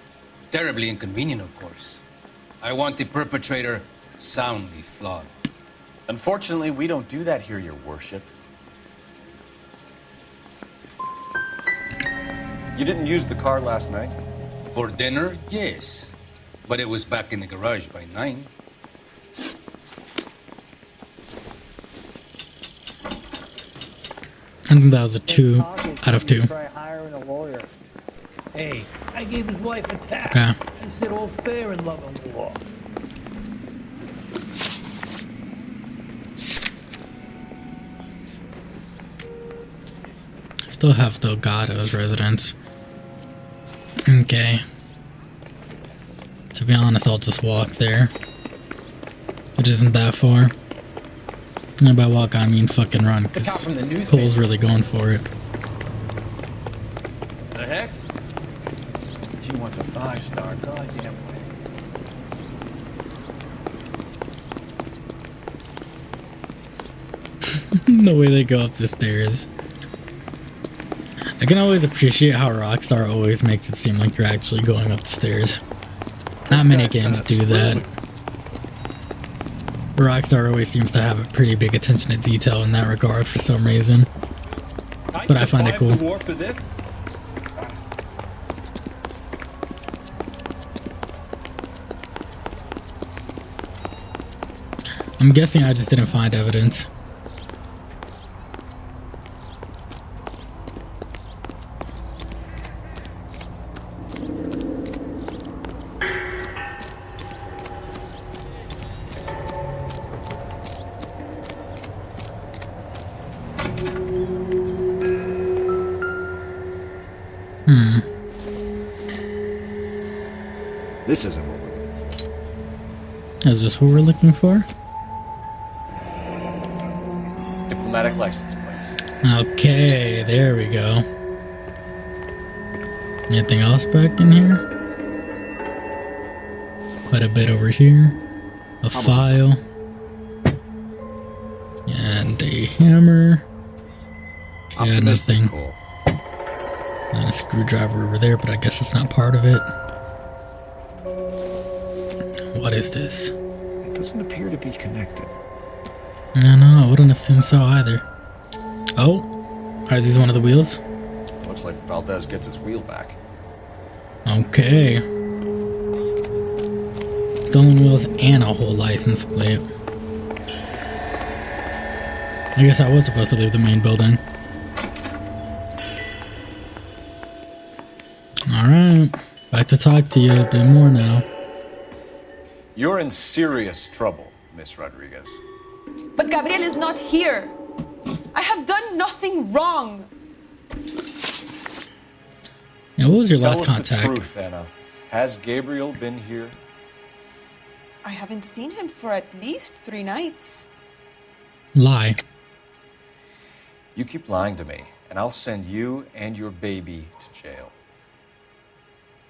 Speaker 22: Terribly inconvenient, of course. I want the perpetrator soundly flogged.
Speaker 13: Unfortunately, we don't do that here, Your Worship. You didn't use the car last night?
Speaker 22: For dinner, yes. But it was back in the garage by 9.
Speaker 1: I think that was a 2 out of 2.
Speaker 2: Try hiring a lawyer.
Speaker 19: Hey, I gave his wife a tap.
Speaker 1: Okay.
Speaker 19: I said all's fair in love and war.
Speaker 1: Still have Delgado's residence. Okay. To be honest, I'll just walk there. It isn't that far. And by walk, I mean fucking run, because Cole's really going for it.
Speaker 18: The heck?
Speaker 16: She wants a 5-star goddamn way.
Speaker 1: The way they go up the stairs. I can always appreciate how Rockstar always makes it seem like you're actually going up the stairs. Not many games do that. Rockstar always seems to have a pretty big attention to detail in that regard for some reason. But I find it cool.
Speaker 18: War for this?
Speaker 1: I'm guessing I just didn't find evidence.
Speaker 13: This isn't what we're looking for.
Speaker 1: Is this what we're looking for?
Speaker 13: Diplomatic license plates.
Speaker 1: Okay, there we go. Anything else back in here? Quite a bit over here. A file. And a hammer. Yeah, nothing. And a screwdriver over there, but I guess it's not part of it. What is this?
Speaker 13: It doesn't appear to be connected.
Speaker 1: No, I wouldn't assume so either. Oh, are these one of the wheels?
Speaker 13: Looks like Valdez gets his wheel back.
Speaker 1: Okay. Stolen wheels and a whole license plate. I guess I was supposed to leave the main building. Alright. Back to talk to you a bit more now.
Speaker 7: You're in serious trouble, Miss Rodriguez.
Speaker 11: But Gabriel is not here. I have done nothing wrong.
Speaker 1: Now, what was your
Speaker 7: Tell
Speaker 1: last
Speaker 7: us
Speaker 1: contact?
Speaker 7: the truth, Anna. Has Gabriel been here?
Speaker 11: I haven't seen him for at least 3 nights.
Speaker 1: Lie.
Speaker 7: You keep lying to me, and I'll send you and your baby to jail.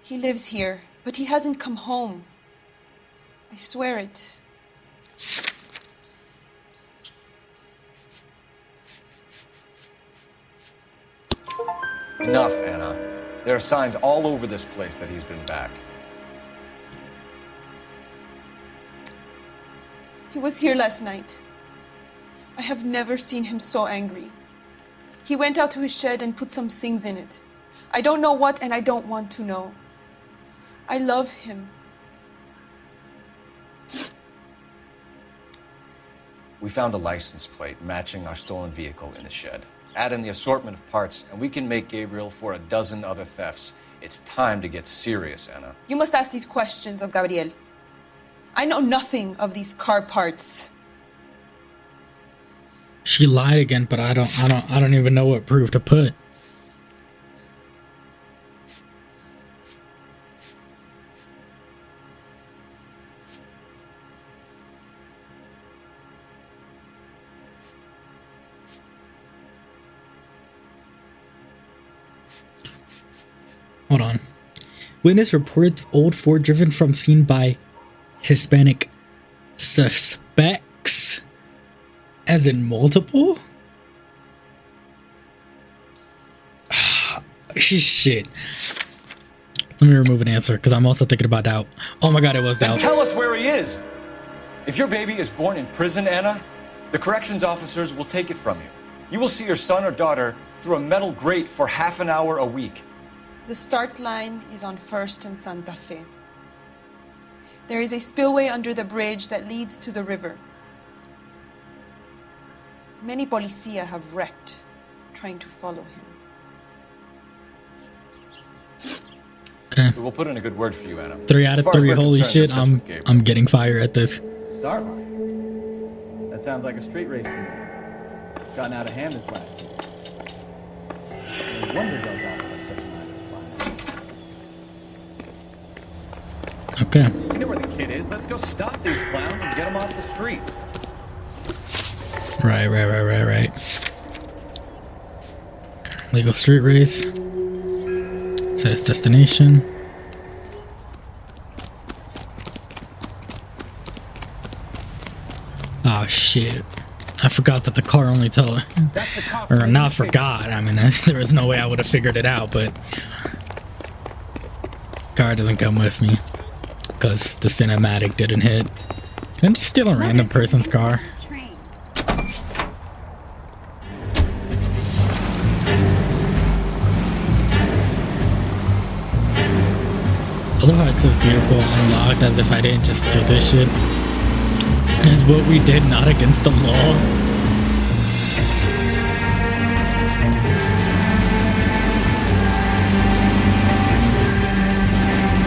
Speaker 11: He lives here, but he hasn't come home. I swear it.
Speaker 7: Enough, Anna. There are signs all over this place that he's been back.
Speaker 11: He was here last night. I have never seen him so angry. He went out to his shed and put some things in it. I don't know what, and I don't want to know. I love him.
Speaker 7: We found a license plate matching our stolen vehicle in the shed. Add in the assortment of parts, and we can make Gabriel for a dozen other thefts. It's time to get serious, Anna.
Speaker 11: You must ask these questions of Gabriel. I know nothing of these car parts.
Speaker 1: She lied again, but I don't even know what proof to put. Hold on. Witness reports old Ford driven from scene by Hispanic suspects. As in multiple? Shit. Let me remove an answer, because I'm also thinking about doubt. Oh my god, it was
Speaker 7: Then
Speaker 1: doubt.
Speaker 7: tell us where he is! If your baby is born in prison, Anna, the corrections officers will take it from you. You will see your son or daughter through a metal grate for half an hour a week.
Speaker 11: The start line is on 1st and Santa Fe. There is a spillway under the bridge that leads to the river. Many policia have wrecked trying to follow him.
Speaker 1: Okay.
Speaker 7: We will put in a good word for you, Anna.
Speaker 1: 3 out of 3. Holy shit, I'm getting fire at this.
Speaker 20: Start line. That sounds like a street race to me. It's gotten out of hand this last year. No wonder those officers such an
Speaker 1: Okay.
Speaker 3: You know where the kid is. Let's go stop these clowns and get them off the streets.
Speaker 1: Right. Legal street race. Set its destination. Oh shit. I forgot that the car only tell or not forgot. I mean, there was no way I would have figured it out, but car doesn't come with me because the cinematic didn't hit. Can I just steal a random person's car? I love how it says vehicle unlocked as if I didn't just kill this shit. Is what we did not against the law.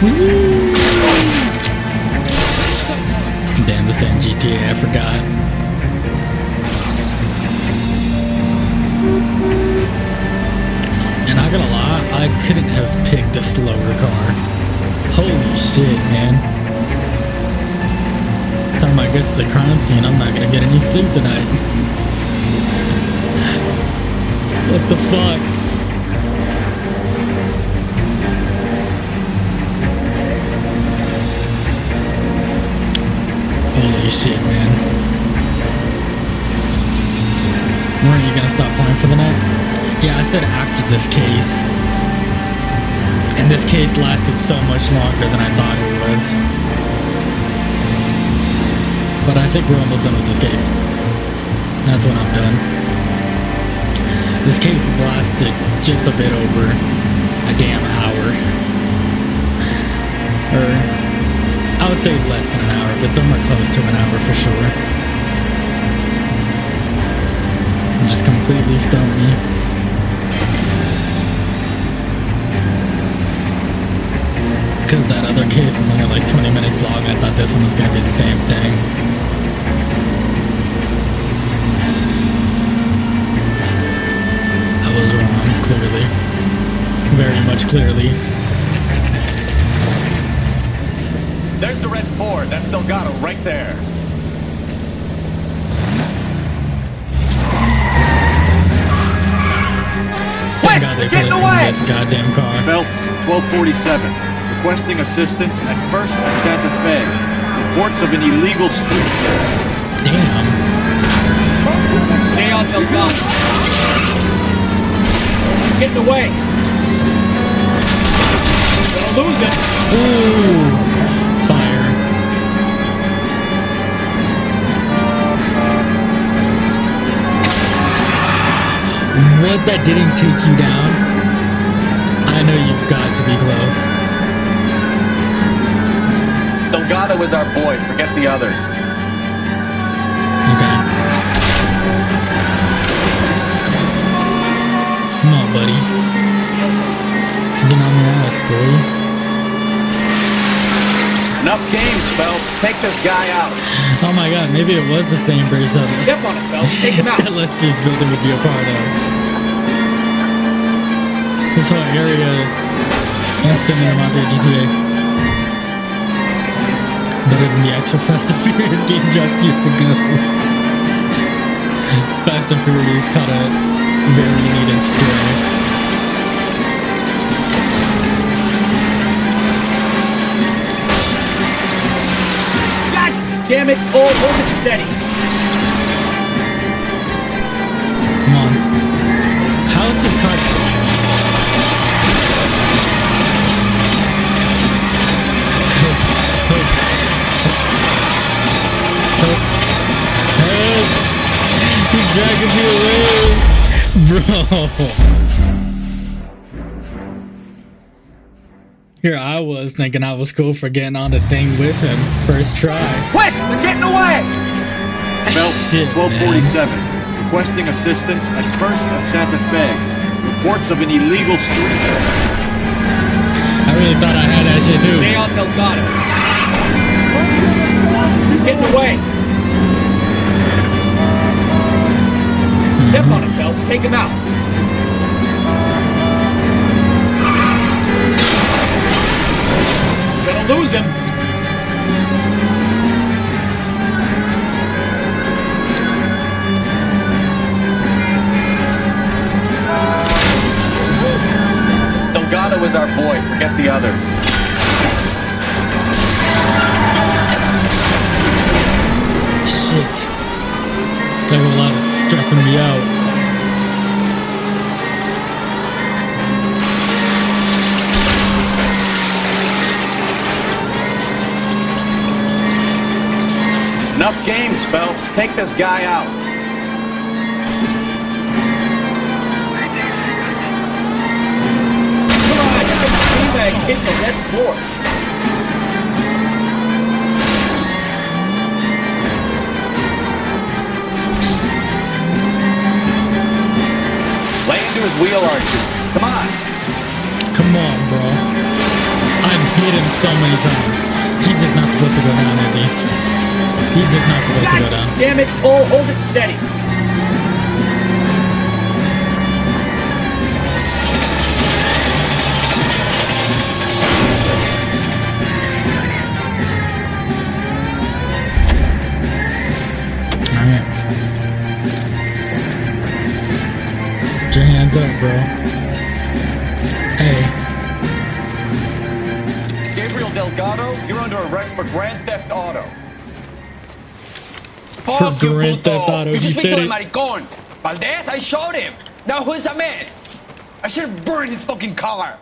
Speaker 1: Woo! Damn, this ain't GTA, I forgot. And not gonna lie, I couldn't have picked a slower car. Holy shit, man. Time I get to the crime scene, I'm not gonna get any sleep tonight. What the fuck? Holy shit, man. Weren't you gonna stop playing for the night? Yeah, I said after this case. And this case lasted so much longer than I thought it was. But I think we're almost done with this case. That's when I'm done. This case has lasted just a bit over a damn hour. Or, I would say less than an hour, but somewhere close to an hour for sure. just completely stumped me. Because that other case is only like 20 minutes long, I thought this one was gonna be the same thing. I was wrong, clearly. Very much clearly.
Speaker 3: There's the red Ford. That's Delgado right there.
Speaker 1: Thank God they put us in this goddamn car.
Speaker 3: Phelps, 1247. Requesting assistance at 1st and Santa Fe. Reports of an illegal street.
Speaker 1: Damn.
Speaker 3: Stay on Delgado. Get away. Gonna lose it.
Speaker 1: Ooh. Fire. What, that didn't take you down? I know you've got to be close.
Speaker 3: Delgado is our boy. Forget the others.
Speaker 1: Okay. Come on, buddy. Get on your ass, boy.
Speaker 3: Enough games, Phelps. Take this guy out.
Speaker 1: Oh my god, maybe it was the same bridge that
Speaker 3: Step on it, Phelps. Take him out.
Speaker 1: Let's just building would be a part of. This whole area instant in Monster GTA. Better than the actual Fast and Furious game dropped years ago. Fast and Furious caught a very needed stray.
Speaker 3: Damn it, Cole, hold it steady.
Speaker 1: Come on. How is this car? Help. He's dragging me away. Bro. Here I was thinking I was cool for getting on the thing with him. First try.
Speaker 3: Quick! They're getting away! Phelps,
Speaker 1: Shit,
Speaker 3: 1247. Requesting assistance at 1st and Santa Fe. Reports of an illegal street.
Speaker 1: I really thought I had that shit too.
Speaker 3: Stay on Delgado. He's getting away. Step on it, Phelps. Take him out. Gonna lose him. Delgado is our boy. Forget the others.
Speaker 1: Shit. That was a lot of stressing me out.
Speaker 3: Enough games, Phelps. Take this guy out. Come on, get the teabag, hit the red floor. Lay into his wheel, Archie. Come on.
Speaker 1: Come on, bro. I've hit him so many times. He's just not supposed to go down, is he? He's just not supposed to go down.
Speaker 3: Damn it, Cole, hold it steady.
Speaker 1: Alright. Put your hands up, bro. Hey.
Speaker 3: Gabriel Delgado, you're under arrest for Grand Theft Auto.
Speaker 1: For Grand Theft Auto, he said it.
Speaker 16: Maricón. Valdez, I showed him. Now who's the man? I should have burned his fucking car.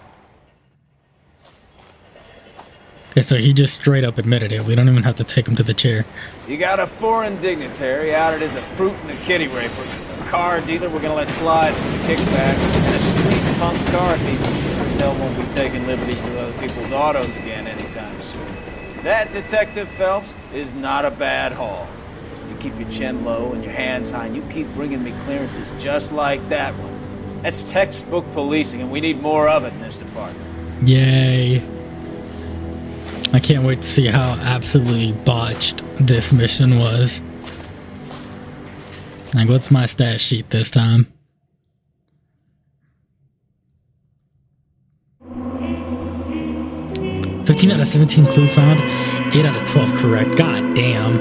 Speaker 1: Okay, so he just straight up admitted it. We don't even have to take him to the chair.
Speaker 5: You got a foreign dignitary outed as a fruit and a kitty raper, a car dealer we're gonna let slide for kickbacks, and a street punk car thief who sure as hell won't be taking liberties with other people's autos again anytime soon. That, Detective Phelps, is not a bad haul. You keep your chin low and your hands high, and you keep bringing me clearances just like that one. That's textbook policing, and we need more of it in this department.
Speaker 1: Yay. I can't wait to see how absolutely botched this mission was. Like, what's my stat sheet this time? 15 out of 17 clues found. 8 out of 12 correct. God damn.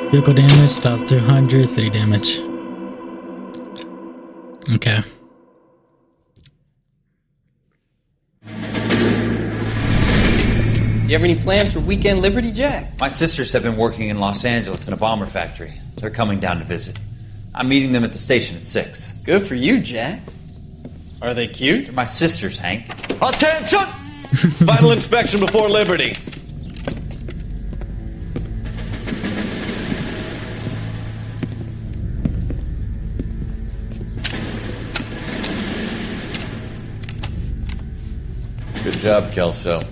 Speaker 1: Vehicle damage, 1,200. City damage. Okay.
Speaker 4: You have any plans for weekend Liberty, Jack?
Speaker 21: My sisters have been working in Los Angeles in a bomber factory. They're coming down to visit. I'm meeting them at the station at 6.
Speaker 4: Good for you, Jack. Are they cute?
Speaker 21: They're my sisters, Hank.
Speaker 18: Attention! Final inspection before Liberty.
Speaker 9: Good job, Kelso.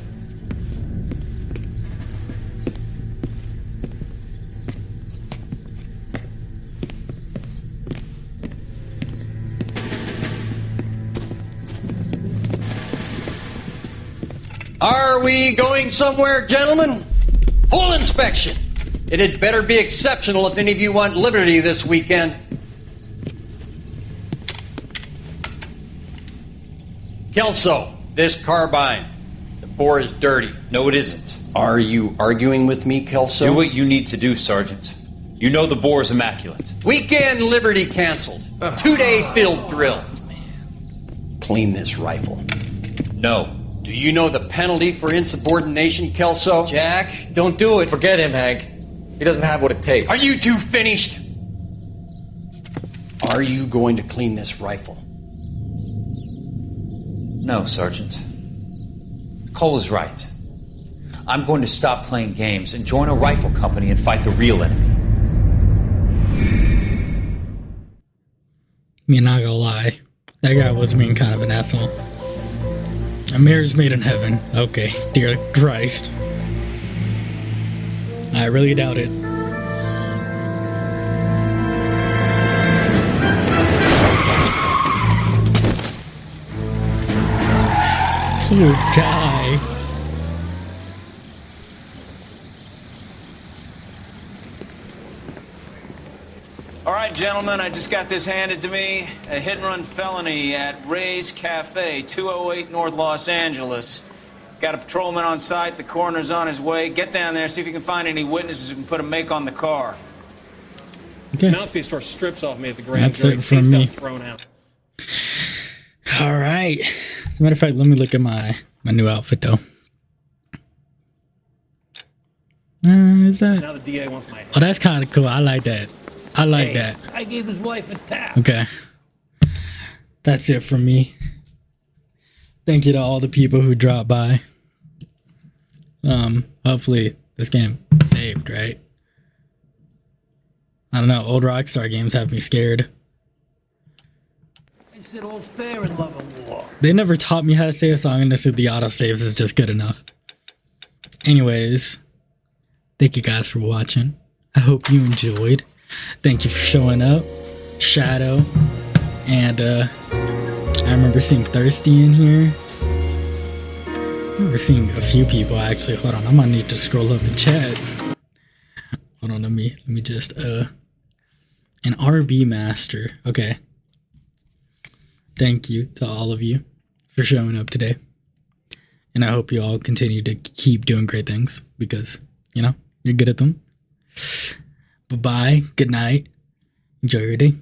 Speaker 22: Are we going somewhere, gentlemen? Full inspection. It had better be exceptional if any of you want liberty this weekend. Kelso, this carbine. The bore is dirty.
Speaker 21: No, it isn't.
Speaker 22: Are you arguing with me, Kelso?
Speaker 21: Do what you need to do, Sergeant. You know the bore is immaculate.
Speaker 22: Weekend liberty canceled. 2-day field drill. Clean this rifle.
Speaker 21: No.
Speaker 22: Do you know the penalty for insubordination, Kelso? Jack, don't do it.
Speaker 13: Forget him, Hank. He doesn't have what it takes.
Speaker 22: Are you two finished? Are you going to clean this rifle?
Speaker 21: No, Sergeant. Cole is right. I'm going to stop playing games and join a rifle company and fight the real enemy.
Speaker 1: Me not gonna lie. That guy was being kind of an asshole. A marriage made in heaven. Okay, dear Christ. I really doubt it. Poor guy.
Speaker 5: All right, gentlemen, I just got this handed to me. A hit-and-run felony at Ray's Cafe, 208 North Los Angeles. Got a patrolman on site. The coroner's on his way. Get down there, see if you can find any witnesses who can put a make on the car.
Speaker 1: Okay.
Speaker 23: Mouthpiece store strips off me at the grand
Speaker 1: That's
Speaker 23: jury.
Speaker 1: it from
Speaker 23: He's
Speaker 1: me.
Speaker 23: got thrown out.
Speaker 1: All right. As a matter of fact, let me look at my new outfit, though. Is that?
Speaker 23: Now the DA wants my
Speaker 1: Oh, that's kind of cool. I like that. I like
Speaker 19: Hey,
Speaker 1: that.
Speaker 19: I gave his wife a tap.
Speaker 1: Okay. That's it from me. Thank you to all the people who dropped by. Hopefully this game saved, right? I don't know. Old Rockstar games have me scared.
Speaker 19: I said all's fair in love and war.
Speaker 1: They never taught me how to save a song, and this is the auto saves is just good enough. Anyways, thank you guys for watching. I hope you enjoyed. Thank you for showing up, Shadow, and I remember seeing Thirsty in here. I remember seeing a few people actually. Hold on, I might need to scroll up the chat. Hold on, let me just an RB Master. Okay. Thank you to all of you for showing up today. And I hope you all continue to keep doing great things because, you know, you're good at them. Bye-bye. Good night. Enjoy your day.